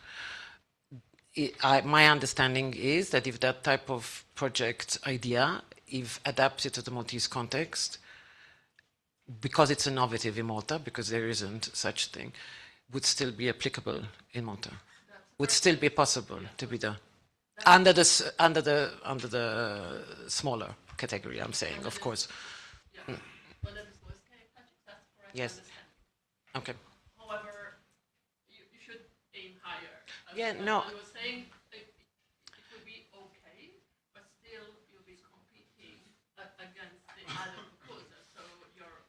my understanding is that if that type of project idea, if adapted to the Maltese context, because it's innovative in Malta, because there isn't such thing, would still be applicable in Malta, would still be possible to be done. Under the smaller category, I'm saying, of course. Mm. Yes. Okay. However, you should aim higher. No. I was saying it would be okay, but still you'll be competing against the other proposals. So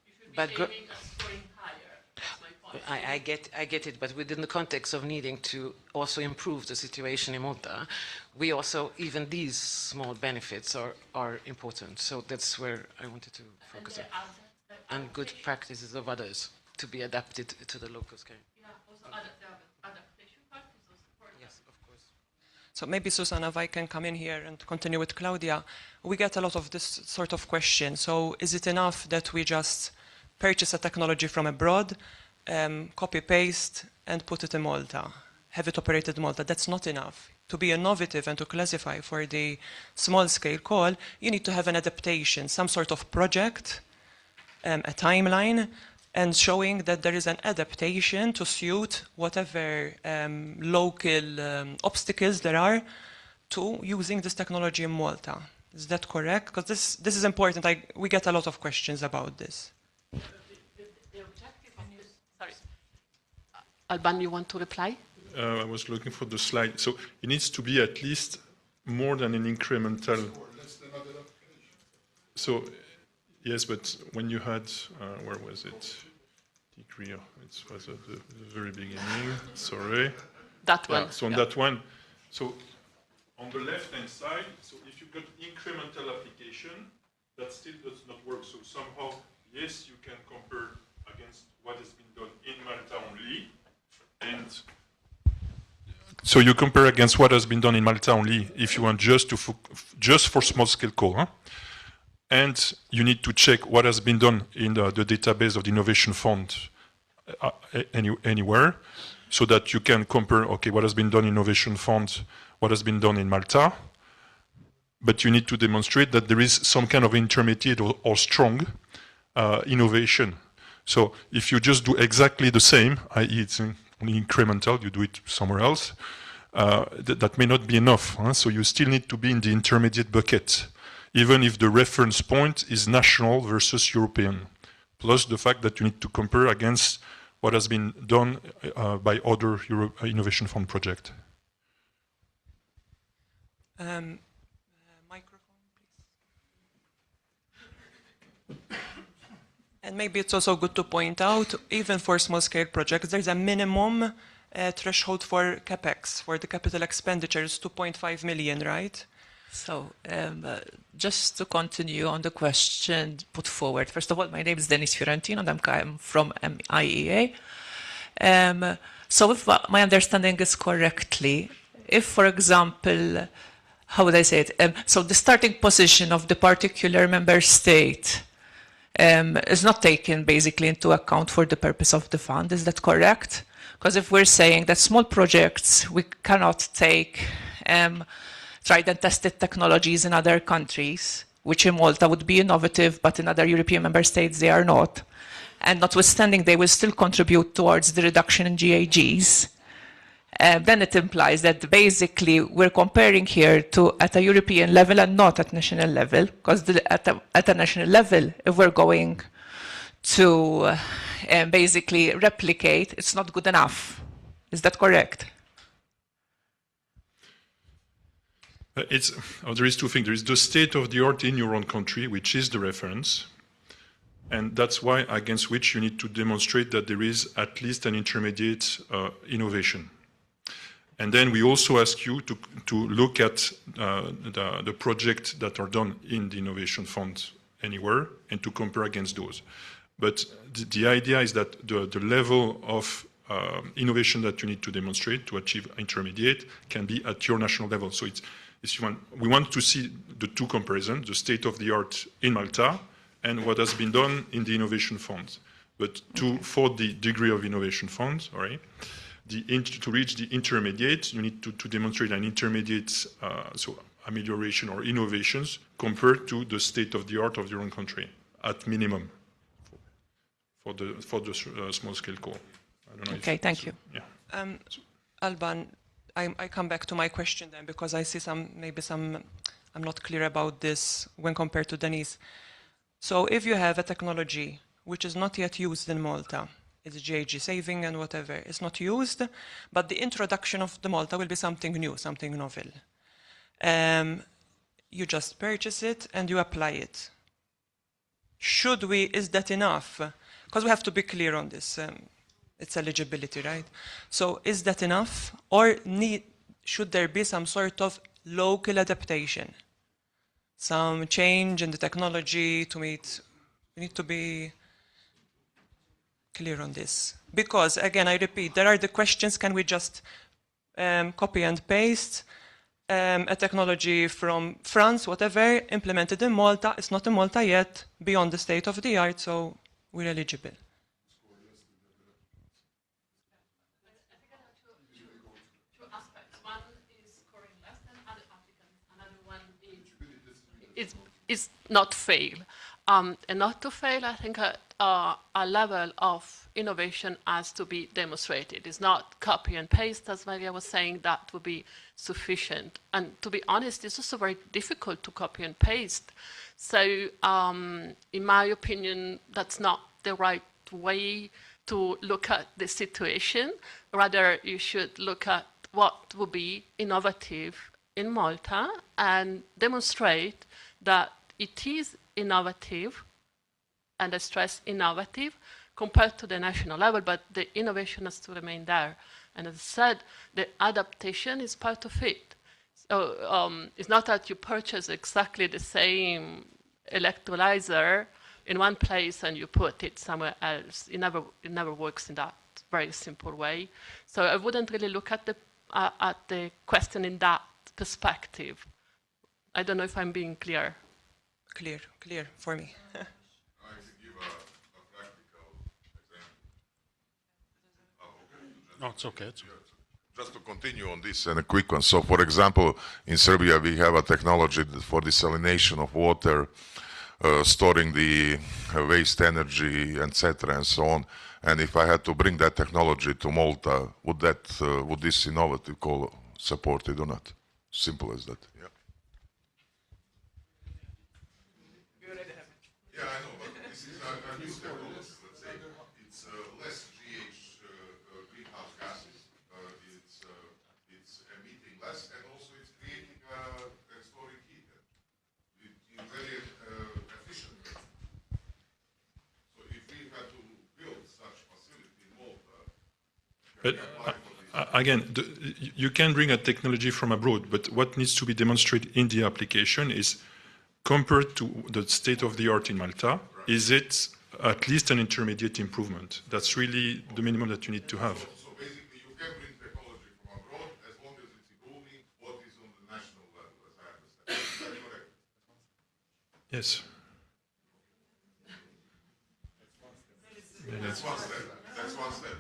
you should be aiming at scoring higher. That's my point. I get it, but within the context of needing to also improve the situation in Malta, we also, even these small benefits are important. So that's where I wanted to focus on. And good practices of others to be adapted to the local scale. Yeah, also the adaptation part is also important. Yes, of course. So maybe, Susanna, if I can come in here and continue with Claudia. We get a lot of this sort of question. So is it enough that we just purchase a technology from abroad, copy-paste, and put it in Malta, have it operated in Malta? That's not enough. To be innovative and to classify for the small-scale call, you need to have an adaptation, some sort of project, a timeline, and showing that there is an adaptation to suit whatever local obstacles there are to using this technology in Malta. Is that correct? Because this is important. We get a lot of questions about this. Sorry. Alban, you want to reply? I was looking for the slide. So it needs to be at least more than an incremental. So, yes, but when you had, where was it? Degree, it was at the very beginning, sorry. That one. So on that one, so on the left-hand side, so if you've got incremental application, that still does not work. So somehow, yes, you can compare against what has been done in Malta only, and so you compare against what has been done in Malta only if you want just for small-scale call, huh? And you need to check what has been done in the database of the Innovation Fund anywhere, so that you can compare, okay, what has been done in Innovation Fund, what has been done in Malta, but you need to demonstrate that there is some kind of intermediate or strong innovation. So if you just do exactly the same, i.e. it's only incremental, you do it somewhere else, that may not be enough. Huh? So you still need to be in the intermediate bucket, even if the reference point is national versus European, plus the fact that you need to compare against what has been done by other Innovation Fund projects. Microphone, please. And maybe it's also good to point out, even for small-scale projects, there's a minimum threshold for CapEx, for the capital expenditures, 2.5 million, right? So, just to continue on the question put forward. First of all, my name is Dennis Fiorentino, and I'm from IEA. So if my understanding is correctly, if, for example, how would I say it? So the starting position of the particular member state is not taken basically into account for the purpose of the fund. Is that correct? Because if we're saying that small projects, we cannot take tried and tested technologies in other countries, which in Malta would be innovative, but in other European member states they are not. And notwithstanding, they will still contribute towards the reduction in GHGs. Then it implies that basically we're comparing here to at a European level and not at national level, because at a national level, if we're going to basically replicate, it's not good enough. Is that correct? There is two things. There is the state of the art in your own country, which is the reference. And that's why against which you need to demonstrate that there is at least an intermediate innovation. And then we also ask you to look at the projects that are done in the Innovation Fund anywhere and to compare against those. But the idea is that the level of innovation that you need to demonstrate to achieve intermediate can be at your national level. So we want to see the two comparisons, the state of the art in Malta and what has been done in the Innovation Fund. But for the degree of Innovation Fund, all right, to reach the intermediate, you need to demonstrate an intermediate, so amelioration or innovations compared to the state of the art of your own country at minimum for the small scale call. I don't know. Okay, thank you. Yeah. Alban, I come back to my question then, because I see maybe I'm not clear about this when compared to Denise. So if you have a technology which is not yet used in Malta, it's GHG saving and whatever, it's not used, but the introduction of the Malta will be something new, something novel. You just purchase it and you apply it. Is that enough? Because we have to be clear on this. It's eligibility, right? So is that enough? Or should there be some sort of local adaptation? Some change in the technology to meet, we need to be clear on this. Because, again, I repeat, there are the questions, can we just copy and paste? a technology from France, whatever, implemented in Malta. It's not in Malta yet, beyond the state of the art, so we're eligible. Is not fail. And not to fail, I think a level of innovation has to be demonstrated. It's not copy and paste, as Maria was saying, that would be sufficient. And to be honest, it's also very difficult to copy and paste. So in my opinion, that's not the right way to look at the situation. Rather, you should look at what would be innovative in Malta and demonstrate that it is innovative, and I stress innovative, compared to the national level, but the innovation has to remain there. And as I said, the adaptation is part of it. So it's not that you purchase exactly the same electrolyzer in one place and you put it somewhere else. It never works in that very simple way. So I wouldn't really look at the question in that perspective. I don't know if I'm being clear. Clear for me. No, it's okay. Just to continue on this and a quick one. So, for example, in Serbia, we have a technology for desalination of water, storing the waste energy, etc., and so on. And if I had to bring that technology to Malta, would this innovative call supported or not? Simple as that. Yeah. Yeah, I know, but this is a new technology. Let's say it's less greenhouse gases. It's emitting less, and also it's creating and storing heat in very efficient way. So if we had to build such facility in Malta, but again, you can bring a technology from abroad, but what needs to be demonstrated in the application is, compared to the state of the art in Malta, is it at least an intermediate improvement? That's really the minimum that you need to have. So basically, you can bring technology from abroad as long as it's improving what is on the national level, as I understand. Is that correct? Yes. That's one step. That's one step.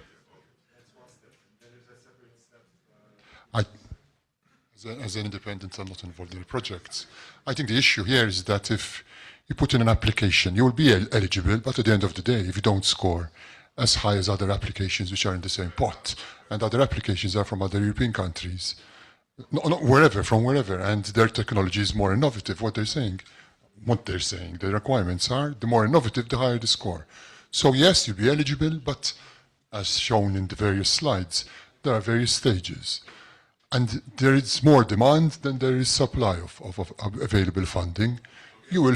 As an independent, I'm not involved in the projects. I think the issue here is that if you put in an application, you will be eligible, but at the end of the day, if you don't score as high as other applications which are in the same pot, and other applications are from other European countries, from wherever, and their technology is more innovative, the requirements are, the more innovative, the higher the score. So yes, you'll be eligible, but as shown in the various slides, there are various stages. And there is more demand than there is supply of available funding. You will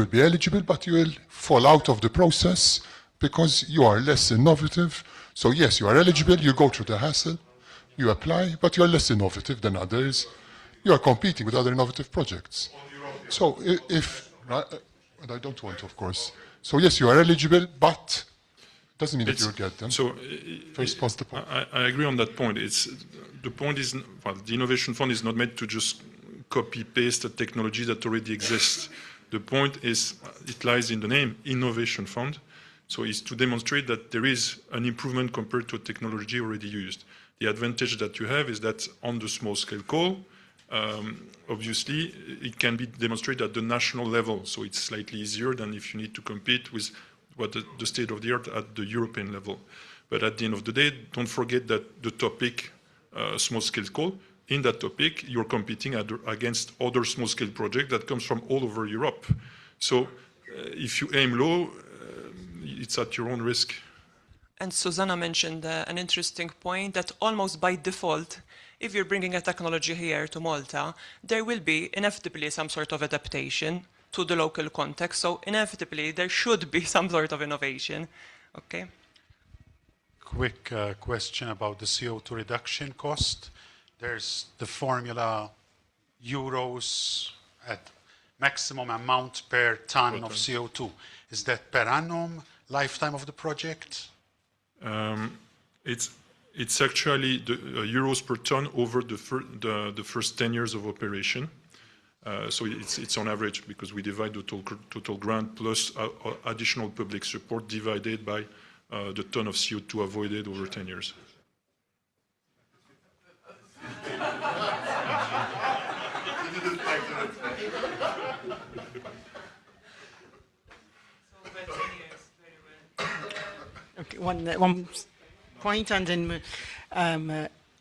be eligible, but you will fall out of the process because you are less innovative. So yes, you are eligible, you go through the hassle, you apply, but you are less innovative than others. You are competing with other innovative projects. So and I don't want to, of course. So yes, you are eligible, but doesn't mean that you'll get them. So first past the point. I agree on that point. The point is, well, the Innovation Fund is not meant to just copy-paste a technology that already exists. The point is, it lies in the name, Innovation Fund. So it's to demonstrate that there is an improvement compared to a technology already used. The advantage that you have is that on the small-scale call, obviously, it can be demonstrated at the national level. So it's slightly easier than if you need to compete with what the state of the art at the European level. But at the end of the day, don't forget that the topic, small-scale call, in that topic, you're competing against other small-scale projects that comes from all over Europe. So if you aim low, it's at your own risk. And Susanna mentioned an interesting point that almost by default, if you're bringing a technology here to Malta, there will be inevitably some sort of adaptation to the local context. So inevitably, there should be some sort of innovation. Okay. Quick question about the CO2 reduction cost. There's the formula, euros at maximum amount per ton of CO2. Is that per annum, lifetime of the project? It's actually the euros per ton over the first 10 years of operation. So it's on average because we divide the total grant plus additional public support divided by the ton of CO2 avoided over 10 years. Okay, one point, and then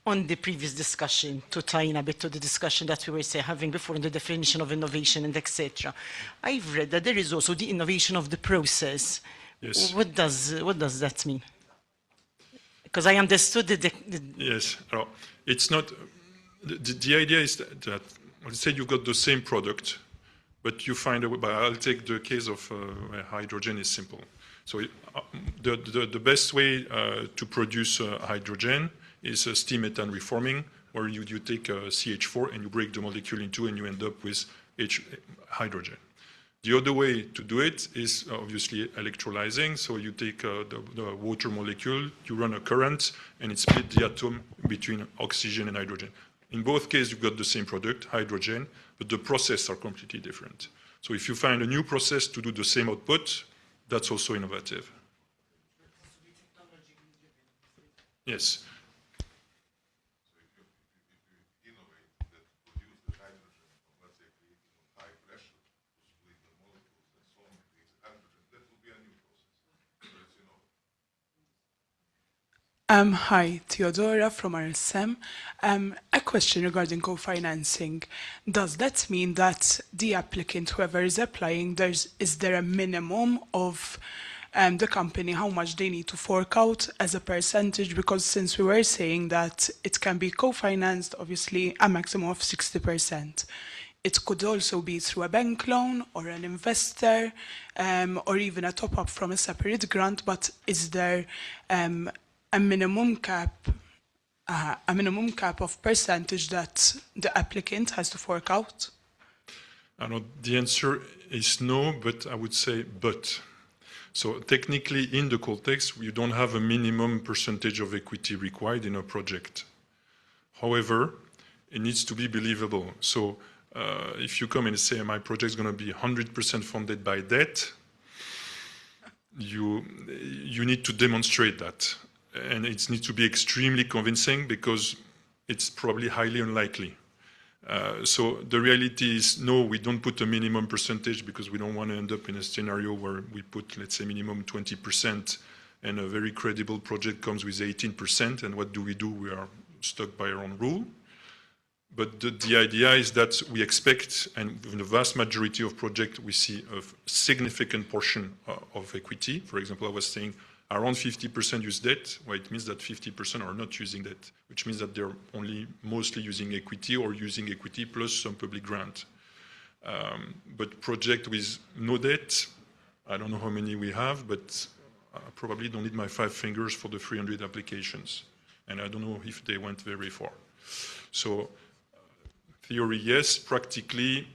on the previous discussion, to tie in a bit to the discussion that we were having before on the definition of innovation and etc. I've read that there is also the innovation of the process. Yes. What does that mean? Because I understood the Yes. It's not. The idea is that let's say you've got the same product, but you find a way. But I'll take the case of hydrogen is simple. So the best way to produce hydrogen is steam methane reforming, where you take CH4 and you break the molecule in two and you end up with hydrogen. The other way to do it is obviously electrolyzing. So you take the water molecule, you run a current, and it splits the atom between oxygen and hydrogen. In both cases, you've got the same product, hydrogen, but the processes are completely different. So if you find a new process to do the same output, that's also innovative. Yes. Hi, Theodora from RSM. A question regarding co-financing. Does that mean that the applicant, whoever is applying, is there a minimum of the company, how much they need to fork out as a percentage? Because since we were saying that it can be co-financed, obviously a maximum of 60%. It could also be through a bank loan or an investor, or even a top-up from a separate grant, but is there a minimum cap of percentage that the applicant has to fork out? I know the answer is no, but I would say but. So technically in the context, you don't have a minimum percentage of equity required in a project. However, it needs to be believable. So if you come and say my project is going to be 100% funded by debt, you need to demonstrate that. And it needs to be extremely convincing because it's probably highly unlikely. So the reality is, no, we don't put a minimum percentage because we don't want to end up in a scenario where we put, let's say, minimum 20% and a very credible project comes with 18%. And what do? We are stuck by our own rule. But the idea is that we expect, and in the vast majority of projects, we see a significant portion of equity. For example, I was saying, around 50% use debt, well, it means that 50% are not using debt, which means that they're only mostly using equity or using equity plus some public grant. But project with no debt, I don't know how many we have, but I probably don't need my 5 fingers for the 300 applications. And I don't know if they went very far. So theory, yes. Practically,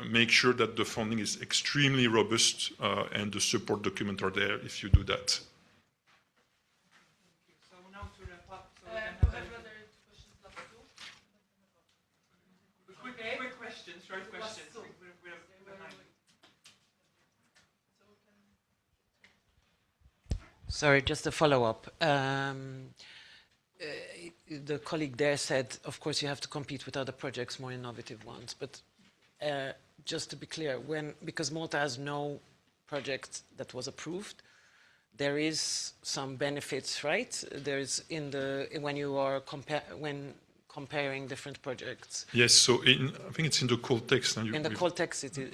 make sure that the funding is extremely robust and the support documents are there if you do that. So now to wrap up, so quick questions, short questions. Sorry, just a follow-up. The colleague there said, of course, you have to compete with other projects, more innovative ones. But just to be clear, because Malta has no project that was approved, there is some benefits, right? There's when you are comparing different projects. Yes. So I think it's in the call text. In the call text, it is.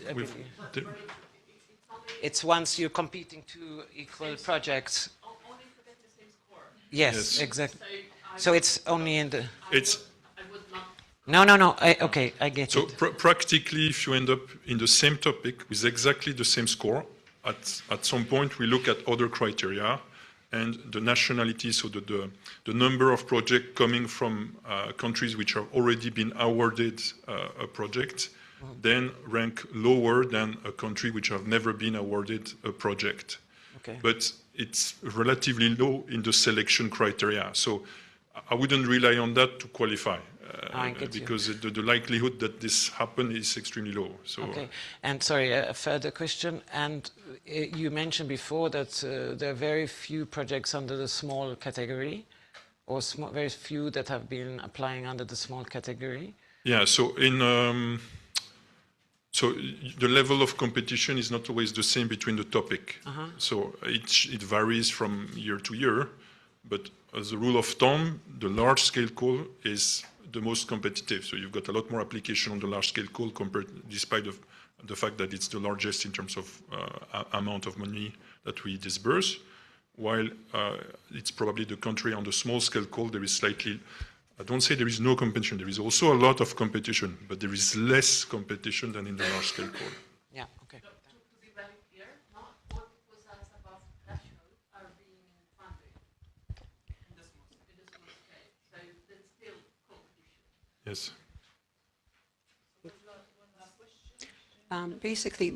It's once you're competing two equal projects. Only to get the same score. Yes, exactly. So it's only in the. It's. No. Okay, I get it. So practically, if you end up in the same topic with exactly the same score, at some point we look at other criteria and the nationality, so the number of projects coming from countries which have already been awarded a project, then rank lower than a country which have never been awarded a project. Okay. But it's relatively low in the selection criteria. So I wouldn't rely on that to qualify. Because the likelihood that this happen is extremely low. So. Okay, and sorry, a further question. And you mentioned before that there are very few projects under the small category, or very few that have been applying under the small category. Yeah. So so the level of competition is not always the same between the topic. So it varies from year to year, but as a rule of thumb, the large-scale call is the most competitive. So you've got a lot more application on the large-scale call despite the fact that it's the largest in terms of amount of money that we disburse, while it's probably the country on the small-scale call, there is slightly, I don't say there is no competition, there is also a lot of competition, but there is less competition than in the large-scale call. Yeah, okay. To be very clear, not all proposals above threshold are being funded in the small scale. So there's still competition. Yes. Basically,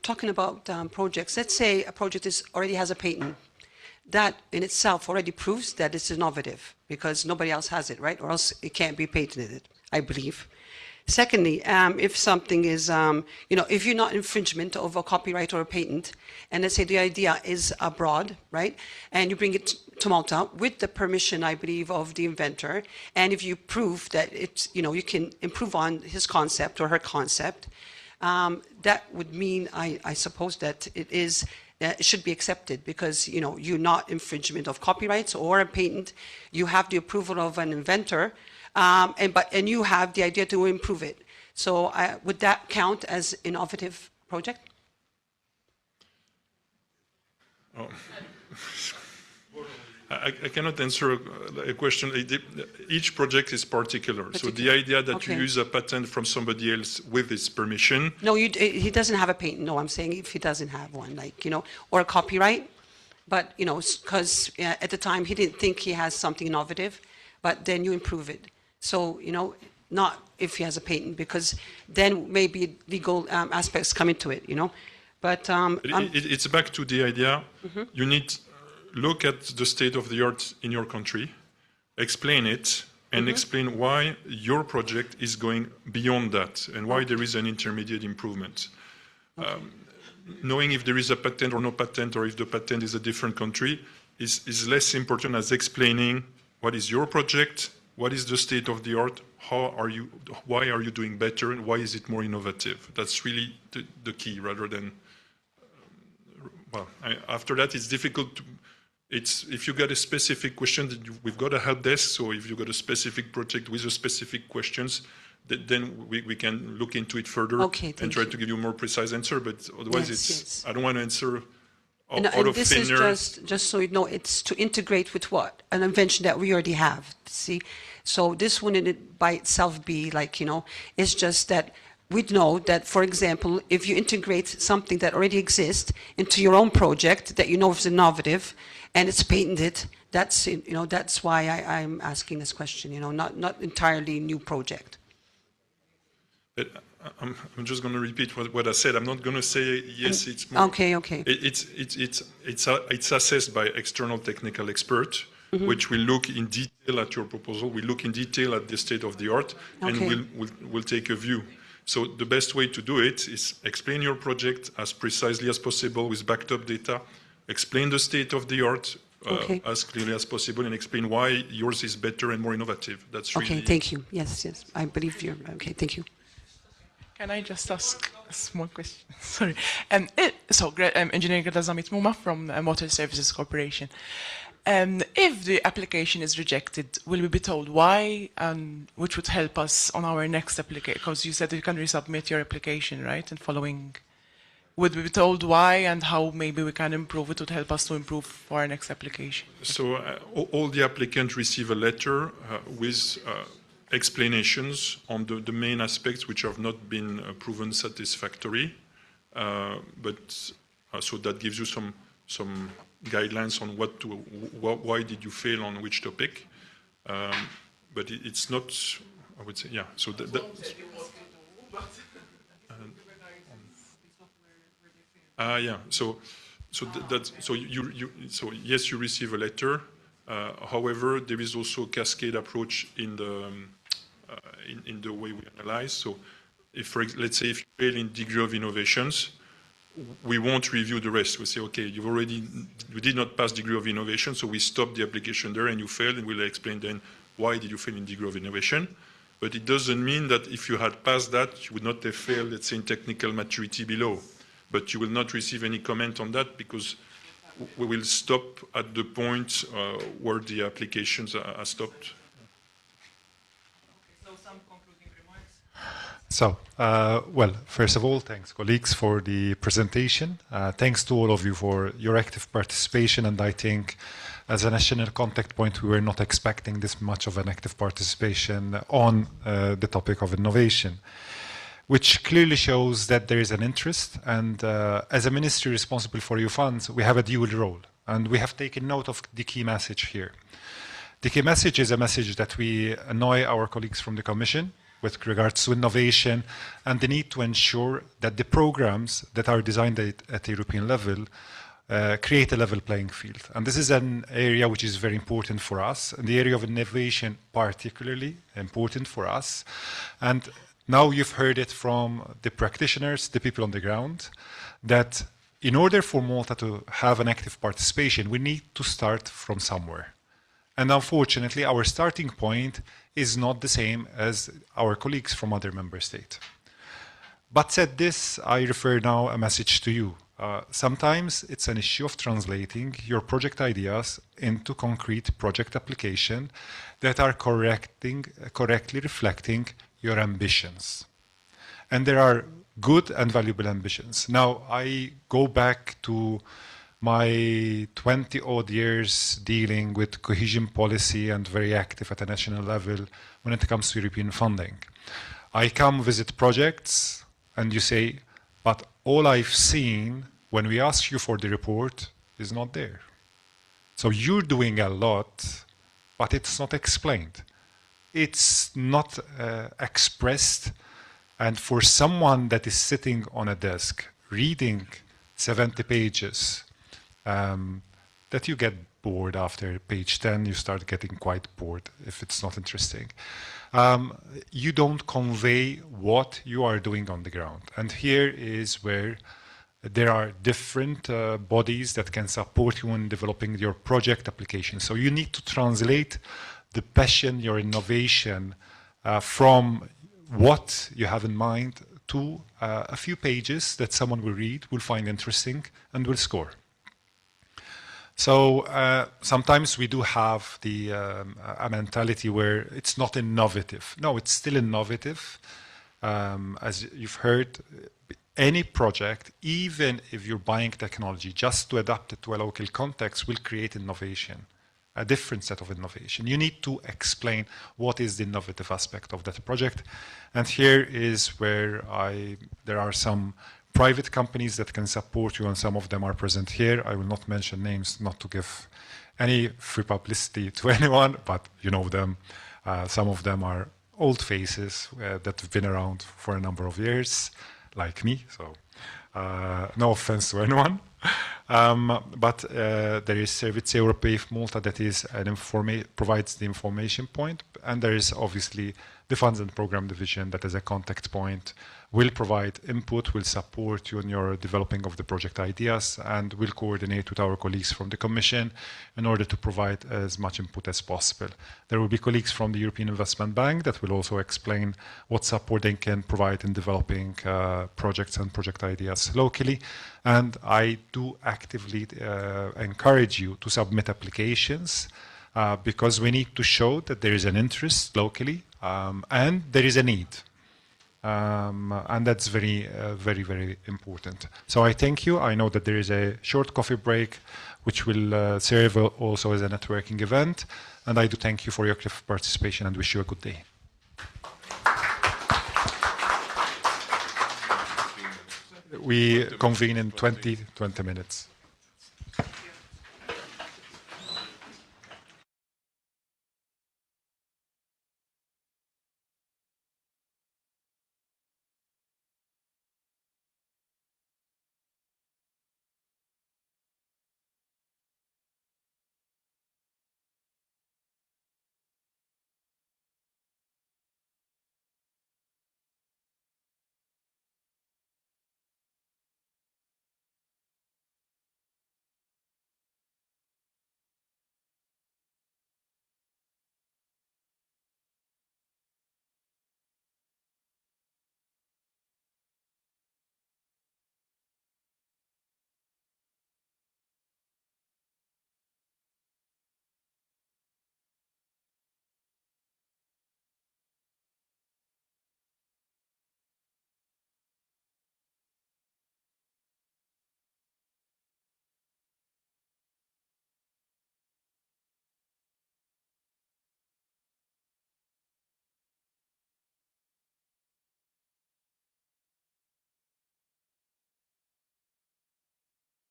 talking about projects, let's say a project already has a patent. That in itself already proves that it's innovative because nobody else has it, right? Or else it can't be patented, I believe. Secondly, if something is, if you're not infringement of a copyright or a patent, and let's say the idea is abroad, right? And you bring it to Malta with the permission, I believe, of the inventor, and if you prove that it's, you can improve on his concept or her concept, that would mean, I suppose, that it should be accepted because, you're not infringement of copyrights or a patent. You have the approval of an inventor, and you have the idea to improve it. So would that count as innovative project? Oh. I cannot answer a question. Each project is particular. So the idea that you use a patent from somebody else with his permission. No, he doesn't have a patent. No, I'm saying if he doesn't have one, or a copyright. But, because at the time he didn't think he has something innovative, but then you improve it. So, not if he has a patent, because then maybe legal aspects come into it, But it's back to the idea. You need look at the state of the art in your country, explain it, and explain why your project is going beyond that and why there is an intermediate improvement. Knowing if there is a patent or no patent, or if the patent is a different country, is less important as explaining what is your project, what is the state of the art, why are you doing better, and why is it more innovative. That's really the key, rather than, after that it's difficult to, if you got a specific question, we've got a help desk, so if you've got a specific project with a specific questions, then we can look into it further and try to give you a more precise answer, but otherwise I don't want to answer out of this thin air. is just so you know, it's to integrate with what? An invention that we already have, see? So this wouldn't by itself be it's just that we'd know that, for example, if you integrate something that already exists into your own project that is innovative and it's patented, that's why I'm asking this question, not entirely new project. But I'm just going to repeat what I said. I'm not going to say yes. It's more. Okay. It's assessed by external technical expert, which will look in detail at your proposal. We look in detail at the state of the art, and we'll take a view. So the best way to do it is explain your project as precisely as possible with backed up data. Explain the state of the art as clearly as possible, and explain why yours is better and more innovative. That's really. Okay, thank you. Yes, I believe you're okay. Thank you. Can I just ask a small question? Sorry. Engineer Greta Zamit Muma from Motor Services Corporation. If the application is rejected, will we be told why, which would help us on our next application? Because you said you can resubmit your application, right? And following, would we be told why and how maybe we can improve? It would help us to improve for our next application. So all the applicants receive a letter with explanations on the main aspects which have not been proven satisfactory, so that gives you some guidelines on why did you fail on which topic, but it's not, I would say, so so So yes, you receive a letter. However, there is also a cascade approach in the way we analyze. So, let's say if you fail in degree of innovations, we won't review the rest. We say, okay, you did not pass degree of innovation, so we stop the application there, and you failed, and we'll explain then why did you fail in degree of innovation. But it doesn't mean that if you had passed that, you would not have failed, let's say, in technical maturity below. But you will not receive any comment on that because we will stop at the point where the applications are stopped. So some concluding remarks? So, well, first of all, thanks, colleagues, for the presentation. Thanks to all of you for your active participation. And I think as a national contact point, we were not expecting this much of an active participation on the topic of innovation, which clearly shows that there is an interest. And as a ministry responsible for EU funds, we have a dual role. And we have taken note of the key message here. The key message is a message that we annoy our colleagues from the Commission with regards to innovation and the need to ensure that the programs that are designed at the European level create a level playing field. And this is an area which is very important for us, and the area of innovation particularly important for us. And now you've heard it from the practitioners, the people on the ground, that in order for Malta to have an active participation, we need to start from somewhere. And unfortunately, our starting point is not the same as our colleagues from other member states. But said this, I refer now a message to you. Sometimes it's an issue of translating your project ideas into concrete project application that are correctly reflecting your ambitions. And there are good and valuable ambitions. Now, I go back to my 20-odd years dealing with cohesion policy and very active at a national level when it comes to European funding. I come visit projects and you say, but all I've seen when we ask you for the report is not there. So you're doing a lot, but it's not explained. It's not expressed. And for someone that is sitting on a desk reading 70 pages, that you get bored after page 10, you start getting quite bored if it's not interesting. You don't convey what you are doing on the ground. And here is where there are different bodies that can support you in developing your project application. So you need to translate the passion, your innovation from what you have in mind to a few pages that someone will read, will find interesting, and will score. So sometimes we do have a mentality where it's not innovative. No, it's still innovative. As you've heard, any project, even if you're buying technology, just to adapt it to a local context, will create innovation, a different set of innovation. You need to explain what is the innovative aspect of that project. And here is where there are some private companies that can support you, and some of them are present here. I will not mention names, not to give any free publicity to anyone, but you know them. Some of them are old faces that have been around for a number of years, like me, so no offense to anyone. But there is Servizzi Ewropej Malta that is provides the information point, and there is obviously the Funds and Program Division that is a contact point, will provide input, will support you in your developing of the project ideas, and will coordinate with our colleagues from the Commission in order to provide as much input as possible. There will be colleagues from the European Investment Bank that will also explain what support they can provide in developing projects and project ideas locally. And I do actively encourage you to submit applications because we need to show that there is an interest locally and there is a need. And that's very, very important. So I thank you. I know that there is a short coffee break, which will serve also as a networking event. And I do thank you for your active participation and wish you a good day. We convene in 20 minutes.